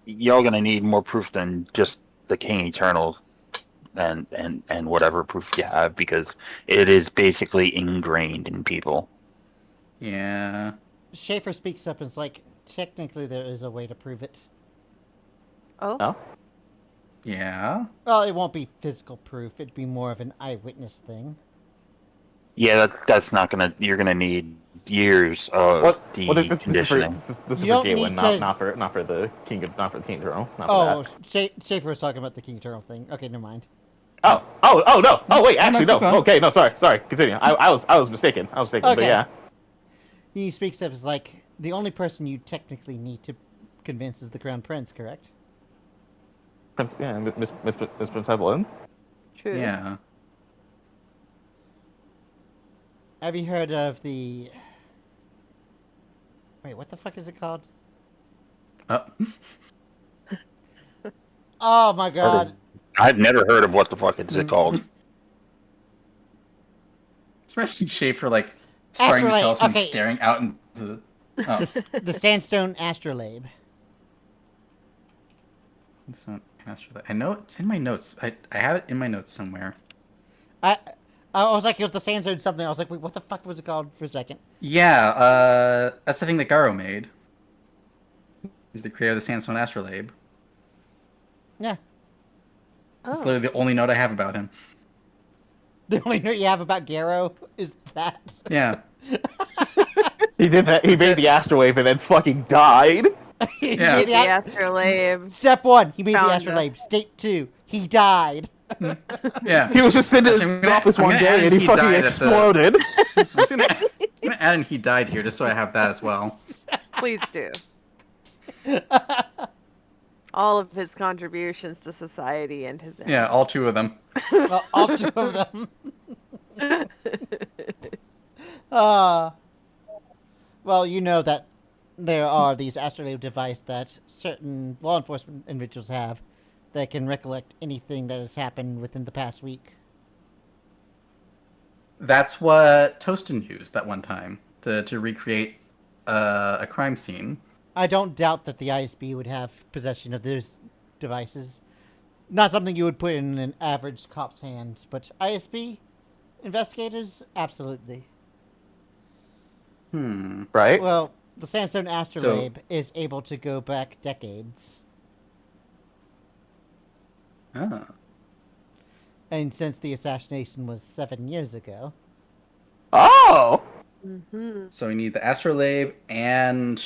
Speaker 2: Y'all gonna need more proof than just the King Eternal and whatever proof you have, because it is basically ingrained in people.
Speaker 3: Yeah.
Speaker 1: Schaefer speaks up and is like, technically there is a way to prove it.
Speaker 4: oh,
Speaker 5: No?
Speaker 3: Yeah.
Speaker 1: Well, it won't be physical proof. It'd be more of an eyewitness thing.
Speaker 2: Yeah, that's not gonna. You're gonna need years of the
Speaker 5: This is for,
Speaker 2: conditioning.
Speaker 5: this is
Speaker 1: You
Speaker 5: for
Speaker 1: don't
Speaker 5: Galen,
Speaker 1: need to-
Speaker 5: not for the King Eternal. Not for
Speaker 1: Oh,
Speaker 5: that.
Speaker 1: Schaefer was talking about the King Eternal thing. Okay, never mind.
Speaker 5: no. Oh, wait, actually, no.
Speaker 3: keep going.
Speaker 5: Okay, no, sorry. Continue. I was mistaken.
Speaker 1: Okay.
Speaker 5: But yeah.
Speaker 1: He speaks up as like, the only person you technically need to convince is the Crown Prince, correct?
Speaker 5: Miss Prince Evelyn.
Speaker 4: True.
Speaker 3: Yeah.
Speaker 1: Have you heard of the... Wait, what the fuck is it called? Oh my god.
Speaker 2: I'd never heard of what the fuck it's called.
Speaker 3: Especially Schaefer, like, starting to tell us and staring out into the... Oh.
Speaker 1: The Sandstone Astrolabe.
Speaker 3: It's not Astrolabe. I know it's in my notes. I have it in my notes somewhere.
Speaker 1: I was like, it was the Sandstone something. I was like, wait, what the fuck was it called for a second?
Speaker 3: Yeah, that's the thing that Garo made. He's the creator of the Sandstone Astrolabe.
Speaker 1: Yeah.
Speaker 3: That's literally the only note I have about him.
Speaker 1: The only note you have about Garo is that.
Speaker 3: Yeah.
Speaker 5: He did that. He made the astrolabe and then fucking died.
Speaker 1: He
Speaker 3: Yeah.
Speaker 1: made
Speaker 4: The astrolabe.
Speaker 1: Step 1, he made
Speaker 4: Found
Speaker 1: the
Speaker 4: it.
Speaker 1: astrolabe. Step 2, he died.
Speaker 3: Yeah.
Speaker 5: He was just sitting in his office one day and he fucking exploded.
Speaker 3: I'm just gonna add in he died here just so I have that as well.
Speaker 4: Please do. All of his contributions to society and his...
Speaker 3: Yeah, all 2 of them.
Speaker 1: Well, all 2 of them. Well, you know that there are these astrolabe devices that certain law enforcement individuals have that can recollect anything that has happened within the past week.
Speaker 3: That's what Toastin used that one time to recreate a crime scene.
Speaker 1: I don't doubt that the ISB would have possession of those devices. Not something you would put in an average cop's hands, but ISB investigators, absolutely.
Speaker 5: Right?
Speaker 1: Well, the Sandstone Astrolabe is able to go back decades.
Speaker 3: Ah.
Speaker 1: And since the assassination was 7 years ago.
Speaker 5: Oh!
Speaker 3: So we need the Astrolabe and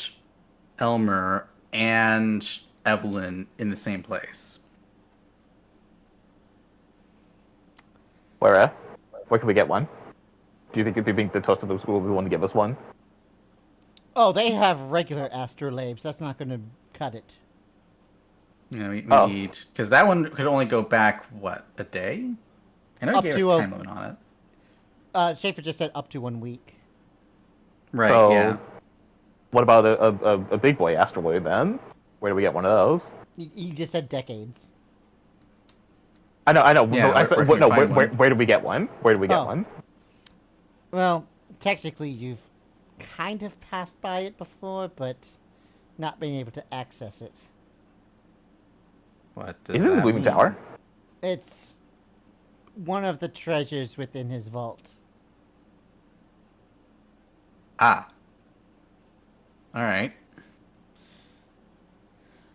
Speaker 3: Elmer and Evelyn in the same place.
Speaker 5: Where can we get one? Do you think the Toast of the School will be one to give us one?
Speaker 1: Oh, they have regular astrolabes. That's not going to cut it.
Speaker 3: Yeah, we need... Because that one could only go back, what, a day? I know
Speaker 1: Up
Speaker 3: he gave us
Speaker 1: to
Speaker 3: a
Speaker 1: a-
Speaker 3: time limit on it.
Speaker 1: Schaefer just said up to 1 week.
Speaker 3: Right,
Speaker 5: So,
Speaker 3: yeah.
Speaker 5: What about a big boy astrolabe then? Where do we get one of those?
Speaker 1: You just said decades.
Speaker 5: I know.
Speaker 3: Yeah,
Speaker 5: Where do we get one? Where do we get
Speaker 1: Oh.
Speaker 5: one?
Speaker 1: Well, technically you've kind of passed by it before, but not being able to access it.
Speaker 3: What does
Speaker 5: Is it in the
Speaker 3: that
Speaker 5: Leaning
Speaker 3: mean?
Speaker 5: Tower?
Speaker 1: It's one of the treasures within his vault.
Speaker 3: Ah. Alright.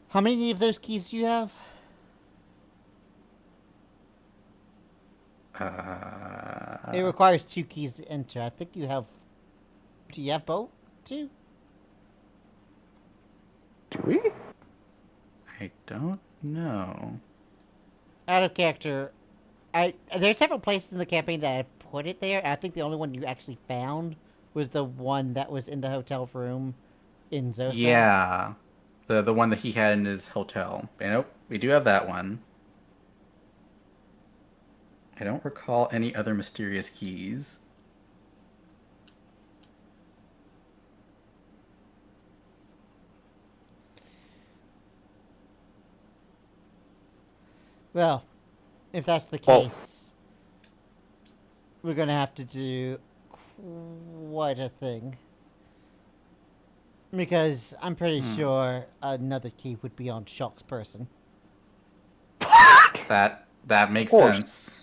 Speaker 1: How many of those keys do you have? It requires 2 keys to enter. I think you have... Do you have both? 2?
Speaker 5: Do we?
Speaker 3: I don't know.
Speaker 1: Out of character, there's several places in the campaign that I've put it there. I think the only one you actually found was the one that was in the hotel room in Zosa.
Speaker 3: Yeah. The one that he had in his hotel. Nope, we do have that one. I don't recall any other mysterious keys.
Speaker 1: Well, if that's the case, we're gonna have to do quite a thing. Because I'm pretty sure another key would be on Shock's person.
Speaker 3: That makes
Speaker 2: course.
Speaker 3: sense.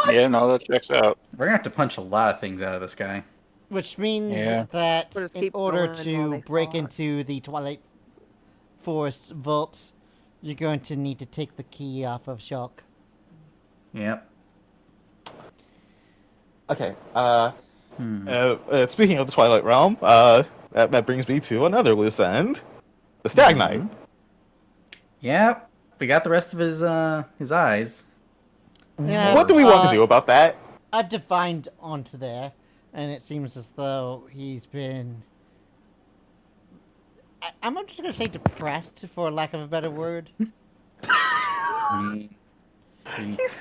Speaker 2: Yeah, no, that checks out.
Speaker 3: We're gonna have to punch a lot of things out of this guy.
Speaker 1: Which means
Speaker 2: Yeah.
Speaker 1: that
Speaker 4: We'll just
Speaker 1: in
Speaker 4: keep
Speaker 1: order
Speaker 4: going while
Speaker 1: to
Speaker 4: they
Speaker 1: break
Speaker 4: fall.
Speaker 1: into the Twilight Forest vault, you're going to need to take the key off of Shock.
Speaker 3: Yep.
Speaker 5: Okay. Speaking of the Twilight Realm, that brings me to another loose end, the Stag Knight.
Speaker 3: Yep. We got the rest of his eyes.
Speaker 1: Yeah,
Speaker 5: What do we want to do about that?
Speaker 1: I've divined onto there, and it seems as though he's been... I'm just going to say depressed, for lack of a better word.
Speaker 5: He's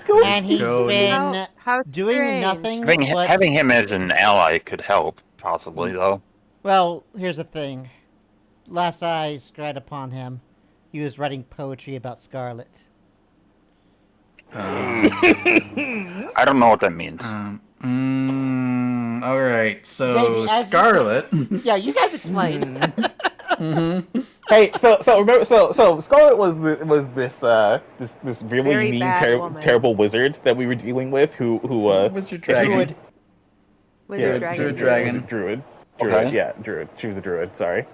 Speaker 5: going.
Speaker 1: And he's been
Speaker 4: How
Speaker 1: doing
Speaker 4: strange.
Speaker 1: nothing
Speaker 2: Having him as an ally could help, possibly, though.
Speaker 1: Well, here's the thing. Last I scryed upon him, he was writing poetry about Scarlet.
Speaker 2: I don't know what that means.
Speaker 3: All right, so
Speaker 1: Davey,
Speaker 3: Scarlet.
Speaker 1: Yeah, you guys explain.
Speaker 5: Hey, so remember, so Scarlet was this really
Speaker 4: Very
Speaker 5: mean,
Speaker 4: bad woman.
Speaker 5: terrible wizard that we were dealing with, who
Speaker 3: Wizard Dragon.
Speaker 4: Wizard Dragon.
Speaker 5: Druid.
Speaker 2: Okay.
Speaker 5: Yeah, druid. She was a druid. Sorry.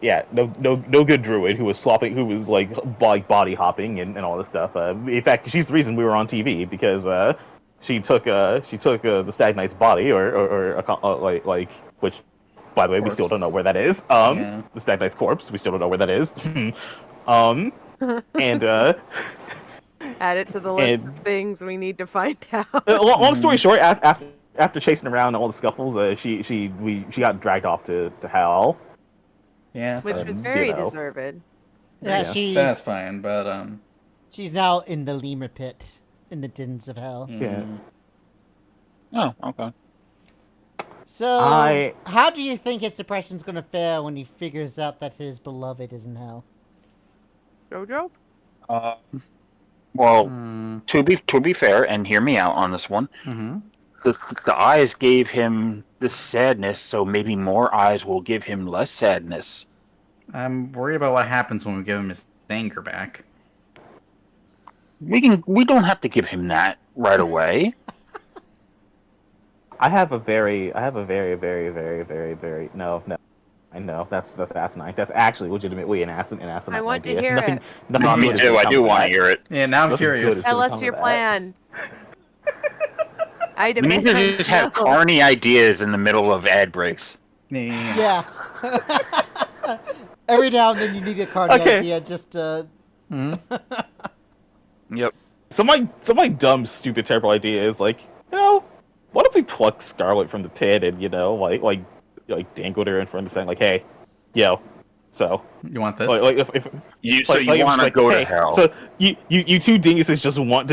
Speaker 5: Yeah, no good druid who was like body hopping and all this stuff. In fact, she's the reason we were on TV because she took the Stag Knight's body or which, by the way, we still don't know where that is. The Stag Knight's corpse. We still don't know where that is. And
Speaker 4: Add it to the list of things we need to find out.
Speaker 5: long story short, after chasing around all the scuffles, she got dragged off to hell.
Speaker 3: Yeah,
Speaker 4: Which was very deserved.
Speaker 1: Yeah, she's
Speaker 3: satisfying, but
Speaker 1: she's now in the lemur pit, in the dens of hell.
Speaker 5: Yeah.
Speaker 2: Oh, okay.
Speaker 1: So, how do you think his depression's gonna fare when he figures out that his beloved is in hell?
Speaker 4: Jojo?
Speaker 2: Well, to be fair, and hear me out on this one, the eyes gave him this sadness, so maybe more eyes will give him less sadness.
Speaker 3: I'm worried about what happens when we give him his anger back.
Speaker 2: We don't have to give him that right away.
Speaker 5: I have a very no. I know that's asinine. That's actually legitimately an asinine
Speaker 4: I want
Speaker 5: idea.
Speaker 4: to hear it.
Speaker 2: No, me too. I do want to hear it.
Speaker 3: Yeah, now I'm curious.
Speaker 4: Tell us your plan. I
Speaker 2: We need
Speaker 4: demand
Speaker 2: to just have corny ideas in the middle of ad breaks.
Speaker 1: Yeah. Every now and then you need a card idea just to...
Speaker 2: Yep.
Speaker 5: So my dumb, stupid, terrible idea is like, what if we pluck Scarlet from the pit and like dangled her in front of the thing, like, hey, so
Speaker 3: You want this?
Speaker 5: if
Speaker 2: You
Speaker 5: like,
Speaker 2: want to
Speaker 5: like,
Speaker 2: go
Speaker 5: hey,
Speaker 2: to hell?
Speaker 5: So you two dinguses just want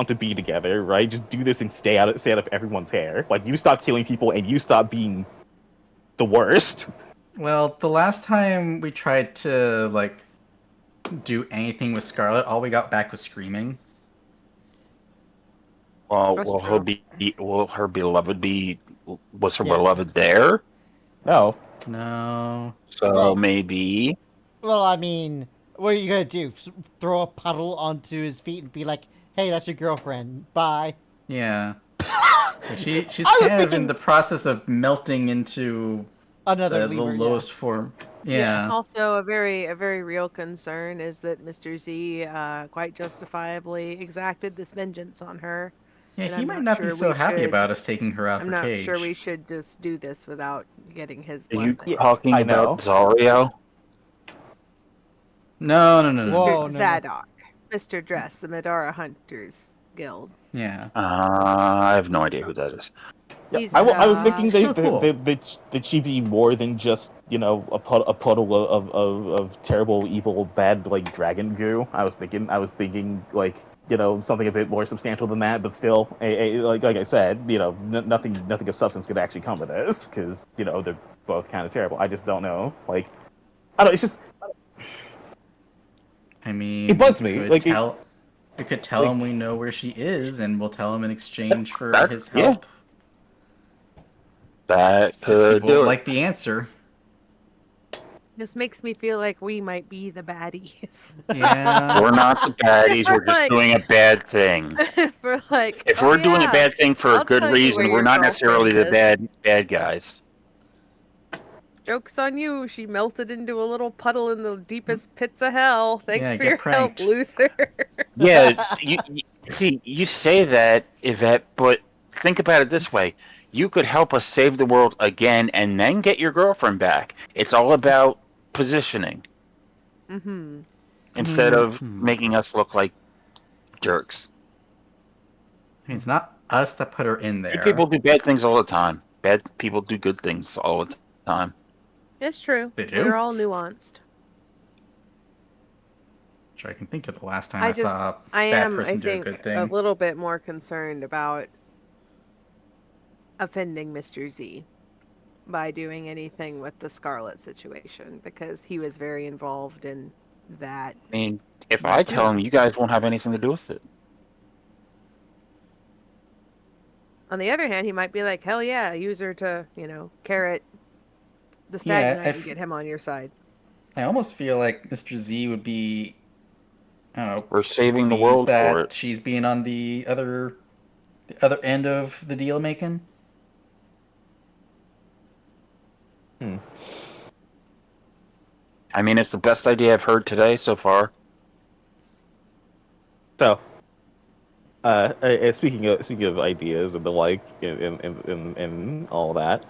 Speaker 5: to be together, right? Just do this and stay out of everyone's hair. Like, you stop killing people and you stop being the worst.
Speaker 3: Well, the last time we tried to do anything with Scarlet, all we got back was screaming.
Speaker 2: Well,
Speaker 4: That's
Speaker 2: will her beloved be? Was her
Speaker 1: Yeah.
Speaker 2: beloved there?
Speaker 5: No.
Speaker 3: No.
Speaker 2: So
Speaker 1: Well-
Speaker 2: maybe.
Speaker 1: Well, I mean, what are you gonna do? Throw a puddle onto his feet and be like, hey, that's your girlfriend. Bye.
Speaker 3: Yeah. She's
Speaker 1: I was
Speaker 3: kind of in
Speaker 1: thinking-
Speaker 3: the process of melting into
Speaker 1: Another
Speaker 3: the
Speaker 1: lemur,
Speaker 3: lowest form. Yeah.
Speaker 4: Also, a very real concern is that Mr. Z quite justifiably exacted this vengeance on her.
Speaker 3: Yeah,
Speaker 4: And
Speaker 3: he
Speaker 4: I'm
Speaker 3: might
Speaker 4: not
Speaker 3: not
Speaker 4: sure
Speaker 3: be so
Speaker 4: we
Speaker 3: happy
Speaker 4: should-
Speaker 3: about us taking her out
Speaker 4: I'm
Speaker 3: for
Speaker 4: not
Speaker 3: cage.
Speaker 4: sure we should just do this without getting his
Speaker 2: Are you
Speaker 4: blessing.
Speaker 2: talking
Speaker 5: I
Speaker 2: about
Speaker 5: know.
Speaker 2: Zario?
Speaker 3: No.
Speaker 1: Whoa. no.
Speaker 4: Zadok, Mr. Dress, the Madara Hunters Guild.
Speaker 3: Yeah.
Speaker 2: I have no idea who that is.
Speaker 5: Yeah,
Speaker 4: He's,
Speaker 5: I was thinking
Speaker 3: It's really cool.
Speaker 5: that she be more than just a puddle of terrible, evil, bad dragon goo. I was thinking something a bit more substantial than that, but still, like I said, nothing of substance could actually come of this because they're both kind of terrible. I just don't know. I don't. It's just.
Speaker 3: I mean,
Speaker 5: It bugs me,
Speaker 3: We could tell him we know where she is, and we'll tell him in exchange for
Speaker 2: That-
Speaker 3: his
Speaker 2: yeah.
Speaker 3: help.
Speaker 2: That
Speaker 3: It's just
Speaker 2: could
Speaker 3: he
Speaker 2: do
Speaker 3: won't
Speaker 2: it.
Speaker 3: like the answer.
Speaker 4: This makes me feel like we might be the baddies.
Speaker 3: Yeah.
Speaker 2: We're not the baddies. We're just
Speaker 4: Like-
Speaker 2: doing a bad thing.
Speaker 4: We're like,
Speaker 2: If
Speaker 4: "Oh,
Speaker 2: we're doing a
Speaker 4: yeah,
Speaker 2: bad thing for
Speaker 4: I'll
Speaker 2: a good
Speaker 4: tell you where
Speaker 2: reason,
Speaker 4: your
Speaker 2: we're not necessarily the
Speaker 4: girlfriend
Speaker 2: bad guys.
Speaker 4: Joke's on you. She melted into a little puddle in the deepest pits of hell. Thanks
Speaker 3: Yeah,
Speaker 4: for
Speaker 3: get
Speaker 4: your
Speaker 3: pranked.
Speaker 4: help, loser.
Speaker 2: Yeah, see, you say that, Yvette, but think about it this way. You could help us save the world again and then get your girlfriend back. It's all about positioning
Speaker 4: Mm-hmm.
Speaker 2: instead of making us look like jerks.
Speaker 3: I mean, it's not us that put her in there.
Speaker 2: Good people do bad things all the time. Bad people do good things all the time.
Speaker 4: It's true.
Speaker 3: They do?
Speaker 4: We're all nuanced.
Speaker 3: Which I can think of the last time I saw a
Speaker 4: I
Speaker 3: bad
Speaker 4: am,
Speaker 3: person
Speaker 4: I
Speaker 3: do a
Speaker 4: think,
Speaker 3: good thing.
Speaker 4: a little bit more concerned about offending Mr. Z by doing anything with the Scarlet situation because he was very involved in that.
Speaker 2: I mean, if I tell him, you guys won't have anything to do with it.
Speaker 4: On the other hand, he might be like, hell yeah, use her to, carrot the stagnite and get him on your side.
Speaker 3: I almost feel like Mr. Z would be, I don't know,
Speaker 2: we're saving the world for it.
Speaker 3: She's being on the other end of the deal making.
Speaker 2: I mean, it's the best idea I've heard today so far.
Speaker 5: So, speaking of ideas and the like, and all that,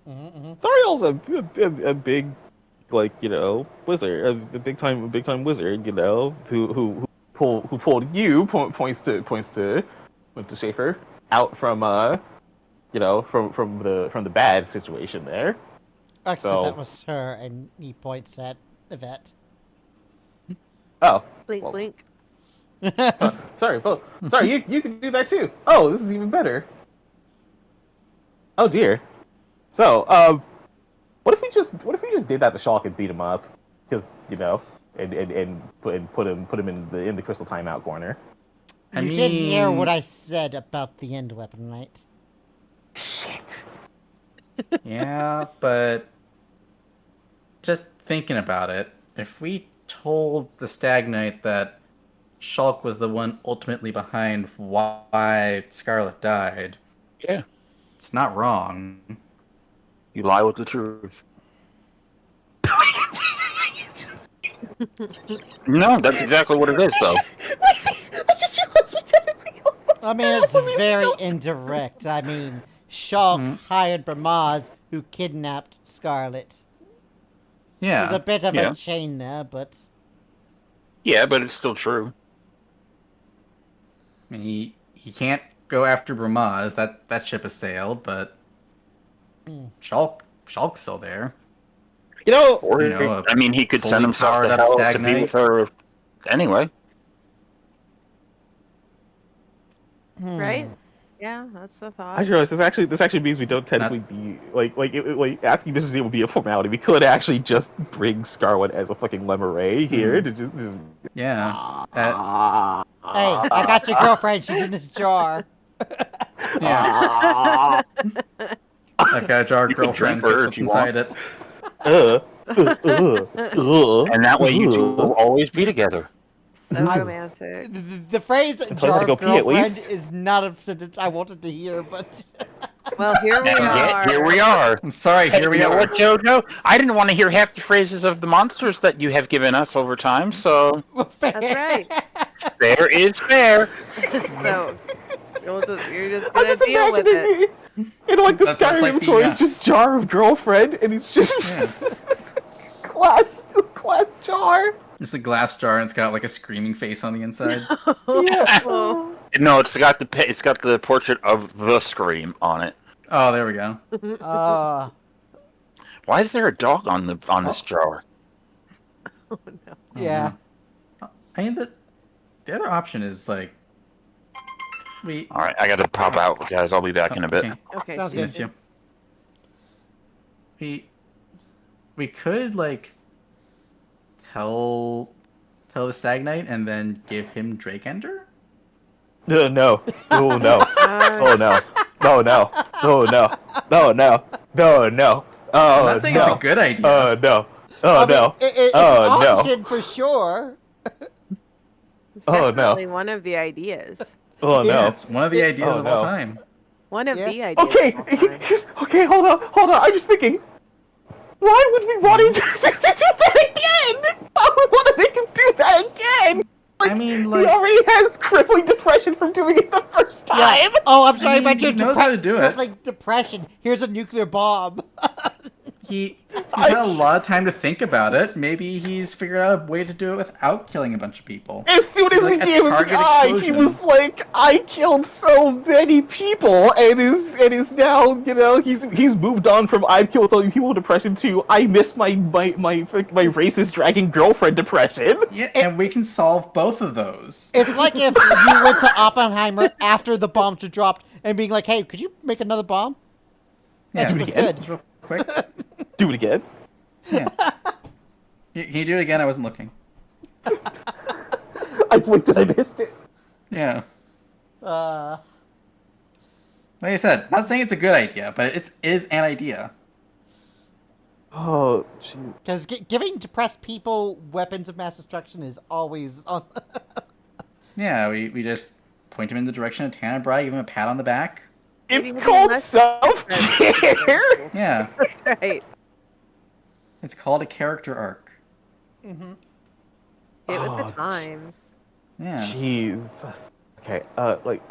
Speaker 5: Zariel's a big, wizard, a big time wizard, who points to Schaefer out from from the bad situation there.
Speaker 1: Actually, that was her, and he points at Yvette.
Speaker 5: Oh.
Speaker 4: Blink, blink.
Speaker 5: Sorry, you can do that too. Oh, this is even better. Oh dear. So, what if we just did that to Shulk and beat him up? Because and put him in the crystal timeout corner.
Speaker 1: You did hear what I said about the end weapon, right?
Speaker 5: Shit.
Speaker 3: Yeah, but just thinking about it, if we told the Stagnite that Shulk was the one ultimately behind why Scarlet died,
Speaker 2: yeah,
Speaker 3: it's not wrong.
Speaker 2: You lie with the truth. No, that's exactly what it is, though.
Speaker 1: I mean, it's very indirect. I mean, Shulk hired Bramaz, who kidnapped Scarlet.
Speaker 3: Yeah.
Speaker 1: There's a bit of a chain there, but...
Speaker 2: Yeah, but it's still true.
Speaker 3: I mean, he can't go after Bramaz. That ship has sailed, but... Shulk's still there.
Speaker 2: I mean, he could send himself to hell to be with her anyway.
Speaker 4: Right? Yeah, that's the thought.
Speaker 5: I realize this actually means we don't technically be asking Mr. Z will be a formality. We could actually just bring Scarlet as a fucking Lemuray here to just
Speaker 3: yeah.
Speaker 1: Hey, I got your girlfriend. She's in this jar.
Speaker 3: Yeah. I've got a jar girlfriend what's inside it.
Speaker 2: And that way you two will always be together.
Speaker 4: So romantic.
Speaker 1: The phrase "jar
Speaker 5: go
Speaker 1: of
Speaker 5: pee at
Speaker 1: girlfriend"
Speaker 5: least.
Speaker 1: is not a sentence I wanted to hear, but...
Speaker 4: Well, here we are.
Speaker 2: Here we are.
Speaker 3: I'm sorry, here we
Speaker 2: You know
Speaker 3: are.
Speaker 2: what, JoJo? I didn't want to hear half the phrases of the monsters that you have given us over time, so...
Speaker 4: That's right.
Speaker 2: Fair is fair.
Speaker 4: So, you're just gonna deal with it.
Speaker 5: And like the
Speaker 3: That's what it's like
Speaker 5: Skyrim
Speaker 3: being
Speaker 5: toy
Speaker 3: us.
Speaker 5: is just jar of girlfriend, and it's just glass jar.
Speaker 3: It's a glass jar and it's got like a screaming face on the inside.
Speaker 4: Oh.
Speaker 2: No, it's got the portrait of the Scream on it.
Speaker 3: Oh, there we go.
Speaker 2: Why is there a dog on this jar?
Speaker 4: Oh, no.
Speaker 1: Yeah.
Speaker 3: I mean, the other option is like
Speaker 2: All right, I gotta pop out, guys. I'll be back in a bit.
Speaker 4: Okay.
Speaker 1: Sounds good.
Speaker 3: Miss you. We could like tell the Stagnite and then give him Drake Ender.
Speaker 5: No. Oh no. Oh no. Oh no. Oh no. Oh no. Oh no. Oh
Speaker 3: I'm not saying it's a good idea.
Speaker 5: Oh no. Oh no.
Speaker 1: It's an option for sure.
Speaker 4: It's
Speaker 5: Oh, no.
Speaker 4: definitely one of the ideas.
Speaker 5: Oh
Speaker 3: Yeah,
Speaker 5: no.
Speaker 3: it's one of the ideas of all
Speaker 5: no.
Speaker 3: time.
Speaker 4: One of
Speaker 1: Yeah.
Speaker 4: the ideas.
Speaker 5: Okay.
Speaker 4: of all time.
Speaker 5: Okay. Hold on. I'm just thinking. Why would we want him to do that again? Why would we want to make him do that again?
Speaker 3: I mean,
Speaker 5: He
Speaker 3: like,
Speaker 5: already has crippling depression from doing it the first time.
Speaker 1: Yeah. Oh, I'm sorry
Speaker 3: I mean,
Speaker 1: about your
Speaker 3: he knows how to do it.
Speaker 1: crippling depression. Here's a nuclear bomb.
Speaker 3: he's had a lot of time to think about it. Maybe he's figured out a way to do it without killing a bunch of people.
Speaker 5: As soon as we gave him the eye, he was like, "I killed so many people," and is now, you know, he's moved on from "I've killed so many people" depression to "I miss my racist dragon girlfriend" depression.
Speaker 3: Yeah, and we can solve both of those.
Speaker 1: It's like if you went to Oppenheimer after the bombs were dropped and being like, "Hey, could you make another bomb?"
Speaker 3: Yeah,
Speaker 1: That was good.
Speaker 3: just real quick.
Speaker 5: Do it again.
Speaker 3: Yeah. Can you do it again? I wasn't looking.
Speaker 5: I blinked and I missed it.
Speaker 3: Yeah.
Speaker 1: Uh,
Speaker 3: Like I said, not saying it's a good idea, but it is an idea.
Speaker 5: Oh, jeez.
Speaker 1: because giving depressed people weapons of mass destruction is always on.
Speaker 3: Yeah, we just point him in the direction of Tanabrai, give him a pat on the back.
Speaker 4: Maybe
Speaker 5: It's
Speaker 4: he'll be
Speaker 5: called
Speaker 4: less
Speaker 5: self-care.
Speaker 3: Yeah,
Speaker 4: That's right.
Speaker 3: it's called a character arc.
Speaker 1: Mm-hmm.
Speaker 4: Get with
Speaker 5: Oh,
Speaker 4: the times.
Speaker 3: Yeah.
Speaker 5: Jesus. Okay, like,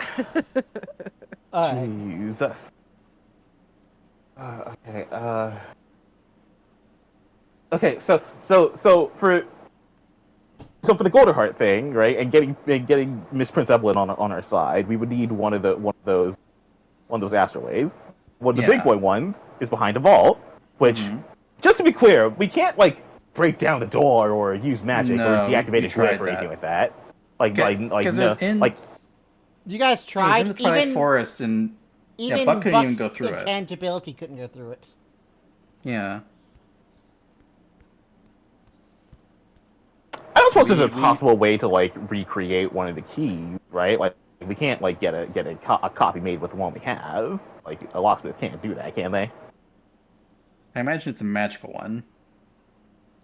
Speaker 1: All right.
Speaker 5: Jesus. Okay, so for the Golden Heart thing, right, and getting Miss Prince Evelyn on our side, we would need one of those astrolays. One of the big boy ones is behind a vault, which, just to be clear, we can't like break down the door or use magic or deactivate a grip or anything like that.
Speaker 1: You guys
Speaker 3: It was
Speaker 1: tried.
Speaker 3: in the Twilight Forest, and
Speaker 1: even
Speaker 3: Buck couldn't even
Speaker 1: Buck's
Speaker 3: go through it.
Speaker 1: intangibility couldn't go through it.
Speaker 3: Yeah.
Speaker 5: I don't suppose there's a possible way to like recreate one of the keys, right? Like we can't like get a copy made with the one we have. Like a locksmith can't do that, can they?
Speaker 3: I imagine it's a magical one.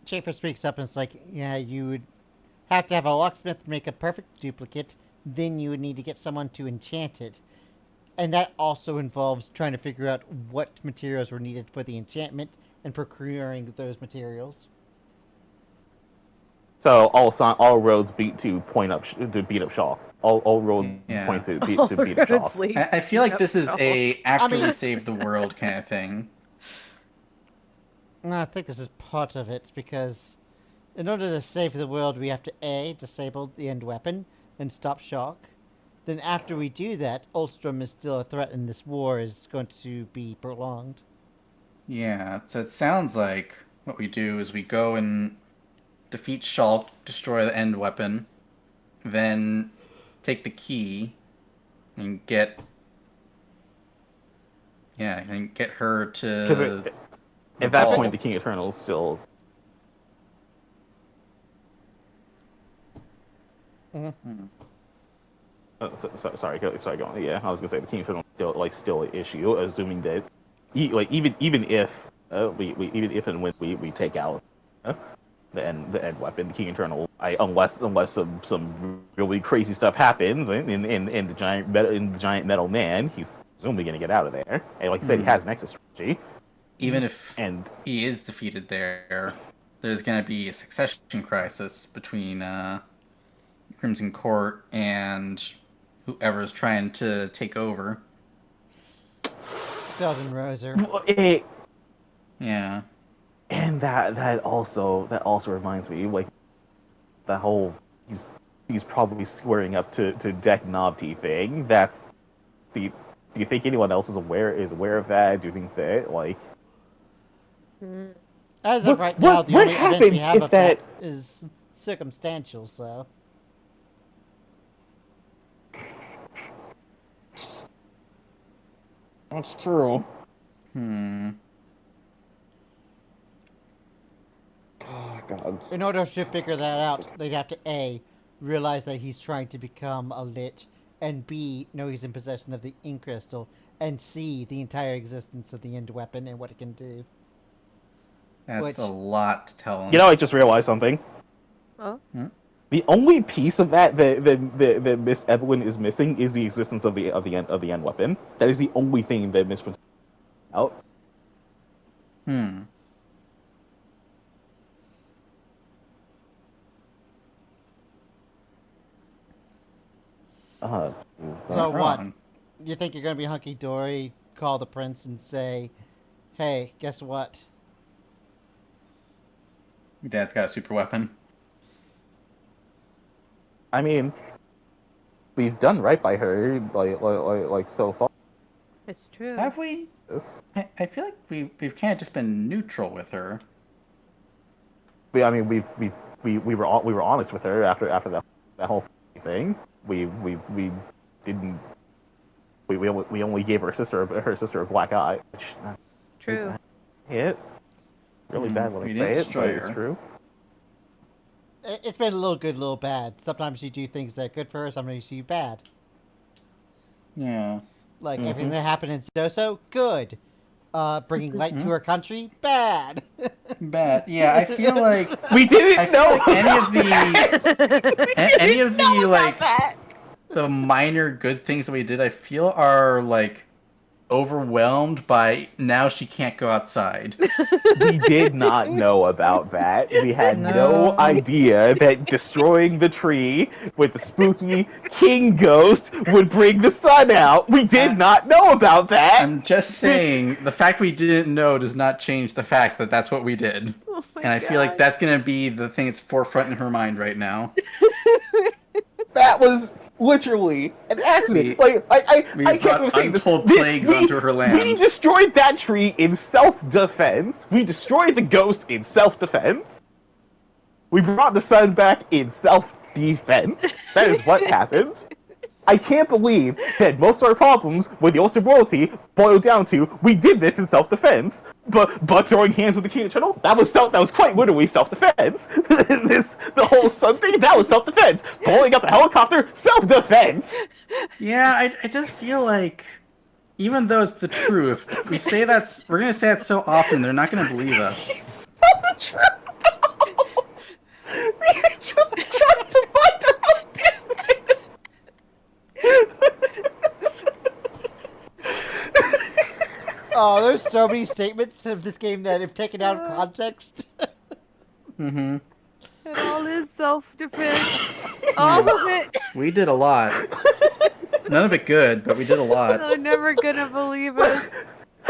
Speaker 1: Schaefer speaks up and it's like, yeah, you would have to have a locksmith make a perfect duplicate. Then you would need to get someone to enchant it. And that also involves trying to figure out what materials were needed for the enchantment and procuring those materials.
Speaker 5: So all roads beat to beat up Shaw. All roads point to beat up Shaw.
Speaker 3: I feel like this is a after we save the world kind of thing.
Speaker 1: No, I think this is part of it, because in order to save the world, we have to A, disable the end weapon and stop shock. Then after we do that, Ulstrom is still a threat and this war is going to be prolonged.
Speaker 3: Yeah, so it sounds like what we do is we go and defeat Shulk, destroy the end weapon, then take the key and get her to.
Speaker 5: At that point, the King Eternal is still.
Speaker 1: Mm-hmm.
Speaker 5: Sorry, go on. Yeah, I was gonna say the King Eternal is still an issue, assuming that, even if and when we take out the end weapon, the King Eternal, unless some really crazy stuff happens in the giant metal man, he's presumably gonna get out of there. And like I said, he has an exit strategy.
Speaker 3: Even if he is defeated there's going to be a succession crisis between Crimson Court and whoever's trying to take over.
Speaker 1: Felden Roser.
Speaker 3: Yeah.
Speaker 5: And that also reminds me, like, the whole he's probably squaring up to Deck Nobty thing. Do you think anyone else is aware of that? Do you think that, like,
Speaker 1: as of right now, the only evidence we have of that is circumstantial, so.
Speaker 5: That's true.
Speaker 1: Oh, God. In order to figure that out, they'd have to A, realize that he's trying to become a lich, and B, know he's in possession of the ink crystal, and C, the entire existence of the end weapon and what it can do.
Speaker 3: That's a lot to tell him.
Speaker 5: You know, I just realized something.
Speaker 4: Oh?
Speaker 5: The only piece of that Miss Evelyn is missing is the existence of the end weapon. That is the only thing that Miss Prince out.
Speaker 1: So what? You think you're gonna be hunky dory? Call the prince and say, "Hey, guess what?
Speaker 3: Your dad's got a super weapon.
Speaker 5: I mean, we've done right by her, like so far.
Speaker 4: It's true.
Speaker 3: Have we? I feel like we've kind of just been neutral with her.
Speaker 5: We were honest with her after that whole thing. We only gave her sister a black eye. Which,
Speaker 4: True.
Speaker 5: hit really bad when I say it, but it's true.
Speaker 1: It's been a little good, a little bad. Sometimes you do things that are good for her, sometimes you do bad.
Speaker 3: Yeah.
Speaker 1: Like everything that happened in Doso, good. Bringing light to her country, bad.
Speaker 3: Bad. Yeah, I feel like
Speaker 5: We didn't know
Speaker 3: like any of the like the minor good things that we did, I feel are like overwhelmed by now she can't go outside.
Speaker 5: We did not know about that. We had no idea that destroying the tree with the spooky king ghost would bring the sun out. We did not know about that.
Speaker 3: I'm just saying, the fact we didn't know does not change the fact that that's what we did.
Speaker 4: Oh my
Speaker 3: And I feel like that's going to be the thing that's forefront in her mind right now.
Speaker 5: That was literally an accident. I can't believe saying
Speaker 3: untold
Speaker 5: this.
Speaker 3: plagues onto her land.
Speaker 5: We destroyed that tree in self-defense. We destroyed the ghost in self-defense. We brought the sun back in self-defense. That is what happened. I can't believe that most of our problems with the Ulster royalty boiled down to we did this in self-defense, but throwing hands with the King Eternal, that was quite literally self-defense. The whole sun thing, that was self-defense. Blowing up the helicopter, self-defense.
Speaker 3: Yeah, I just feel like even though it's the truth, we're gonna say that so often they're not gonna believe us.
Speaker 5: It's not the truth. You're just trying to find your own business.
Speaker 1: Oh, there's so many statements of this game that, if taken out of context,
Speaker 3: Mm-hmm.
Speaker 4: It all is self-defense. All of it.
Speaker 3: We did a lot. None of it good, but we did a lot.
Speaker 4: I'm never gonna believe it.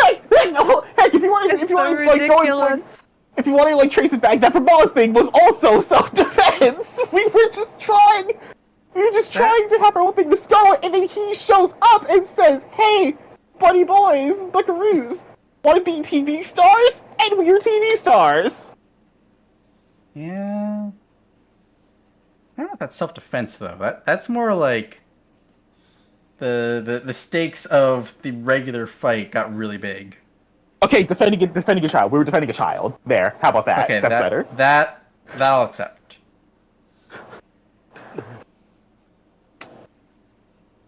Speaker 5: Hey, no, heck, if you want
Speaker 4: It's
Speaker 5: to,
Speaker 4: so
Speaker 5: like,
Speaker 4: ridiculous.
Speaker 5: if you want to, like, trace it back, that Brabant's thing was also self-defense. We were just trying to have our own thing with Scarlet, and then he shows up and says, "Hey, buddy boys, buckaroos, want to be TV stars? And we're TV stars."
Speaker 3: Yeah. I don't know if that's self-defense though. That's more like the stakes of the regular fight got really big.
Speaker 5: Okay, defending a child. We were defending a child. There. How about that?
Speaker 3: Okay,
Speaker 5: That's better.
Speaker 3: That I'll accept.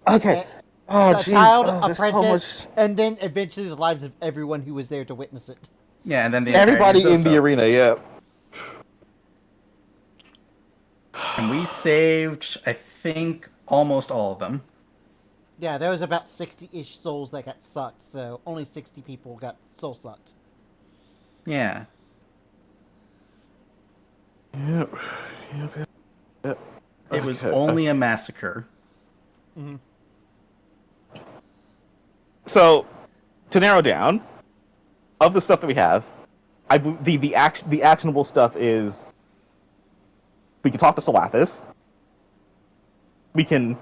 Speaker 5: Okay. Oh,
Speaker 1: a
Speaker 5: geez.
Speaker 1: child,
Speaker 5: Oh,
Speaker 1: a
Speaker 5: there's so
Speaker 1: princess,
Speaker 5: much-
Speaker 1: and then eventually the lives of everyone who was there to witness it.
Speaker 3: Yeah, and then
Speaker 5: Everybody in the arena, yeah.
Speaker 3: And we saved, I think, almost all of them.
Speaker 1: Yeah, there was about 60-ish souls that got sucked, so only 60 people got soul sucked.
Speaker 3: Yeah.
Speaker 5: Yep.
Speaker 3: It was only a massacre.
Speaker 1: Mm-hmm.
Speaker 5: So, to narrow down, of the stuff that we have, the actionable stuff is we can talk to Salathis. We can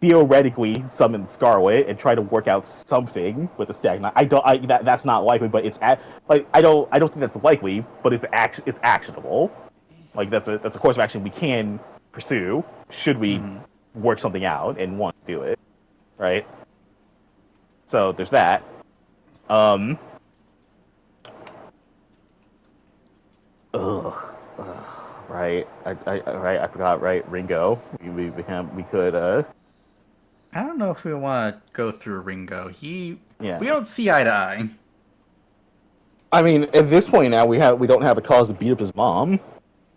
Speaker 5: theoretically summon Scarlet and try to work out something with the Stagnite. That's not likely, but I don't think that's likely, but it's actionable. Like that's a course of action we can pursue should we work something out and want to do it, right? So there's that. Right. I forgot. Right, Ringo. We could.
Speaker 3: I don't know if we want to go through Ringo. We
Speaker 5: Yeah.
Speaker 3: don't see eye to eye.
Speaker 5: I mean, at this point now, we don't have a cause to beat up his mom.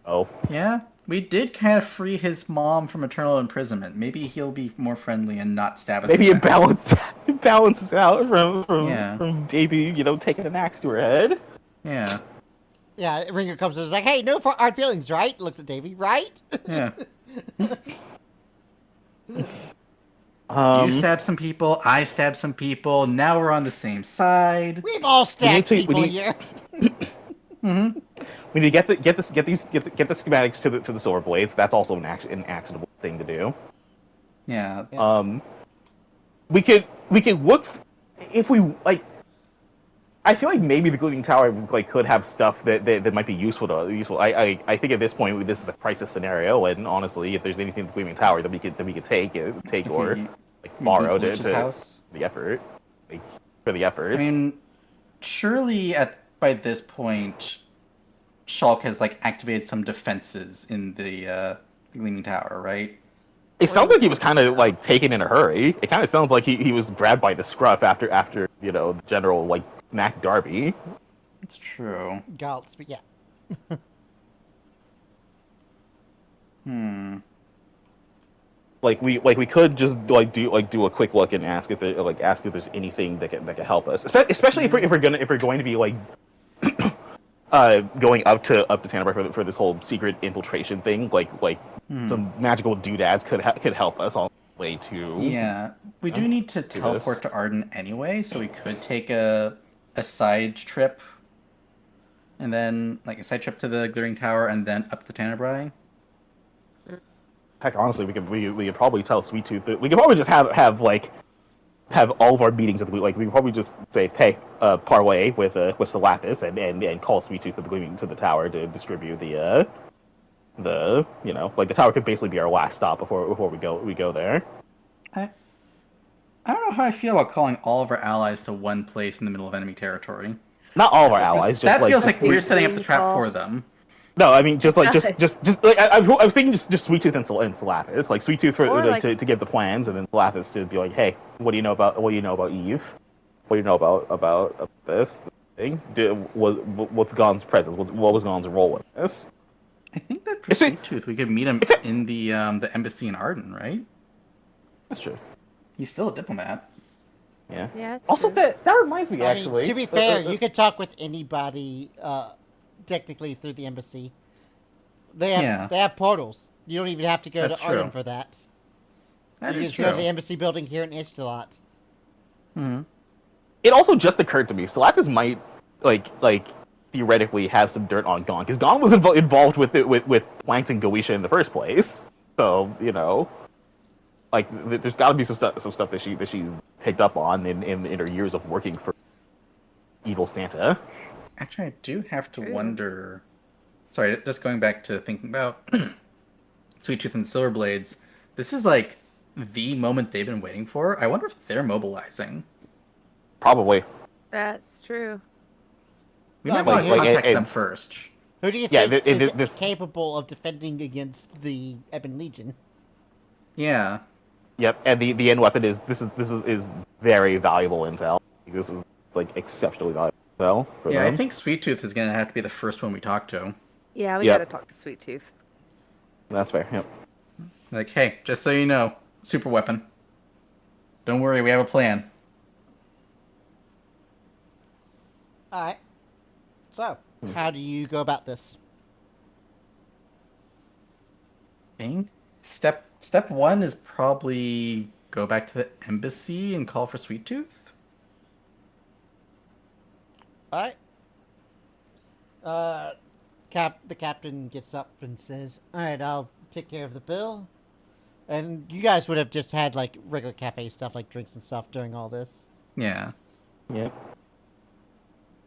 Speaker 5: Oh.
Speaker 3: Yeah, we did kind of free his mom from eternal imprisonment. Maybe he'll be more friendly and not stab us.
Speaker 5: Maybe
Speaker 3: in
Speaker 5: it
Speaker 3: the head.
Speaker 5: balances out from Davey, taking an axe to her head.
Speaker 3: Yeah.
Speaker 1: Yeah, Ringo comes and is like, "Hey, no hard feelings, right?" Looks at Davey, right?
Speaker 3: Yeah.
Speaker 5: You
Speaker 3: You stabbed some people, I stabbed some people, now we're on the same side.
Speaker 1: We've all stabbed
Speaker 5: we
Speaker 1: people
Speaker 5: need-
Speaker 1: here.
Speaker 5: we need to get the schematics to the Silver Blades. That's also an actionable thing to do.
Speaker 3: Yeah.
Speaker 5: We could look if we like. I feel like maybe the Gleaming Tower could have stuff that might be useful. I think at this point this is a crisis scenario, and honestly, if there's anything in the Gleaming Tower that we could take or borrow to
Speaker 3: house.
Speaker 5: the effort, for the efforts.
Speaker 3: I mean, surely by this point, Shulk has activated some defenses in the Gleaming Tower, right?
Speaker 5: It sounds like he was kind of taken in a hurry. It kind of sounds like he was grabbed by the scruff after the general smack Darby.
Speaker 3: It's true.
Speaker 1: Galtz, but yeah.
Speaker 5: We could just do a quick look and ask if there's anything that can help us, especially if we're going to be going up to Tanabar for this whole secret infiltration thing. Some magical doodads could help us on the way to.
Speaker 3: Yeah, we do need to teleport to Arden anyway, so we could take a side trip, and then a side trip to the Glittering Tower, and then up to Tanabar.
Speaker 5: Heck, honestly, we could probably tell Sweet Tooth that we could probably just have all of our meetings at the we could probably just say, hey, parlay with Salapis and call Sweet Tooth to the tower to distribute the tower could basically be our last stop before we go there.
Speaker 3: I don't know how I feel about calling all of our allies to one place in the middle of enemy territory.
Speaker 5: Not all of our allies.
Speaker 3: That feels like we're setting up the trap for them.
Speaker 5: No, I mean I was thinking just Sweet Tooth and Salapis, Sweet Tooth to give the plans, and then Salapis to be like, hey, what do you know about Eve? What do you know about this thing? What's Gon's presence? What was Gon's role in this?
Speaker 3: I think that for Sweet Tooth, we could meet him in the embassy in Arden, right?
Speaker 5: That's true.
Speaker 3: He's still a diplomat.
Speaker 5: Yeah.
Speaker 4: Yeah.
Speaker 5: Also,
Speaker 4: true.
Speaker 5: that reminds me, actually.
Speaker 1: To be fair, you could talk with anybody. Technically through the embassy, they have portals. You don't even have to go to Arden for that.
Speaker 3: That
Speaker 1: you
Speaker 3: is
Speaker 1: just
Speaker 3: true.
Speaker 1: go to the embassy building here in Ishtalat.
Speaker 5: It also just occurred to me, Salapis might theoretically have some dirt on Gon, because Gon was involved with Planks and Goetia in the first place. So there's got to be some stuff that she's picked up on in her years of working for evil Santa.
Speaker 3: Actually, I do have to wonder. Sorry, just going back to thinking about Sweet Tooth and Silver Blades. This is the moment they've been waiting for. I wonder if they're mobilizing.
Speaker 5: Probably.
Speaker 4: That's true.
Speaker 3: We might want to contact them first.
Speaker 1: Who do you think is capable of defending against the Ebon Legion?
Speaker 3: Yeah.
Speaker 5: Yep, and the end weapon is very valuable intel. This is exceptionally valuable.
Speaker 3: Yeah, I think Sweet Tooth is gonna have to be the first one we talk to.
Speaker 4: Yeah, we gotta talk to Sweet Tooth.
Speaker 5: That's fair. Yep.
Speaker 3: Hey, just so you know, super weapon. Don't worry, we have a plan.
Speaker 1: All right. So, how do you go about this?
Speaker 3: I think step one is probably go back to the embassy and call for Sweet Tooth.
Speaker 1: All right. The captain gets up and says, "All right, I'll take care of the bill." And you guys would have just had regular cafe stuff, drinks and stuff during all this.
Speaker 3: Yeah.
Speaker 5: Yep.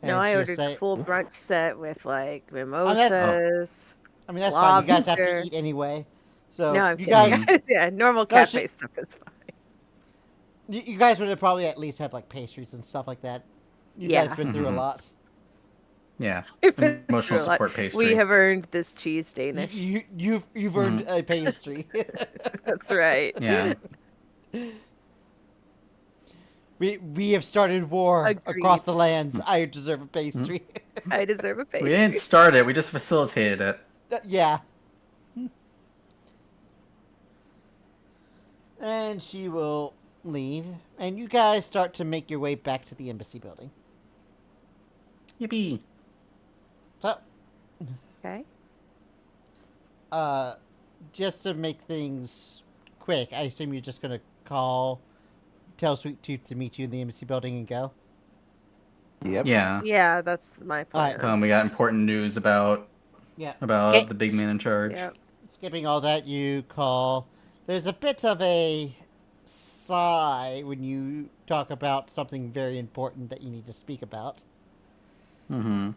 Speaker 4: No, I ordered a full brunch set with mimosas.
Speaker 1: I mean, that's fine. You guys have to eat anyway. So
Speaker 4: no, I'm
Speaker 1: you guys,
Speaker 4: yeah, normal cafe stuff is fine.
Speaker 1: You guys would have probably at least had pastries and stuff like that. You guys have been through a lot.
Speaker 3: Yeah. Emotional support pastry.
Speaker 4: We have earned this cheese Danish.
Speaker 1: You've earned a pastry.
Speaker 4: That's right.
Speaker 3: Yeah.
Speaker 1: We have started war
Speaker 4: Agreed.
Speaker 1: across the lands. I deserve a pastry.
Speaker 4: I deserve a pastry.
Speaker 3: We didn't start it, we just facilitated it.
Speaker 1: Yeah. And she will leave, and you guys start to make your way back to the embassy building.
Speaker 3: Yippee.
Speaker 1: So,
Speaker 4: Okay.
Speaker 1: Just to make things quick, I assume you're just gonna tell Sweet Tooth to meet you in the embassy building and go?
Speaker 5: Yep.
Speaker 3: Yeah.
Speaker 4: Yeah, that's my plan.
Speaker 3: We got important news about
Speaker 1: Yeah.
Speaker 3: about the big man in charge.
Speaker 4: Yep.
Speaker 1: Skipping all that, you call. There's a bit of a sigh when you talk about something very important that you need to speak about.
Speaker 3: Mm-hmm.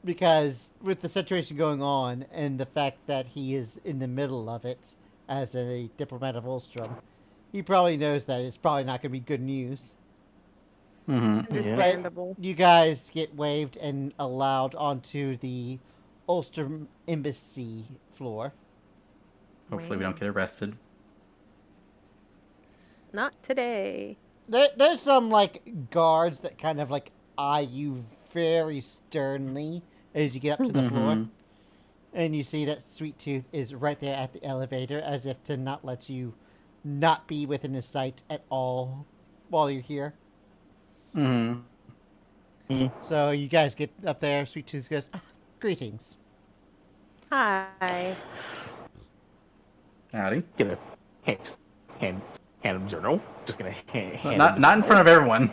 Speaker 1: Because with the situation going on and the fact that he is in the middle of it as a diplomat of Ulstrom, he probably knows that it's probably not going to be good news.
Speaker 3: Mm-hmm.
Speaker 4: Understandable.
Speaker 1: You guys get waived and allowed onto the Ulstrom embassy floor.
Speaker 3: Hopefully we don't get arrested.
Speaker 4: Not today.
Speaker 1: There's some like guards that kind of like eye you very sternly as you get up to the floor, and you see that Sweet Tooth is right there at the elevator, as if to not let you not be within his sight at all while you're here.
Speaker 3: Mm-hmm.
Speaker 1: So you guys get up there. Sweet Tooth goes, "Greetings."
Speaker 4: Hi.
Speaker 3: Howdy.
Speaker 5: Gonna hand him journal. Just gonna hand him
Speaker 3: Not
Speaker 5: the
Speaker 3: in front of everyone.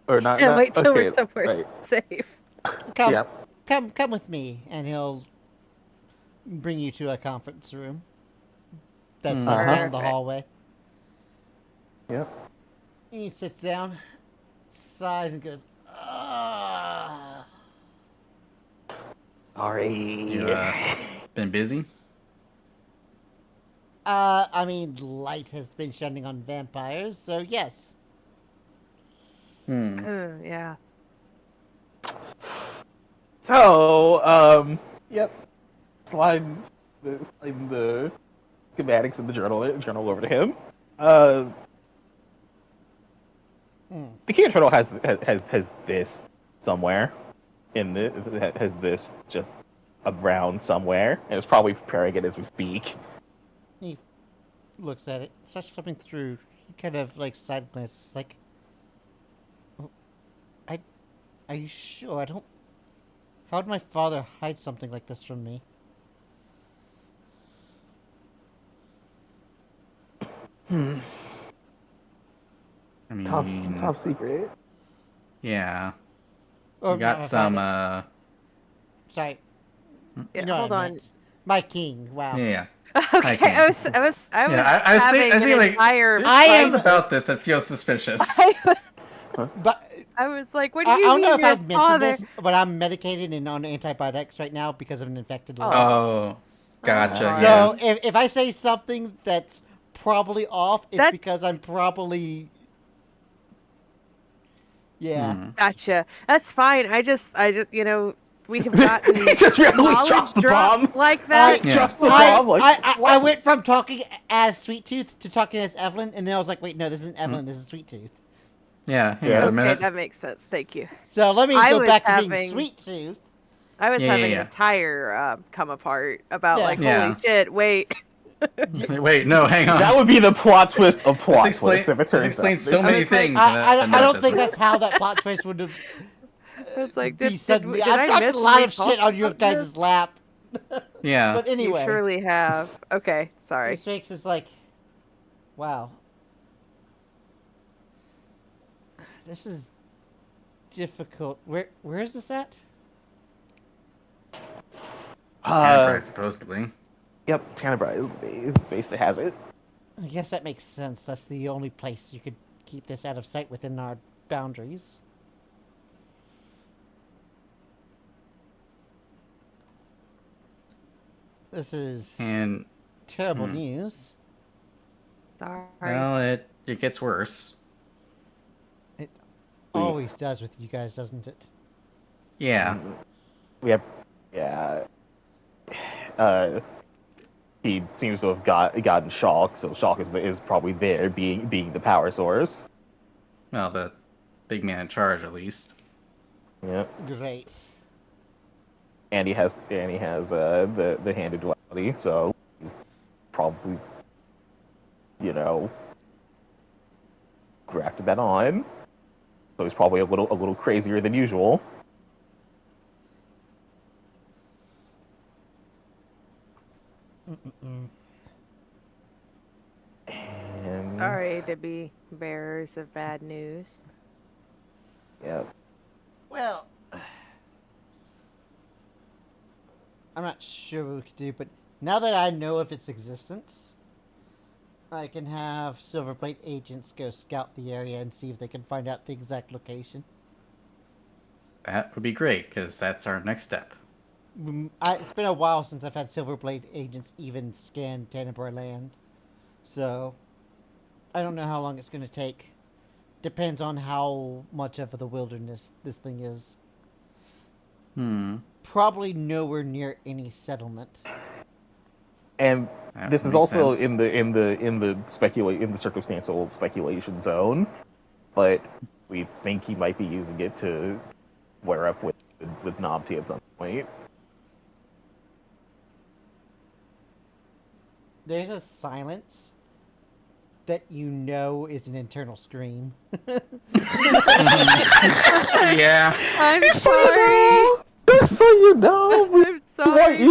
Speaker 5: or not.
Speaker 4: Yeah,
Speaker 5: not
Speaker 4: wait till
Speaker 5: okay,
Speaker 4: we're somewhere
Speaker 5: right.
Speaker 4: safe.
Speaker 1: Come,
Speaker 5: Yep.
Speaker 1: come with me, and he'll bring you to a conference room that's
Speaker 3: Uh-huh.
Speaker 1: down the hallway.
Speaker 5: Yep.
Speaker 1: And he sits down, sighs, and goes, "Ah."
Speaker 5: Sorry.
Speaker 3: You been busy?
Speaker 1: I mean, light has been shining on vampires, so yes.
Speaker 4: Yeah.
Speaker 5: So, yep. Sliding the schematics of the journal over to him. The King Turtle has this somewhere has this just around somewhere, and it's probably preparing it as we speak.
Speaker 1: He looks at it, starts flipping through. He kind of like side glances, like, "Oh, are you sure? I don't. How would my father hide something like this from me?"
Speaker 5: Hmm.
Speaker 3: I mean,
Speaker 5: Top secret.
Speaker 3: yeah.
Speaker 1: Or
Speaker 3: You got
Speaker 1: my
Speaker 3: some,
Speaker 1: father- Sorry.
Speaker 4: Yeah,
Speaker 1: You know
Speaker 4: hold
Speaker 1: what I
Speaker 4: on.
Speaker 1: meant. My king. Wow.
Speaker 3: yeah.
Speaker 4: Okay,
Speaker 3: can't.
Speaker 4: I was
Speaker 3: Yeah, I was
Speaker 4: having
Speaker 3: thinking,
Speaker 4: an
Speaker 3: like,
Speaker 4: entire.
Speaker 3: there's
Speaker 1: I am-
Speaker 3: something about this that feels suspicious.
Speaker 1: But
Speaker 4: I was like, what do
Speaker 1: I
Speaker 4: you
Speaker 1: don't
Speaker 4: mean
Speaker 1: know if
Speaker 4: your
Speaker 1: I've mentioned
Speaker 4: father?
Speaker 1: this, but I'm medicated and on antibiotics right now because of an infected lung.
Speaker 3: Oh, gotcha.
Speaker 4: Oh.
Speaker 3: Yeah.
Speaker 1: So if I say something that's probably off, it's because I'm probably... Yeah.
Speaker 4: Gotcha. That's fine. I just, we have gotten
Speaker 5: He just really
Speaker 4: knowledge
Speaker 5: dropped the
Speaker 4: drop
Speaker 5: bomb.
Speaker 4: like that.
Speaker 3: Yeah.
Speaker 5: Drops the bomb. Like,
Speaker 1: I went from talking as Sweet Tooth to talking as Evelyn, and then I was like, wait, no, this isn't Evelyn, this is Sweet Tooth.
Speaker 3: Yeah. Hang
Speaker 5: Yeah.
Speaker 3: on a
Speaker 4: Okay,
Speaker 3: minute.
Speaker 4: that makes sense. Thank you.
Speaker 1: So let me
Speaker 4: I
Speaker 1: go
Speaker 4: was
Speaker 1: back to being
Speaker 4: having-
Speaker 1: Sweet Tooth.
Speaker 4: I was
Speaker 3: Yeah,
Speaker 4: having
Speaker 3: yeah.
Speaker 4: an entire come apart about
Speaker 1: Yeah.
Speaker 4: like,
Speaker 3: Yeah.
Speaker 4: holy shit, wait.
Speaker 3: Wait, no, hang on.
Speaker 5: that would be the plot twist of plot
Speaker 3: This
Speaker 5: twist if it
Speaker 3: this
Speaker 5: turns
Speaker 3: explains
Speaker 5: out.
Speaker 3: so
Speaker 4: I
Speaker 3: many
Speaker 4: was like,
Speaker 3: things.
Speaker 1: I don't think that's how that plot twist would have
Speaker 4: I was like,
Speaker 1: be
Speaker 4: did
Speaker 1: suddenly.
Speaker 4: I
Speaker 1: I've dropped
Speaker 4: miss
Speaker 1: a lot
Speaker 4: we
Speaker 1: of
Speaker 4: talked
Speaker 1: shit on your
Speaker 4: about this?
Speaker 1: guys' lap.
Speaker 3: Yeah.
Speaker 1: But
Speaker 4: You
Speaker 1: anyway,
Speaker 4: surely have. Okay, sorry.
Speaker 1: this makes us like, wow. This is difficult. Where is this at?
Speaker 3: Enterprise, supposedly.
Speaker 5: Yep, Canterbury is the base that has it.
Speaker 1: I guess that makes sense. That's the only place you could keep this out of sight within our boundaries. This is
Speaker 3: And,
Speaker 1: terrible news.
Speaker 4: Sorry.
Speaker 3: well, it gets worse.
Speaker 1: It always does with you guys, doesn't it?
Speaker 3: Yeah.
Speaker 5: We have, yeah. He seems to have gotten Shulk, so Shulk is probably there, being the power source.
Speaker 3: Well, the big man in charge, at least.
Speaker 5: Yeah,
Speaker 1: Great.
Speaker 5: and he has the hand of duality, so he's probably, grafted that on. So he's probably a little crazier than usual. And
Speaker 4: Sorry to be bearers of bad news.
Speaker 5: yeah,
Speaker 1: Well, I'm not sure what we could do, but now that I know of its existence, I can have Silverblade agents go scout the area and see if they can find out the exact location.
Speaker 3: That would be great, because that's our next step.
Speaker 1: It's been a while since I've had Silverblade agents even scan Tenebrae land, so I don't know how long it's going to take. Depends on how much of the wilderness this thing is. Probably nowhere near any settlement.
Speaker 5: And
Speaker 3: That
Speaker 5: this is
Speaker 3: makes
Speaker 5: also
Speaker 3: sense.
Speaker 5: in the circumstantial speculation zone, but we think he might be using it to square up with Nobty at some point.
Speaker 1: There's a silence that you know is an internal scream.
Speaker 3: Yeah.
Speaker 4: I'm sorry.
Speaker 5: Just so you know,
Speaker 4: I'm sorry.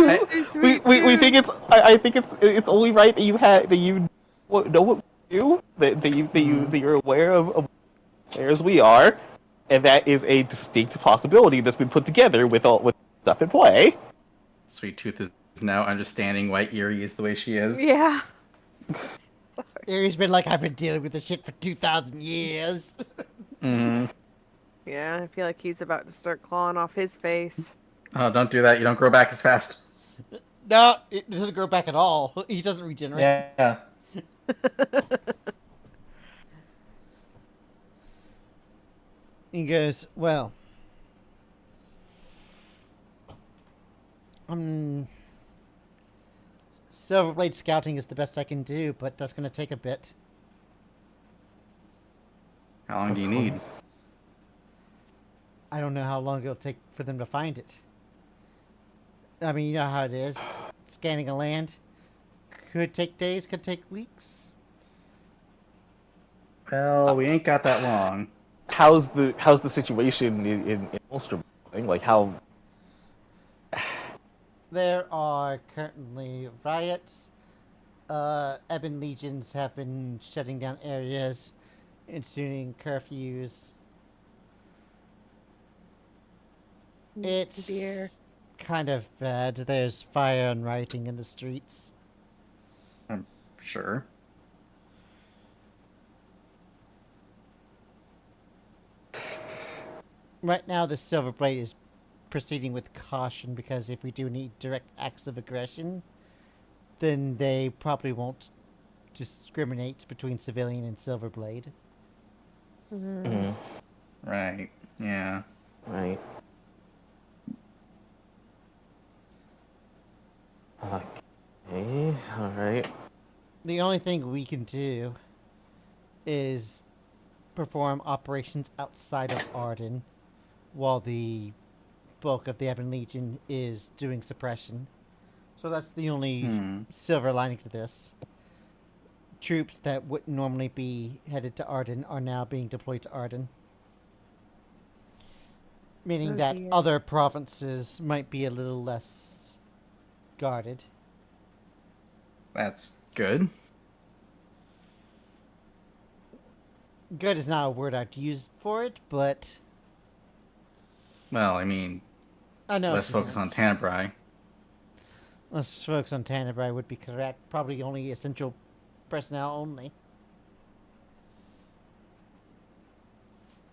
Speaker 5: we think it's. I think it's only right that you know what we do, that you're aware of as we are, and that is a distinct possibility that's been put together with stuff in play.
Speaker 3: Sweet Tooth is now understanding why Eerie is the way she is.
Speaker 4: Yeah.
Speaker 1: Erie's been like, I've been dealing with this shit for 2,000 years.
Speaker 4: Yeah, I feel like he's about to start clawing off his face.
Speaker 3: Oh, don't do that. You don't grow back as fast.
Speaker 1: No, it doesn't grow back at all. He doesn't regenerate.
Speaker 3: Yeah.
Speaker 1: He goes, well, Silverblade scouting is the best I can do, but that's going to take a bit.
Speaker 3: How long do you need?
Speaker 1: I don't know how long it'll take for them to find it. I mean, you know how it is. Scanning a land could take days, could take weeks.
Speaker 3: Well, we ain't got that long.
Speaker 5: How's the situation in Ulster? Like how?
Speaker 1: There are currently riots. Ebon legions have been shutting down areas, instituting curfews. It's kind of bad. There's fire and rioting in the streets.
Speaker 3: I'm sure.
Speaker 1: Right now, the Silverblade is proceeding with caution because if we do need direct acts of aggression, then they probably won't discriminate between civilian and Silverblade.
Speaker 3: Right. Yeah.
Speaker 5: Right. Okay. All right.
Speaker 1: The only thing we can do is perform operations outside of Arden while the bulk of the Ebon Legion is doing suppression. So that's the only silver lining to this. Troops that wouldn't normally be headed to Arden are now being deployed to Arden. Meaning that other provinces might be a little less guarded.
Speaker 3: That's good.
Speaker 1: Good is not a word I'd use for it, but...
Speaker 3: Well, I mean,
Speaker 1: I know
Speaker 3: let's focus on Tenebrae.
Speaker 1: Let's focus on Tenebrae would be correct. Probably only essential personnel only.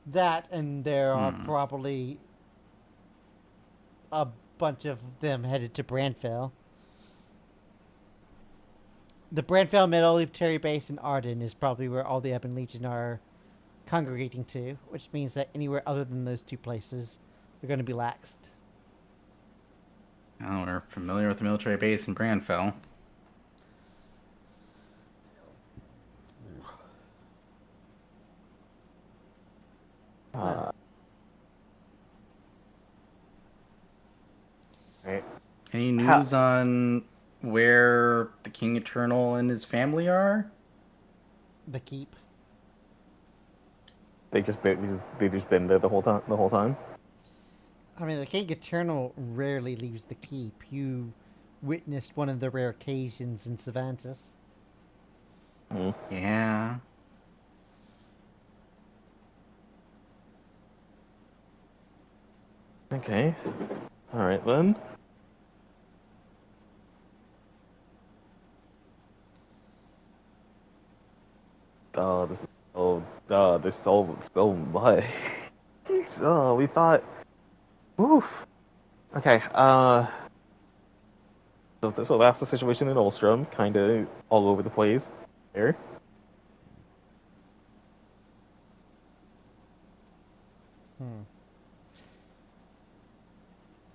Speaker 1: That, and there are probably a bunch of them headed to Brandfell. The Brandfell military base in Arden is probably where all the Ebon Legion are congregating to, which means that anywhere other than those two places are going to be laxed.
Speaker 3: Oh, we're familiar with the military base in Brandfell.
Speaker 5: Right.
Speaker 3: Any news on where the King Eternal and his family are?
Speaker 1: The keep.
Speaker 5: They just been there the whole time.
Speaker 1: I mean, the King Eternal rarely leaves the keep. You witnessed one of the rare occasions in Savantis.
Speaker 3: Yeah.
Speaker 5: Okay. All right then. there's so much. Oh, we thought. Oof. Okay. So that's the situation in Ulstrom. Kind of all over the place. There.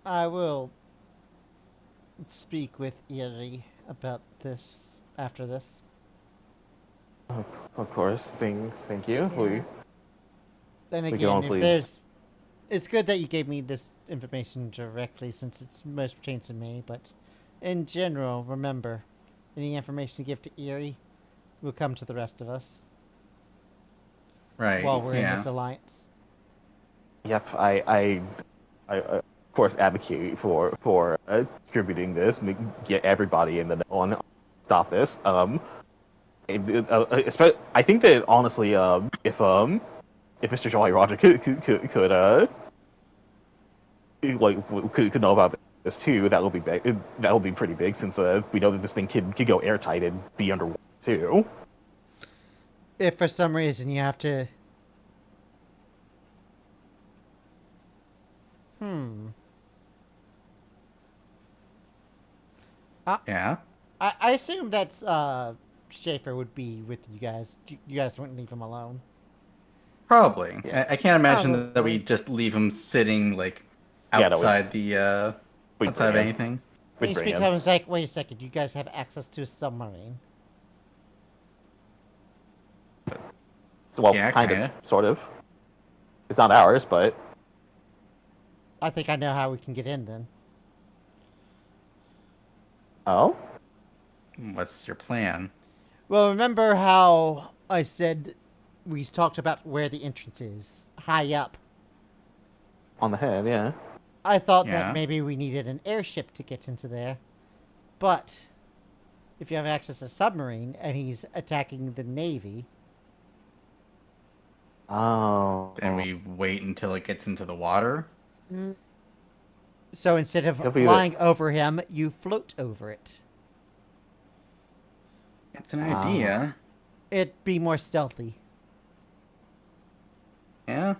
Speaker 1: I will speak with Erie about this after this.
Speaker 5: Of course. Thank you.
Speaker 4: Yeah.
Speaker 1: Then
Speaker 5: We can
Speaker 1: again, if
Speaker 5: honestly-
Speaker 1: there's, it's good that you gave me this information directly since it's most pertains to me. But in general, remember, any information you give to Erie will come to the rest of us
Speaker 3: Right.
Speaker 1: while we're in
Speaker 3: yeah.
Speaker 1: this alliance.
Speaker 5: Yep. I of course advocate for distributing this, get everybody in the know on stop this. I think that honestly, if Mr. Jolly Roger could know about this too, that would be big. That would be pretty big since we know that this thing could go airtight and be underwater too.
Speaker 1: If for some reason you have to,
Speaker 3: Yeah.
Speaker 1: I assume that Schaefer would be with you guys. You guys wouldn't leave him alone.
Speaker 3: Probably.
Speaker 5: Yeah.
Speaker 3: I can't imagine that
Speaker 4: Probably.
Speaker 3: we just leave him sitting like
Speaker 5: Yeah, no,
Speaker 3: outside the
Speaker 5: we'd
Speaker 3: outside of
Speaker 5: bring him.
Speaker 3: anything.
Speaker 5: We'd
Speaker 1: He
Speaker 5: bring him.
Speaker 1: becomes like, wait a second, you guys have access to a submarine.
Speaker 5: So, well,
Speaker 3: Yeah,
Speaker 5: kind
Speaker 3: kinda.
Speaker 5: of, sort of. It's not ours, but
Speaker 1: I think I know how we can get in then.
Speaker 5: oh,
Speaker 3: What's your plan?
Speaker 1: Well, remember how I said we talked about where the entrance is, high up.
Speaker 5: on the head, yeah.
Speaker 1: I thought
Speaker 3: Yeah.
Speaker 1: that maybe we needed an airship to get into there. But if you have access to a submarine and he's attacking the Navy,
Speaker 5: Oh,
Speaker 3: And we wait until it gets into the water?
Speaker 1: so instead of
Speaker 5: Could be
Speaker 1: flying over him, you float over it.
Speaker 3: It's an idea.
Speaker 1: It'd be more stealthy.
Speaker 3: Yeah.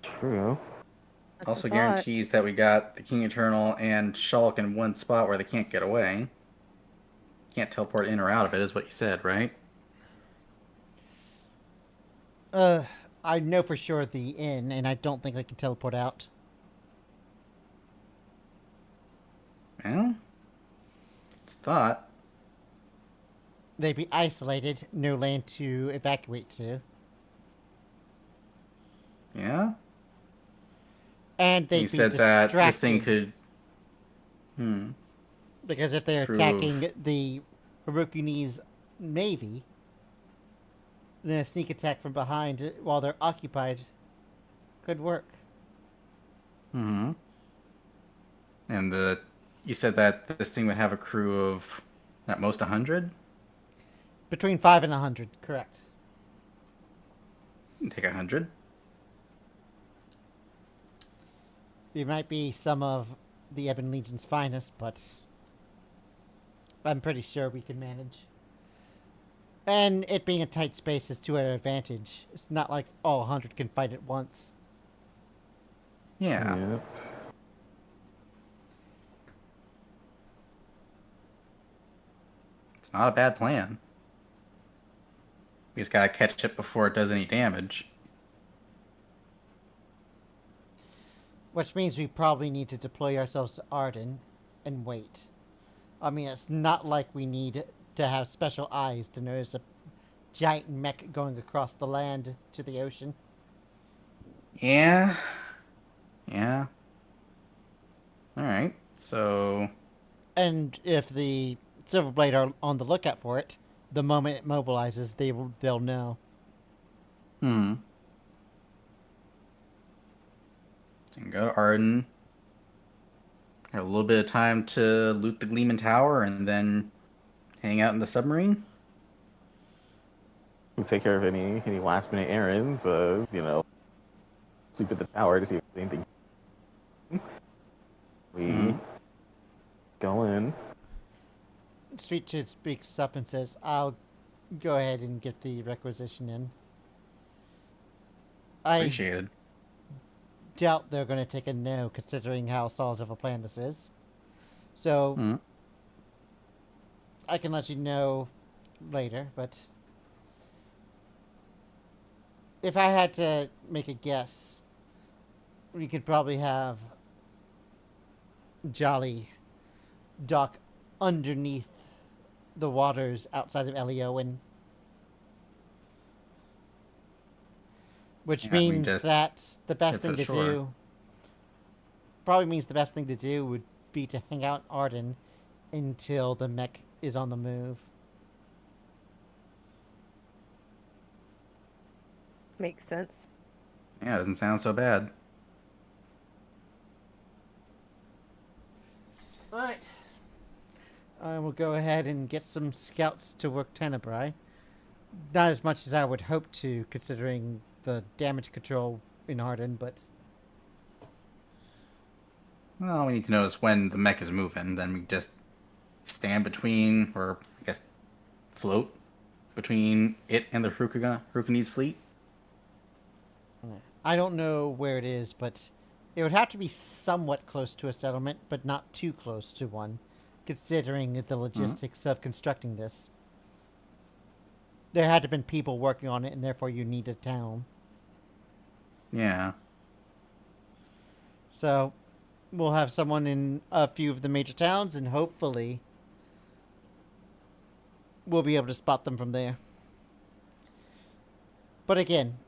Speaker 5: true.
Speaker 4: That's
Speaker 3: Also
Speaker 4: a thought.
Speaker 3: guarantees that we got the King Eternal and Shulk in one spot where they can't get away. Can't teleport in or out of it, is what you said, right?
Speaker 1: I know for sure the inn, and I don't think I can teleport out.
Speaker 3: Well, it's a thought.
Speaker 1: They'd be isolated, no land to evacuate to.
Speaker 3: Yeah?
Speaker 1: And they'd
Speaker 3: You
Speaker 1: be
Speaker 3: said
Speaker 1: distracted.
Speaker 3: that this thing could...
Speaker 1: Because if they're
Speaker 3: Prove.
Speaker 1: attacking the Harukunis Navy, then a sneak attack from behind while they're occupied could work.
Speaker 3: Mm-hmm. And you said that this thing would have a crew of at most 100?
Speaker 1: Between 5 and 100, correct.
Speaker 3: You can take 100.
Speaker 1: It might be some of the Ebon Legion's finest, but I'm pretty sure we can manage. And it being a tight space is to our advantage. It's not like all 100 can fight at once.
Speaker 3: Yeah.
Speaker 5: Yep.
Speaker 3: It's not a bad plan. We just gotta catch it before it does any damage.
Speaker 1: Which means we probably need to deploy ourselves to Arden and wait. I mean, it's not like we need to have special eyes to notice a giant mech going across the land to the ocean.
Speaker 3: Yeah. Yeah. Alright, so...
Speaker 1: And if the Silverblade are on the lookout for it, the moment it mobilizes, they'll know.
Speaker 3: So you can go to Arden. Have a little bit of time to loot the Gleeman Tower and then hang out in the submarine.
Speaker 5: We'll take care of any last minute errands. Sweep at the tower to see if there's anything. We go in.
Speaker 1: Street Kid speaks up and says, I'll go ahead and get the requisition in. I
Speaker 3: Appreciated.
Speaker 1: doubt they're going to take a no, considering how solid of a plan this is. So, I can let you know later, but if I had to make a guess, we could probably have Jolly dock underneath the waters outside of Eliowen. Which means that the best thing to do... Probably means the best thing to do would be to hang out in Arden until the mech is on the move.
Speaker 4: Makes sense.
Speaker 3: Yeah, it doesn't sound so bad.
Speaker 1: Alright. I will go ahead and get some scouts to work Tenebrae. Not as much as I would hope to, considering the damage control in Arden, but...
Speaker 3: Well, all we need to know is when the mech is moving, then we just stand between, or I guess float between it and the Harukanese fleet.
Speaker 1: I don't know where it is, but it would have to be somewhat close to a settlement, but not too close to one, considering the logistics of constructing this. There had to have been people working on it, and therefore you need a town.
Speaker 3: Yeah.
Speaker 1: So, we'll have someone in a few of the major towns, and hopefully we'll be able to spot them from there. But again,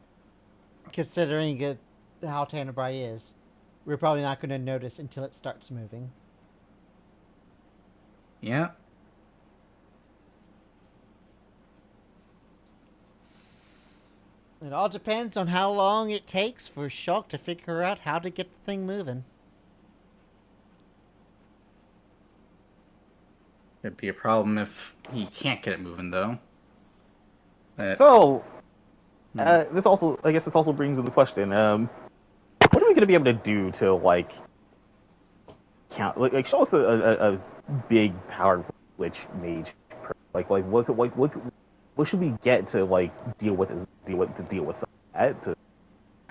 Speaker 1: considering how Tenebrae is, we're probably not going to notice until it starts moving.
Speaker 3: Yeah.
Speaker 1: It all depends on how long it takes for Shulk to figure out how to get the thing moving.
Speaker 3: It'd be a problem if he can't get it moving, though.
Speaker 5: So, this also brings in the question: what are we going to be able to do to like count? Like show us a big power glitch mage. Like what should we get to like deal with something like that?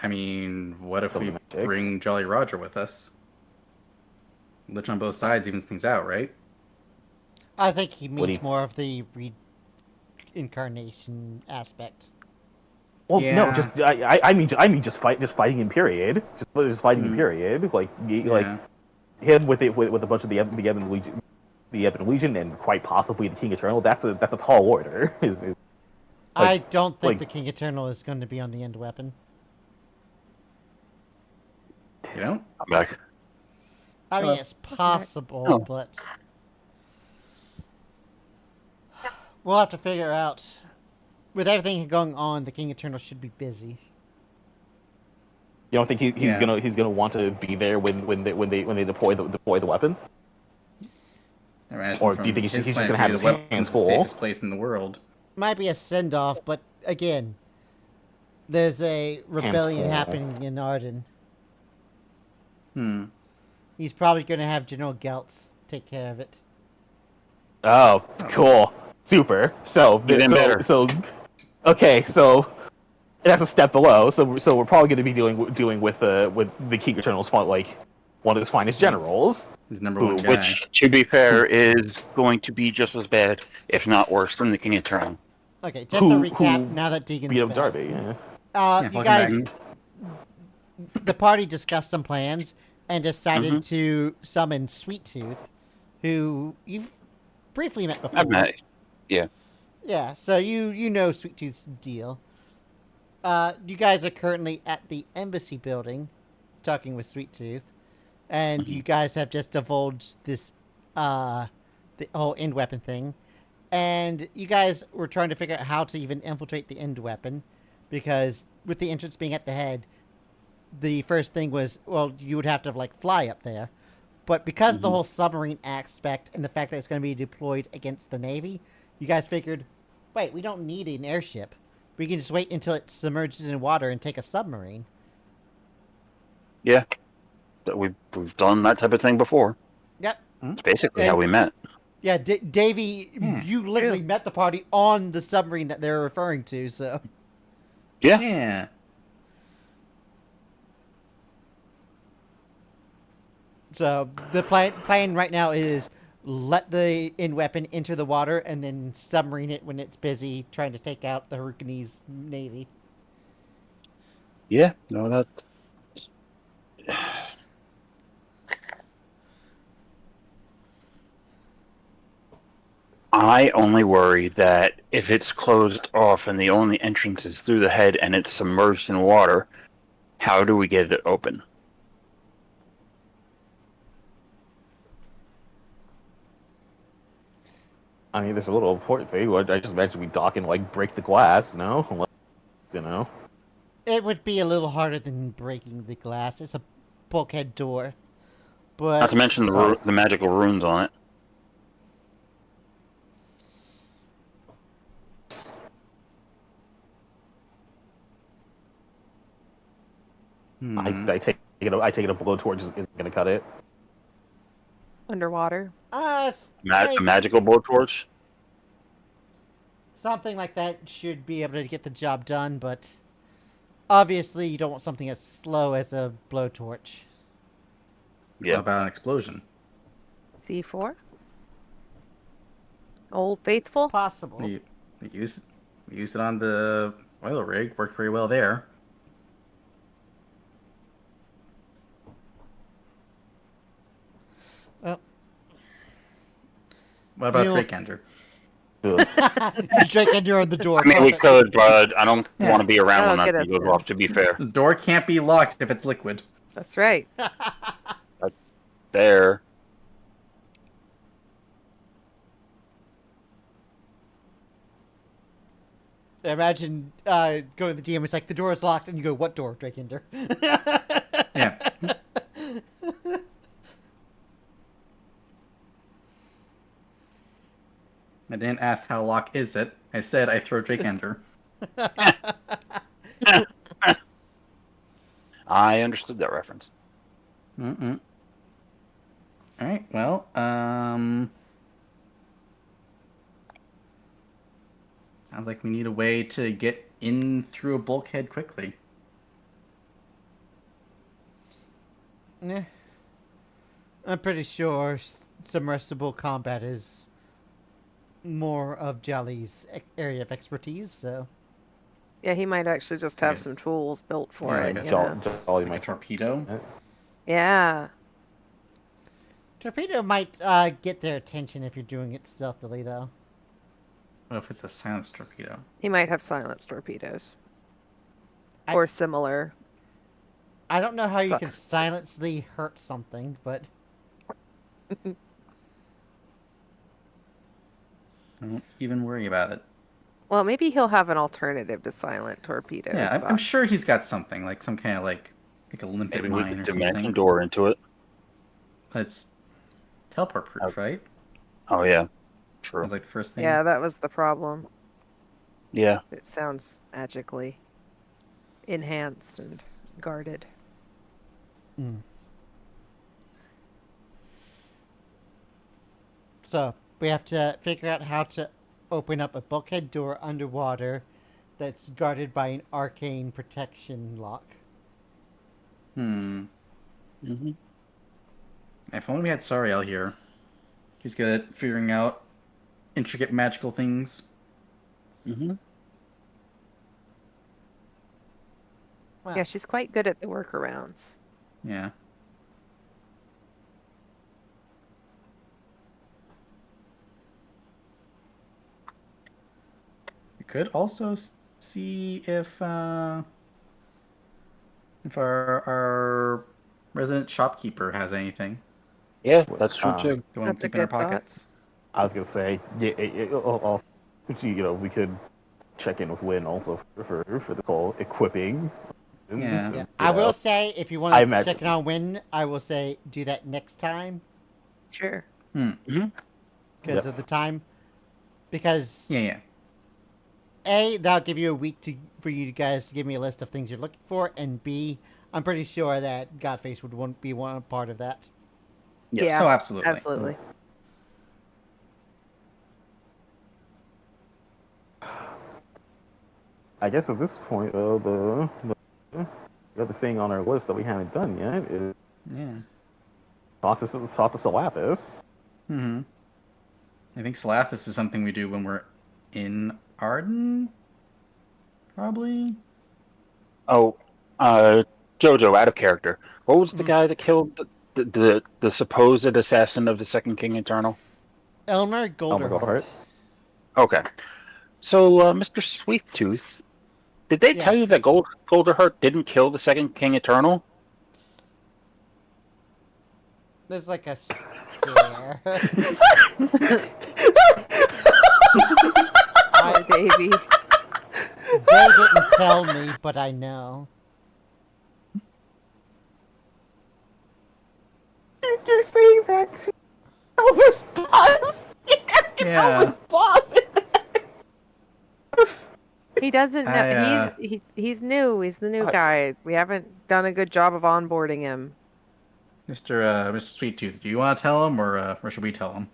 Speaker 3: I mean, what if we
Speaker 5: magic?
Speaker 3: bring Jolly Roger with us? Lich on both sides evens things out, right?
Speaker 1: I think he means more of the reincarnation aspect.
Speaker 5: Well,
Speaker 3: Yeah.
Speaker 5: no, just I mean just fighting in period, just fighting in period, like him with a bunch of the Ebon Legion, and quite possibly the King Eternal. That's a tall order.
Speaker 1: I don't think the King Eternal is going to be on the end weapon.
Speaker 3: You know?
Speaker 2: I'm back.
Speaker 1: I mean, it's possible, but we'll have to figure out. With everything going on, the King Eternal should be busy.
Speaker 5: You don't think he's gonna want to be there when they deploy the weapon?
Speaker 3: Or
Speaker 5: do you think he's just gonna have his hands
Speaker 3: the
Speaker 5: full?
Speaker 3: Safest place in the world.
Speaker 1: Might be a send-off, but again, there's a rebellion happening in Arden. He's probably going to have General Geltz take care of it.
Speaker 5: Oh, cool, super. Okay, so that's a step below. So we're probably going to be dealing with the King Eternal's like one of his finest generals.
Speaker 3: His number one guy.
Speaker 2: Which, to be fair, is going to be just as bad, if not worse, than the King Eternal.
Speaker 1: Okay, just to recap, now that Deegan's
Speaker 5: beat up
Speaker 1: back.
Speaker 5: Darby. Yeah.
Speaker 1: You guys, the party discussed some plans and decided to summon Sweet Tooth, who you've briefly met before.
Speaker 2: I've met, yeah.
Speaker 1: Yeah, so you know Sweet Tooth's deal. You guys are currently at the embassy building, talking with Sweet Tooth, and you guys have just divulged this, the whole end weapon thing. And you guys were trying to figure out how to even infiltrate the end weapon, because with the entrance being at the head, the first thing was, well, you would have to like fly up there. But because of the whole submarine aspect and the fact that it's going to be deployed against the Navy, you guys figured, wait, we don't need an airship. We can just wait until it submerges in water and take a submarine.
Speaker 2: Yeah. We've done that type of thing before.
Speaker 1: Yep.
Speaker 2: It's basically how we met.
Speaker 1: Yeah, Davey, you literally met the party on the submarine that they're referring to, so...
Speaker 2: Yeah.
Speaker 3: Yeah.
Speaker 1: So the plan right now is let the in weapon enter the water and then submarine it when it's busy trying to take out the Hurricanes navy.
Speaker 2: Yeah, no, that. I only worry that if it's closed off and the only entrance is through the head and it's submerged in water, how do we get it open?
Speaker 5: I mean, there's a little port thing. I just imagine we dock and like break the glass, no? You know.
Speaker 1: It would be a little harder than breaking the glass. It's a bulkhead door, but
Speaker 2: Not to mention the magical runes on it.
Speaker 5: I take it. I take it a blowtorch isn't gonna cut it.
Speaker 4: Underwater.
Speaker 2: A magical blowtorch?
Speaker 1: Something like that should be able to get the job done, but obviously you don't want something as slow as a blowtorch.
Speaker 2: Yeah.
Speaker 3: What about an explosion?
Speaker 4: C4. Old Faithful.
Speaker 1: Possible.
Speaker 3: We used it on the oil rig. Worked pretty well there.
Speaker 1: Well,
Speaker 3: What about
Speaker 1: We'll-
Speaker 3: Drake Ender?
Speaker 1: just Drake Ender on the door.
Speaker 2: I mean, we
Speaker 1: Perfect.
Speaker 2: could, but I don't want to be around when
Speaker 4: That'll
Speaker 2: that
Speaker 4: get
Speaker 2: thing
Speaker 4: us
Speaker 2: goes
Speaker 4: in.
Speaker 2: off, to be fair.
Speaker 3: The door can't be locked if it's liquid.
Speaker 4: That's right.
Speaker 2: There.
Speaker 1: Imagine going to the DM. It's like the door is locked, and you go, "What door, Drake Ender?"
Speaker 3: Yeah. I didn't ask how locked is it. I said I throw Drake Ender.
Speaker 2: I understood that reference.
Speaker 3: Mm-mm. All right. Well, sounds like we need a way to get in through a bulkhead quickly.
Speaker 1: Yeah. I'm pretty sure submersible combat is more of Jolly's area of expertise, so...
Speaker 4: Yeah, he might actually just have
Speaker 3: Yeah.
Speaker 4: some tools built for
Speaker 3: Yeah,
Speaker 4: it.
Speaker 3: like
Speaker 4: You
Speaker 5: Jolly,
Speaker 4: know?
Speaker 5: Jolly
Speaker 3: Like a
Speaker 5: might.
Speaker 3: torpedo.
Speaker 4: Yeah.
Speaker 1: Torpedo might get their attention if you're doing it stealthily, though.
Speaker 3: What if it's a silenced torpedo?
Speaker 4: He might have silenced torpedoes.
Speaker 1: I-
Speaker 4: Or similar.
Speaker 1: I don't know how you
Speaker 4: So-
Speaker 1: can silently hurt something, but...
Speaker 3: Don't even worry about it.
Speaker 4: Well, maybe he'll have an alternative to silent torpedoes.
Speaker 3: Yeah, I'm
Speaker 4: but-
Speaker 3: sure he's got something like some kind of like a limpet
Speaker 2: Maybe we
Speaker 3: mine
Speaker 2: could
Speaker 3: or
Speaker 2: dimension
Speaker 3: something.
Speaker 2: door into it.
Speaker 3: But it's teleport proof, right?
Speaker 2: Oh, yeah. True.
Speaker 3: That was like the first thing.
Speaker 4: Yeah, that was the problem.
Speaker 2: Yeah.
Speaker 4: It sounds magically enhanced and guarded.
Speaker 1: Mm. So, we have to figure out how to open up a bulkhead door underwater that's guarded by an arcane protection lock.
Speaker 3: Hmm.
Speaker 2: Mm-hmm.
Speaker 3: If only we had Sariel here. He's good at figuring out intricate magical things.
Speaker 2: Mm-hmm.
Speaker 1: Well,
Speaker 4: Yeah, she's quite good at the workarounds.
Speaker 3: Yeah. We could also see if our resident shopkeeper has anything.
Speaker 2: Yeah, that's true, too.
Speaker 3: The one we
Speaker 4: That's a
Speaker 3: keep in our
Speaker 4: good thought.
Speaker 3: pockets.
Speaker 5: I was gonna say, also, we could check in with Wynn also for this whole equipping.
Speaker 3: Yeah.
Speaker 1: yeah.
Speaker 5: You
Speaker 1: I will
Speaker 5: know,
Speaker 1: say, if you
Speaker 5: I
Speaker 1: want to
Speaker 5: imagine-
Speaker 1: check it on Win, I will say do that next time
Speaker 4: Sure.
Speaker 1: because of the time. Because
Speaker 3: Yeah.
Speaker 1: A, that'll give you a week for you guys to give me a list of things you're looking for, and B, I'm pretty sure that Godface would be one part of that.
Speaker 2: Yes.
Speaker 4: Yeah.
Speaker 3: Oh, absolutely.
Speaker 4: Absolutely.
Speaker 5: I guess at this point, though, the other thing on our list that we haven't done yet is
Speaker 3: Yeah.
Speaker 5: talk to Salathis.
Speaker 3: Mm-hmm. I think Salathis is something we do when we're in Arden, probably.
Speaker 2: Oh, Jojo, out of character. What was the guy that killed the supposed assassin of the Second King Eternal?
Speaker 1: Elmer
Speaker 5: Elmer
Speaker 1: Golderheart.
Speaker 5: Golderheart.
Speaker 2: Okay. So, Mr. Sweettooth, did they tell you
Speaker 1: Yes.
Speaker 2: that Golderheart didn't kill the Second King Eternal?
Speaker 1: There's like a scare.
Speaker 4: Poor Davy.
Speaker 1: They didn't tell me, but I know.
Speaker 5: You're saying that to Elmer's boss?
Speaker 3: Yeah.
Speaker 5: Elmer's boss.
Speaker 4: He doesn't know. He's new. He's the new guy. We haven't done a good job of onboarding him.
Speaker 3: Mr. Sweettooth, do you want to tell him, or should we tell him?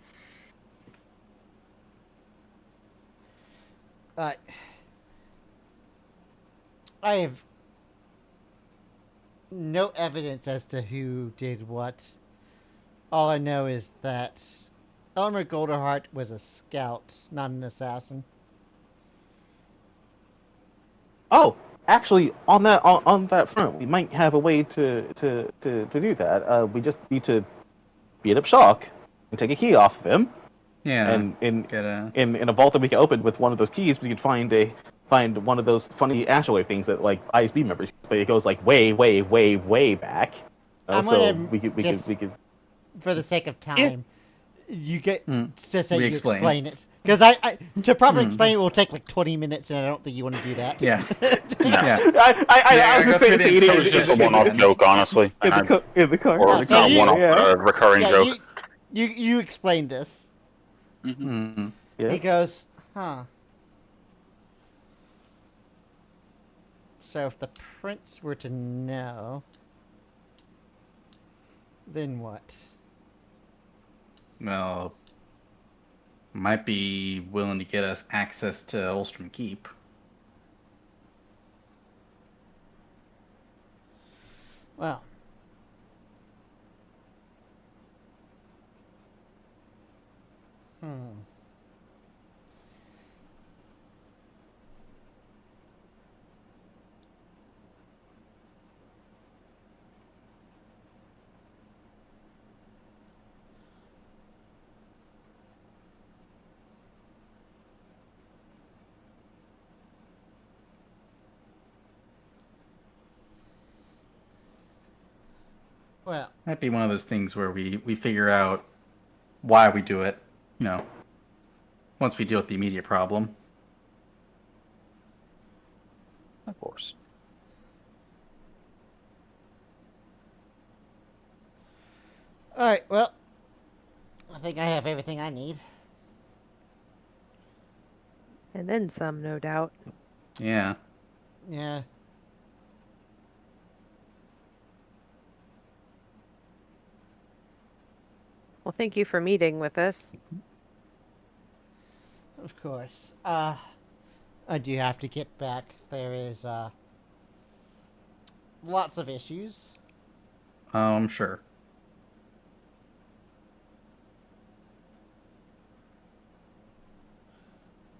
Speaker 1: I have no evidence as to who did what. All I know is that Elmer Golderheart was a scout, not an assassin.
Speaker 5: Oh, actually, on that front, we might have a way to do that. We just need to beat up Shock and take a key off of him.
Speaker 3: Yeah.
Speaker 5: And in a vault that we can open with one of those keys, we can find one of those funny Ashaway things that like ISB members, but it goes like way back.
Speaker 1: I'm
Speaker 5: so
Speaker 1: gonna
Speaker 5: we could
Speaker 1: for the sake of time, you get to say
Speaker 3: We
Speaker 1: you
Speaker 3: explain.
Speaker 1: it, because I to properly explain it will take like 20 minutes, and I don't think you want to do that.
Speaker 3: Yeah.
Speaker 2: Yeah.
Speaker 5: I was just saying
Speaker 2: It was just a one-off joke, honestly.
Speaker 5: in the car.
Speaker 2: Or
Speaker 1: Yeah, so
Speaker 2: not
Speaker 1: you-
Speaker 2: one-off,
Speaker 5: yeah.
Speaker 2: but a recurring
Speaker 1: Yeah,
Speaker 2: joke.
Speaker 1: you explained this.
Speaker 3: Mm-hmm.
Speaker 5: Yeah.
Speaker 1: He goes, huh. So if the prince were to know, then what?
Speaker 3: Well, might be willing to get us access to Ulstrom Keep.
Speaker 1: Well, well,
Speaker 3: Might be one of those things where we figure out why we do it, once we deal with the immediate problem.
Speaker 2: Of course.
Speaker 1: all right. Well, I think I have everything I need.
Speaker 4: And then some, no doubt.
Speaker 3: Yeah.
Speaker 1: Yeah.
Speaker 4: Well, thank you for meeting with us.
Speaker 1: Of course. I do have to get back. There is lots of issues.
Speaker 3: Sure.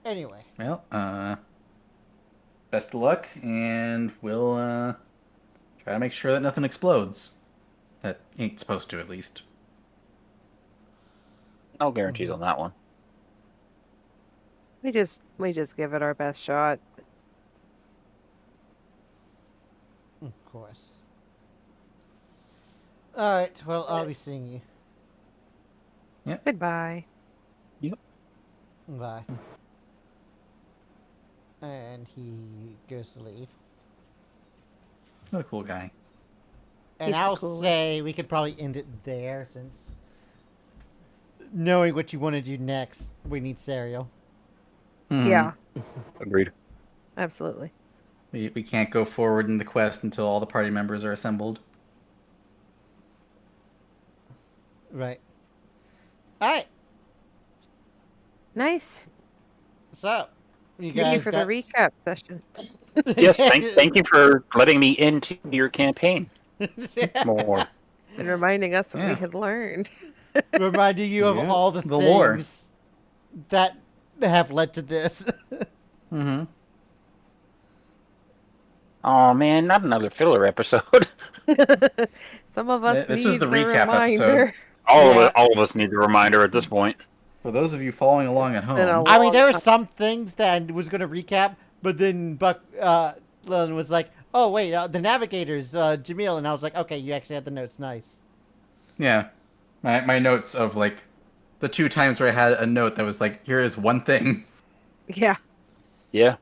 Speaker 1: Anyway,
Speaker 3: Well, best of luck, and we'll try to make sure that nothing explodes. That ain't supposed to, at least.
Speaker 2: No guarantees on that one.
Speaker 4: We just give it our best shot.
Speaker 1: of course. All right. Well, I'll be seeing you.
Speaker 4: Goodbye.
Speaker 1: Bye. And he goes to leave.
Speaker 3: What a cool guy.
Speaker 1: And
Speaker 4: He's the
Speaker 1: I'll
Speaker 4: coolest.
Speaker 1: say we could probably end it there, since knowing what you want to do next, we need cereal.
Speaker 3: Mhm.
Speaker 4: Yeah,
Speaker 2: Agreed.
Speaker 4: absolutely.
Speaker 3: We can't go forward in the quest until all the party members are assembled.
Speaker 1: Right. All right.
Speaker 4: Nice.
Speaker 1: So, you
Speaker 4: Thank you
Speaker 1: guys
Speaker 4: for the
Speaker 1: got...
Speaker 4: recap session.
Speaker 2: Yes, thank you for letting me into your campaign more.
Speaker 4: And reminding us what we
Speaker 3: Yeah.
Speaker 4: had learned.
Speaker 1: Reminding you of
Speaker 5: Yeah.
Speaker 1: all the
Speaker 3: The lore.
Speaker 1: things that have led to this.
Speaker 3: Mm-hmm.
Speaker 2: Oh man, not another filler episode.
Speaker 4: Some of us
Speaker 3: This
Speaker 4: need
Speaker 3: was the recap
Speaker 4: reminder.
Speaker 3: episode.
Speaker 2: All of us need a reminder at this point.
Speaker 3: For those of you following along at
Speaker 4: been a
Speaker 3: home,
Speaker 1: I mean, there were
Speaker 4: long
Speaker 1: some things that I was going to recap, but then Lillian was like, "Oh wait, the navigators, Jamil," and I was like, "Okay, you actually had the notes, nice."
Speaker 3: yeah, my notes of like the 2 times where I had a note that was like, here is one thing.
Speaker 4: Yeah.
Speaker 2: Yeah.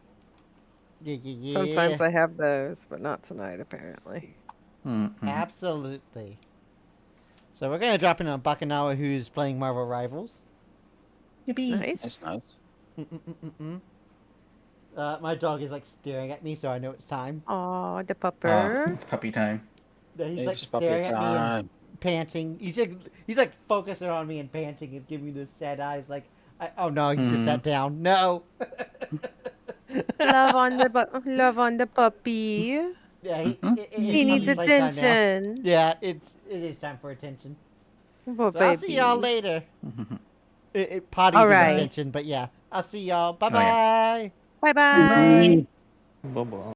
Speaker 1: Yeah.
Speaker 4: Sometimes I have those, but not tonight, apparently.
Speaker 3: Mm-hmm.
Speaker 1: Absolutely. So we're gonna drop in on Bakanawa, who's playing Marvel Rivals.
Speaker 3: Yippee.
Speaker 4: Nice.
Speaker 2: That's nice.
Speaker 1: My dog is like staring at me, so I know it's time.
Speaker 4: Aw, the
Speaker 3: Oh,
Speaker 4: pupper.
Speaker 3: it's puppy time.
Speaker 1: He's like
Speaker 2: It's puppy
Speaker 1: staring at me and
Speaker 2: time.
Speaker 1: panting. He's like focusing on me and panting and giving me those sad eyes. Like, oh no, he just sat down. No.
Speaker 4: Love on the puppy.
Speaker 1: Yeah,
Speaker 4: He needs
Speaker 1: puppy playtime now.
Speaker 4: attention.
Speaker 1: Yeah, it is time for attention.
Speaker 4: Poor
Speaker 1: So I'll see y'all
Speaker 4: baby.
Speaker 1: later. Potty
Speaker 4: All
Speaker 1: with
Speaker 4: right.
Speaker 1: attention, but yeah, I'll see y'all. Bye bye.
Speaker 4: Bye bye.
Speaker 5: Bye-bye.